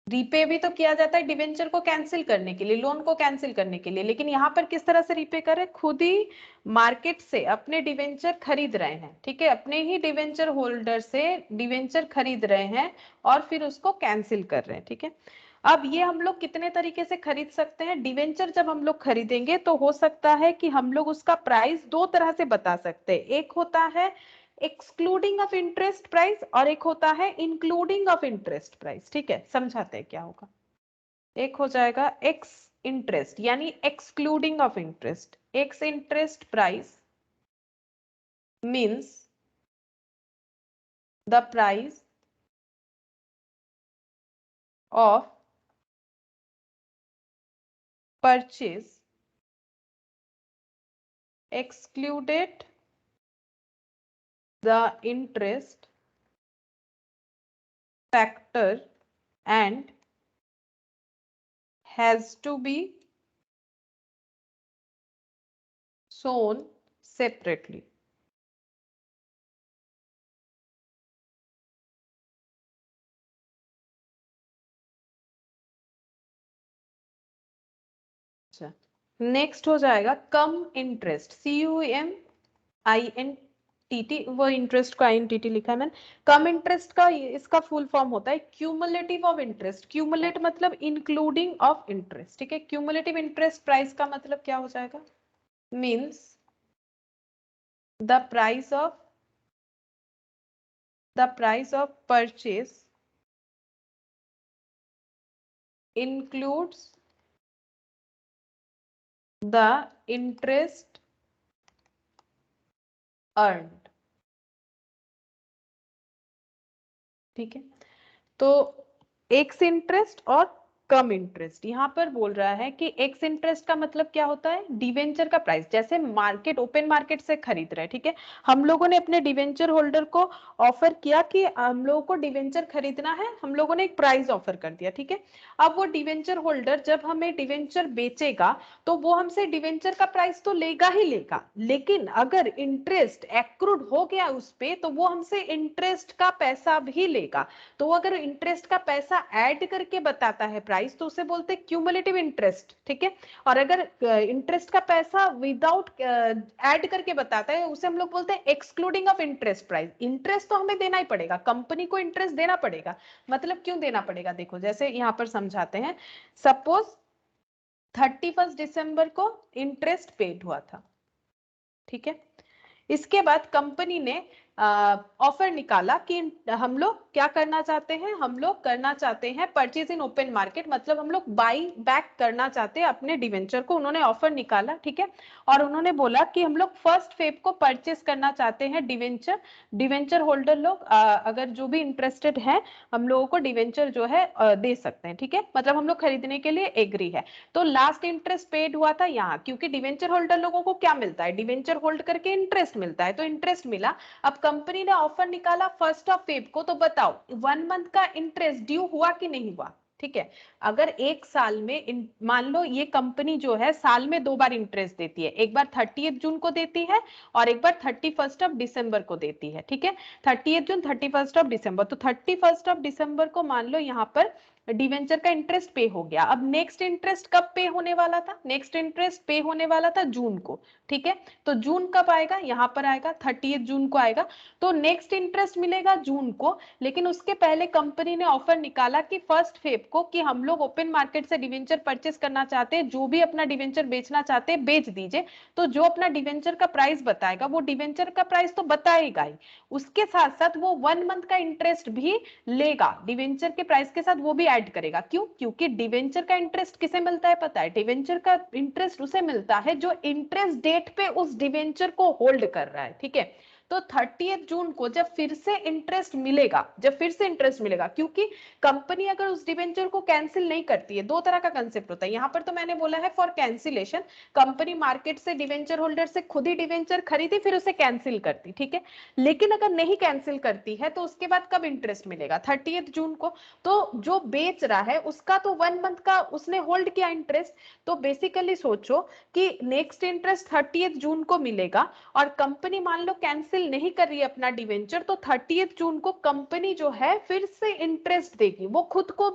Repay भी तो किया जाता है डिवेंचर को कैंसिल करने के लिए, लोन को कैंसिल करने के लिए, लेकिन यहाँ पर किस तरह से रीपे करे, खुद ही मार्केट से अपने डिवेंचर खरीद रहे हैं, ठीक है, अपने ही डिवेंचर होल्डर से डिवेंचर खरीद रहे हैं और फिर उसको कैंसिल कर रहे हैं, ठीक है। अब ये हम लोग कितने तरीके से खरीद सकते हैं, डिवेंचर जब हम लोग खरीदेंगे तो हो सकता है कि हम लोग उसका प्राइस दो तरह से बता सकते हैं, एक होता है एक्सक्लूडिंग ऑफ इंटरेस्ट प्राइस और एक होता है इंक्लूडिंग ऑफ इंटरेस्ट प्राइस, ठीक है, समझाते हैं क्या होगा। एक हो जाएगा एक्स इंटरेस्ट यानी excluding of interest, x interest price means the price of purchase excluded the interest factor and has to be shown separately. अच्छा, नेक्स्ट हो जाएगा कम इंटरेस्ट, CUMINTT, वो इंटरेस्ट को INTT लिखा है मैंने। कम इंटरेस्ट का इसका फुल फॉर्म होता है क्यूमुलेटिव ऑफ इंटरेस्ट। क्यूमुलेट मतलब इंक्लूडिंग ऑफ इंटरेस्ट, ठीक है। क्यूमुलेटिव इंटरेस्ट प्राइस का मतलब क्या हो जाएगा, means the price of purchase includes the interest earned, ठीक है। तो एक्स इंटरेस्ट और कम इंटरेस्ट, यहाँ पर बोल रहा है कि एक्स इंटरेस्ट का मतलब क्या होता है, डिवेंचर का प्राइस। जैसे मार्केट, ओपन मार्केट से खरीद रहे हैं, ठीक है, हम लोगों ने अपने डिवेंचर होल्डर को ऑफर किया कि हम लोगों को डिवेंचर खरीदना है, हम लोगों ने एक प्राइस ऑफर कर दिया, ठीक है। अब वो डिवेंचर होल्डर जब हमें डिवेंचर बेचेगा तो वो हमसे डिवेंचर का प्राइस तो लेगा ही लेगा, लेकिन अगर इंटरेस्ट एक्रूड हो गया उस पे तो वो हमसे इंटरेस्ट का पैसा भी लेगा। तो अगर इंटरेस्ट का पैसा ऐड करके बताता है प्राइस तो उसे बोलते हैं क्यूमुलेटिव इंटरेस्ट, ठीक है। और अगर इंटरेस्ट का पैसा विदाउट ऐड करके बताता है उसे हम लोग बोलते हैं excluding of interest price. Interest तो हमें देना ही पड़ेगा, कंपनी को इंटरेस्ट देना पड़ेगा। मतलब क्यों देना पड़ेगा, देखो जैसे यहाँ पर समझाते हैं। सपोज 31 दिसंबर को इंटरेस्ट पेड हुआ था, ठीक है। इसके बाद कंपनी ने ऑफर निकाला कि हम लोग क्या करना चाहते हैं, हम लोग करना चाहते हैं परचेज इन ओपन मार्केट, मतलब हम लोग बाई बैक करना चाहते हैं अपने डिवेंचर को। उन्होंने ऑफर निकाला, ठीक है, और उन्होंने बोला कि हम लोग 1 फेब को परचेज करना चाहते हैं डिवेंचर। डिवेंचर होल्डर लोग अगर जो भी इंटरेस्टेड है हम लोगों को डिवेंचर जो है दे सकते हैं, ठीक है, मतलब हम लोग खरीदने के लिए एग्री है। तो लास्ट इंटरेस्ट पेड हुआ था यहाँ, क्योंकि डिवेंचर होल्डर लोगों को क्या मिलता है, डिवेंचर होल्ड करके इंटरेस्ट मिलता है, तो इंटरेस्ट मिला। अब कंपनी ने ऑफर निकाला 1 फेब को, तो बताओ 1 मंथ का इंटरेस्ट ड्यू हुआ कि नहीं हुआ, ठीक है। अगर एक साल में मान लो ये कंपनी जो है साल में 2 बार इंटरेस्ट देती है, एक बार 30 जून को देती है और एक बार 31 दिसंबर को देती है, ठीक है। 30 जून 31 दिसंबर, तो 31 दिसंबर को मान लो यहाँ पर डिवेंचर का इंटरेस्ट पे हो गया। अब नेक्स्ट इंटरेस्ट कब पे होने वाला था, नेक्स्ट इंटरेस्ट पे होने वाला था जून को, ठीक है। तो जून कब आएगा, यहाँ पर आएगा 30 जून को आएगा। तो नेक्स्ट इंटरेस्ट मिलेगा जून को, लेकिन उसके पहले कंपनी ने ऑफर निकाला कि 1 फेब को कि हम लोग ओपन मार्केट से डिवेंचर परचेस करना चाहते हैं, जो भी अपना डिवेंचर बेचना चाहते हैं बेच दीजिए। तो जो अपना डिवेंचर का प्राइस बताएगा वो डिवेंचर का प्राइस तो बताएगा ही, उसके साथ साथ वो 1 मंथ का इंटरेस्ट भी लेगा, डिवेंचर के प्राइस के साथ वो भी ऐड करेगा। क्यों, क्योंकि डिवेंचर का इंटरेस्ट किसे मिलता है पता है, डिवेंचर का इंटरेस्ट उसे मिलता है जो इंटरेस्ट डेट पे उस डिवेंचर को होल्ड कर रहा है, ठीक है। तो 30 जून को जब फिर से इंटरेस्ट मिलेगा, क्योंकि कंपनी अगर उस डिवेंचर को कैंसिल नहीं करती है, 2 तरह का कंसेप्ट होता है यहाँ पर, तो मैंने बोला है फॉर कैंसिलेशन, कंपनी मार्केट से डिवेंचर होल्डर से खुद ही डिवेंचर खरीदी फिर उसे कैंसिल करती, ठीक है। लेकिन अगर नहीं कैंसिल करती है तो उसके बाद कब इंटरेस्ट मिलेगा, 30 जून को। तो जो बेच रहा है उसका तो 1 मंथ का उसने होल्ड किया इंटरेस्ट, तो बेसिकली सोचो कि नेक्स्ट इंटरेस्ट 30 जून को मिलेगा और कंपनी मान लो कैंसिल नहीं कर रही है अपना डिवेंचर, तो 30 जून को कंपनी जो है फिर से इंटरेस्ट देगी, वो खुद को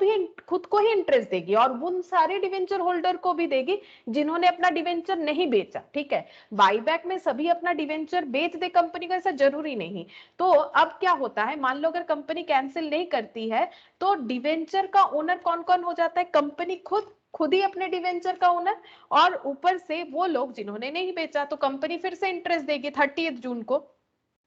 ही इंटरेस्ट देगी और उन सारे डिवेंचर होल्डर को भी देगी जिन्होंने अपना डिवेंचर नहीं बेचा, ठीक है। बाईबैक में सभी अपना डिवेंचर बेच दे कंपनी को, ऐसा जरूरी नहीं। तो अब क्या होता है, मान लो अगर कंपनी कैंसिल नहीं करती है तो डिवेंचर का ओनर कौन कौन हो जाता है, कंपनी खुद ही अपने डिवेंचर का ओनर, और ऊपर से वो लोग जिन्होंने नहीं बेचा, तो कंपनी फिर से इंटरेस्ट देगी 30 जून को।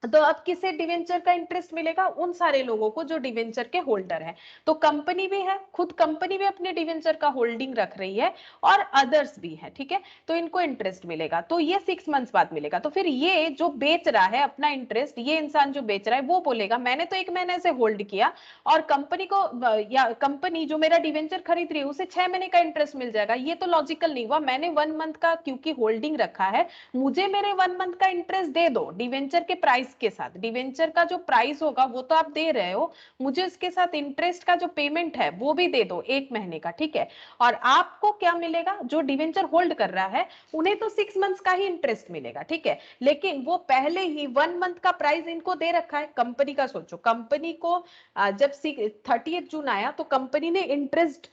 तो अब किसे डिवेंचर का इंटरेस्ट मिलेगा, उन सारे लोगों को जो डिवेंचर के होल्डर है। तो कंपनी भी है, खुद कंपनी भी अपने डिवेंचर का होल्डिंग रख रही है और अदर्स भी है, ठीक है। तो इनको इंटरेस्ट मिलेगा, तो ये 6 मंथ्स बाद मिलेगा। तो फिर ये जो बेच रहा है अपना इंटरेस्ट, ये इंसान जो बेच रहा है वो बोलेगा मैंने तो 1 महीने से होल्ड किया और कंपनी को या कंपनी जो मेरा डिवेंचर खरीद रही है उसे 6 महीने का इंटरेस्ट मिल जाएगा। ये तो लॉजिकल नहीं हुआ, मैंने 1 मंथ का क्योंकि होल्डिंग रखा है, मुझे मेरे 1 मंथ का इंटरेस्ट दे दो डिवेंचर के प्राइस प्राइस के साथ, डिवेंचर का जो प्राइस होगा वो तो आप दे रहे हो, मुझे इसके साथ इंटरेस्ट का जो पेमेंट है वो भी दे दो 1 महीने का, ठीक है। और आपको क्या मिलेगा, जो डिवेंचर होल्ड कर रहा है उन्हें तो 6 मंथ्स का ही इंटरेस्ट मिलेगा, ठीक है। लेकिन वो पहले ही 1 मंथ का प्राइस इनको दे रखा है। कंपनी का सोचो, कंपनी को जब 30 जून आया तो कंपनी ने इंटरेस्ट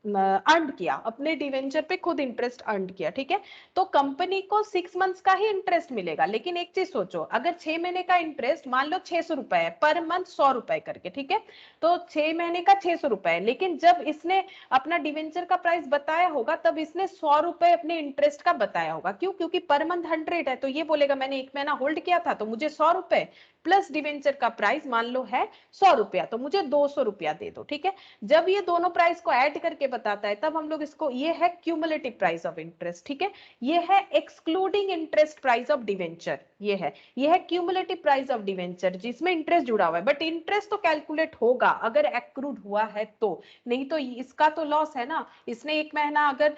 अर्न किया, अपने डिवेंचर पे खुद इंटरेस्ट अर्न किया, ठीक है। तो कंपनी को 6 मंथ्स का ही इंटरेस्ट मिलेगा। लेकिन एक चीज सोचो, अगर 6 महीने का इंटरेस्ट मान लो 600 रुपए है पर मंथ, 100 रुपए करके, ठीक है। तो 6 महीने का 600 रुपए, लेकिन जब इसने अपना डिवेंचर का प्राइस बताया होगा तब इसने 100 रुपए अपने इंटरेस्ट का बताया होगा। क्यों? क्योंकि पर मंथ 100 है, तो ये बोलेगा मैंने 1 महीना होल्ड किया था तो मुझे 100 रुपए प्लस डिवेंचर का प्राइस मान लो है 100 रुपया, तो मुझे 200 रुपया दे दो, ठीक है। जब ये दोनों प्राइस को ऐड करके बताता है तब हम लोग इसको, ये है क्यूमुलेटिव प्राइस ऑफ इंटरेस्ट, ठीक है। ये है excluding interest price of debenture, ये है क्यूमुलेटिव प्राइस ऑफ डिवेंचर जिसमें इंटरेस्ट जुड़ा हुआ है। बट इंटरेस्ट तो कैलकुलेट होगा अगर एक्रूड हुआ है तो, नहीं तो इसका तो लॉस है ना। इसने 1 महीना अगर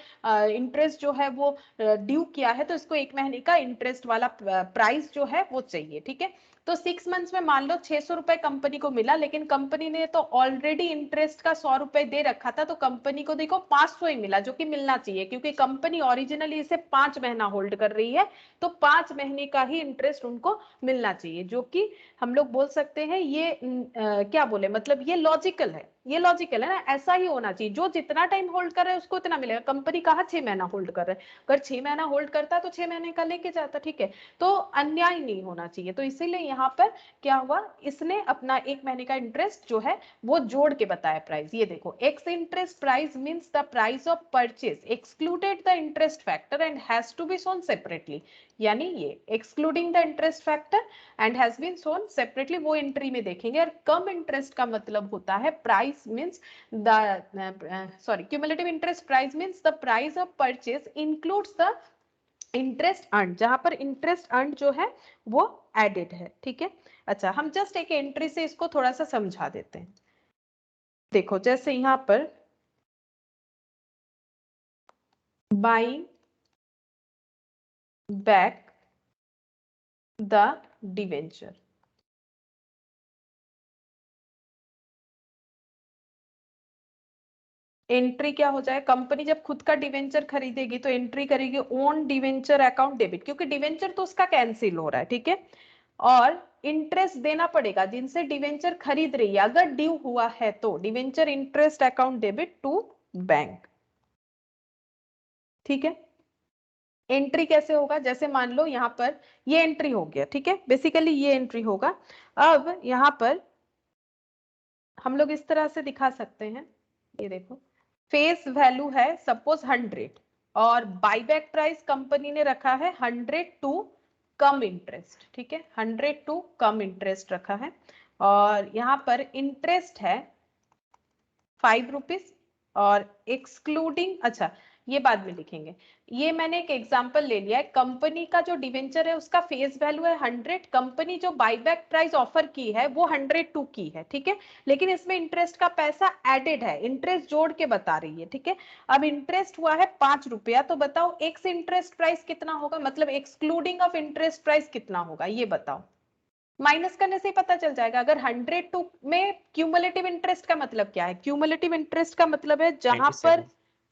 इंटरेस्ट जो है वो ड्यू किया है तो इसको 1 महीने का इंटरेस्ट वाला प्राइस जो है वो चाहिए, ठीक है। तो 6 मंथ्स में मान लो 600 रुपए कंपनी को मिला, लेकिन कंपनी ने तो ऑलरेडी इंटरेस्ट का 100 रुपए दे रखा था, तो कंपनी को देखो 500 ही मिला, जो कि मिलना चाहिए क्योंकि कंपनी ओरिजिनली इसे 5 महीना होल्ड कर रही है, तो 5 महीने का ही इंटरेस्ट उनको मिलना चाहिए, जो कि हम लोग बोल सकते हैं ये क्या बोले, मतलब ये लॉजिकल है, ये लॉजिकल है ना, ऐसा ही होना चाहिए। जो जितना टाइम होल्ड कर रहा है उसको इतना मिलेगा। कंपनी कहा 6 महीना होल्ड कर रहा है, अगर 6 महीना होल्ड करता तो 6 महीने का लेके जाता, ठीक है। तो अन्याय नहीं होना चाहिए, तो इसीलिए यहाँ पर क्या हुआ, इसने अपना 1 महीने का इंटरेस्ट जो है वो जोड़ के बताया प्राइस। ये देखो, ex interest price means the price of purchase excluded the interest factor and has to be shown separately, यानी ये excluding the interest factor and has been shown separately, वो एंट्री में देखेंगे। और कम इंटरेस्ट का मतलब होता है price means the cumulative interest price means the price of purchase includes the interest earn, जहां पर इंटरेस्ट अर्न जो है वो एडेड है, ठीक है। अच्छा, हम जस्ट एक एंट्री से इसको थोड़ा सा समझा देते हैं। देखो, जैसे यहां पर buying back the debenture, entry क्या हो जाए, कंपनी जब खुद का डिवेंचर खरीदेगी तो एंट्री करेगी ओन डिवेंचर अकाउंट डेबिट, क्योंकि डिवेंचर तो उसका कैंसिल हो रहा है, ठीक है। और इंटरेस्ट देना पड़ेगा जिनसे डिवेंचर खरीद रही है, अगर ड्यू हुआ है तो debenture interest account debit to bank, ठीक है। एंट्री कैसे होगा, जैसे मान लो यहाँ पर ये एंट्री हो गया, ठीक है, बेसिकली ये एंट्री होगा। अब यहाँ पर हम लोग इस तरह से दिखा सकते हैं, ये देखो, फेस वैल्यू है सपोज 100 और बाईबैक प्राइस कंपनी ने रखा है 100 टू कम इंटरेस्ट, ठीक है, 100 टू कम इंटरेस्ट रखा है। और यहाँ पर इंटरेस्ट है 5 रुपीज और एक्सक्लूडिंग, अच्छा ये बाद में लिखेंगे, ये मैंने एक एग्जांपल ले लिया है। कंपनी का जो डिवेंचर है उसका फेस वैल्यू है 100, कंपनी जो बाईबैक प्राइस ऑफर की है वो 102 की है, ठीक है। लेकिन इसमें इंटरेस्ट का पैसा एडेड है, इंटरेस्ट जोड़ के बता रही है, ठीक है। अब इंटरेस्ट हुआ है 5 रुपया, तो बताओ एक्स इंटरेस्ट प्राइस कितना होगा, मतलब एक्सक्लूडिंग ऑफ इंटरेस्ट प्राइस कितना होगा, ये बताओ। माइनस करने से ही पता चल जाएगा। अगर 102 में क्यूमुलेटिव इंटरेस्ट का मतलब क्या है, क्यूमुलेटिव इंटरेस्ट का मतलब है जहां पर, 97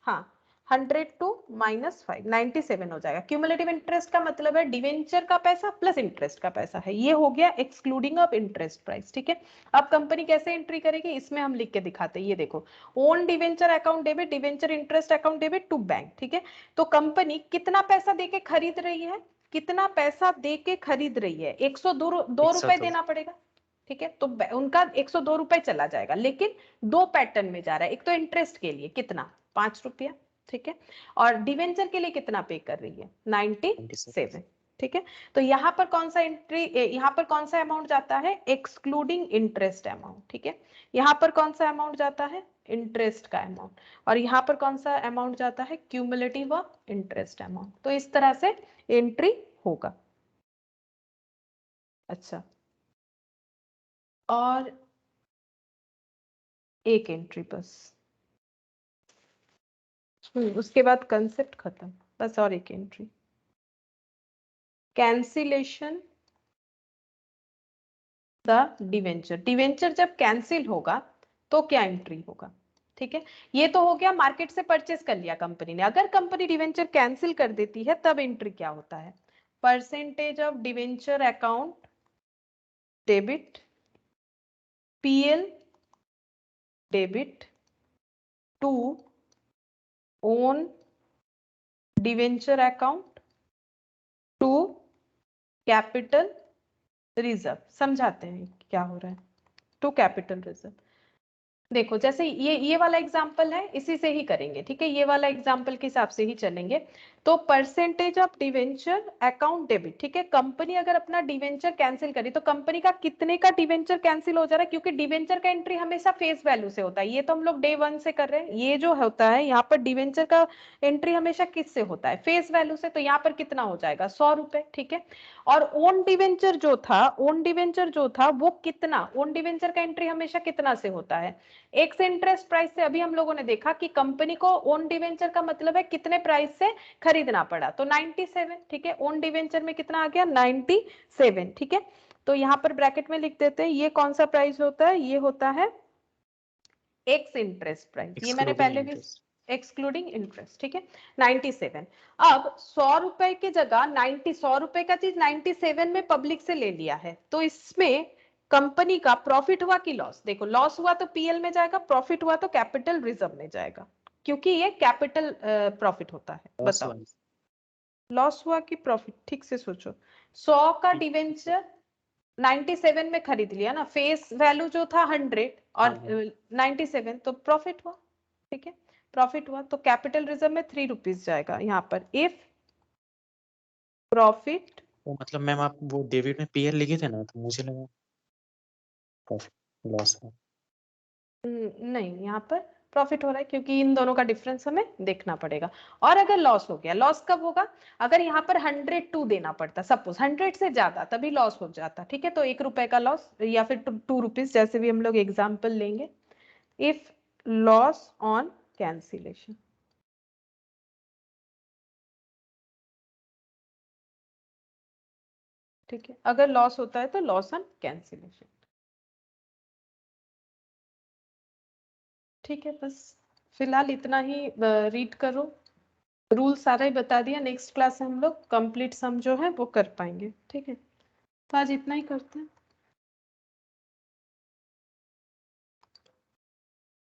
हाँ, 102 माइनस 5 97 हो जाएगा। क्यूमुलेटिव इंटरेस्ट का मतलब है डिवेंचर का पैसा प्लस इंटरेस्ट का पैसा है, ये हो गया एक्सक्लूडिंग ऑफ इंटरेस्ट प्राइस, ठीक है। अब कंपनी कैसे एंट्री करेगी, इसमें हम लिख के दिखाते हैं, ये देखो, own debenture account debit, debenture interest account debit to bank, ठीक है। तो कंपनी कितना पैसा देके खरीद रही है, कितना पैसा दे के खरीद रही है, 102 रुपए देना पड़ेगा, ठीक है। तो उनका 102 रुपए चला जाएगा, लेकिन दो पैटर्न में जा रहा है, एक तो इंटरेस्ट के लिए कितना 5 रुपया, ठीक है, और डिवेंचर के लिए कितना पे कर रही है 97, ठीक है। तो यहाँ पर कौन सा एंट्री, यहाँ पर कौन सा अमाउंट जाता है, एक्सक्लूडिंग इंटरेस्ट अमाउंट, ठीक है। यहाँ पर कौन सा अमाउंट जाता है, इंटरेस्ट का अमाउंट, और यहाँ पर कौन सा अमाउंट जाता है, क्यूमुलेटिव ऑफ इंटरेस्ट अमाउंट। तो इस तरह से एंट्री होगा। अच्छा, और एक एंट्री बस, उसके बाद कंसेप्ट खत्म, बस और एक entry, cancellation the debenture. Debenture जब कैंसिल होगा तो क्या एंट्री होगा, ठीक है। ये तो हो गया मार्केट से परचेस कर लिया कंपनी ने। अगर कंपनी डिवेंचर कैंसिल कर देती है तब एंट्री क्या होता है, percentage of debenture account debit, PL debit to own debenture account to capital reserve. समझाते हैं क्या हो रहा है, टू कैपिटल रिजर्व। देखो जैसे ये वाला एग्जांपल है, इसी से ही करेंगे, ठीक है। ये वाला एग्जांपल के हिसाब से ही चलेंगे। तो percentage of debenture account debit, ठीक है। कंपनी अगर अपना डिवेंचर कैंसिल करी तो कंपनी का कितने का डिवेंचर कैंसिल हो जा रहा है, क्योंकि डिवेंचर का एंट्री हमेशा फेस वैल्यू से होता है। ये तो हम लोग डे 1 से कर रहे हैं। ये जो होता है यहाँ पर डिवेंचर का एंट्री हमेशा किससे होता है, फेस वैल्यू से। तो यहाँ पर कितना हो जाएगा, 100 रुपए, ठीक है। और ओन डिवेंचर जो था, ओन डिवेंचर जो था वो कितना, ओन डिवेंचर का एंट्री हमेशा कितना से होता है, एक्स इंटरेस्ट प्राइस से। अभी हम लोगों ने देखा कि कंपनी को ओन डिवेंचर का मतलब है कितने प्राइस से खरीदना पड़ा, तो 97, ठीक है। ओन डिवेंचर में कितना आ गया, 97, ठीक है। तो यहाँ पर ब्रैकेट में लिख देते हैं, ये कौन सा प्राइस होता है, ये होता है एक्स इंटरेस्ट प्राइस। ये मैंने पहले भी एक्सक्लूडिंग इंटरेस्ट, ठीक है, 97। अब 100 रुपए की जगह 100 रुपए का चीज 97 में पब्लिक से ले लिया है, तो इसमें कंपनी का प्रॉफिट हुआ कि लॉस। देखो लॉस हुआ तो पीएल में जाएगा, प्रॉफिट हुआ तो कैपिटल रिजर्व में जाएगा, क्योंकि ये कैपिटल प्रॉफिट होता है। बताओ लॉस हुआ कि प्रॉफिट, ठीक से सोचो। 100 का डिवेंचर 97 में खरीद लिया ना, फेस वैल्यू जो था 100 और 97, तो प्रॉफिट हुआ, ठीक है, प्रॉफिट हुआ। तो कैपिटल रिजर्व में 3 रुपीज जाएगा यहाँ पर। इफ प्रॉफिट, वो मतलब मैम आप वो डेबिट में पीएल लिखे थे ना, तो मुझे लगा प्रॉफिट लॉस है। नहीं, यहाँ पर प्रॉफिट हो रहा है, क्योंकि इन दोनों का डिफरेंस हमें देखना पड़ेगा। और अगर लॉस हो गया, लॉस कब होगा, अगर यहाँ पर 102 देना पड़ता, सपोज 100 से ज्यादा, तभी लॉस हो जाता, ठीक है। तो 1 रुपए का लॉस या फिर 2 रुपीज, जैसे भी हम लोग एग्जाम्पल लेंगे। इफ लॉस ऑन कैंसिलेशन, ठीक है, अगर लॉस होता है तो लॉस ऑन कैंसिलेशन, ठीक है। बस फिलहाल इतना ही रीड करो, रूल सारा ही बता दिया। नेक्स्ट क्लास में हम लोग कंप्लीट सम जो है वो कर पाएंगे, ठीक है। तो आज इतना ही करते हैं।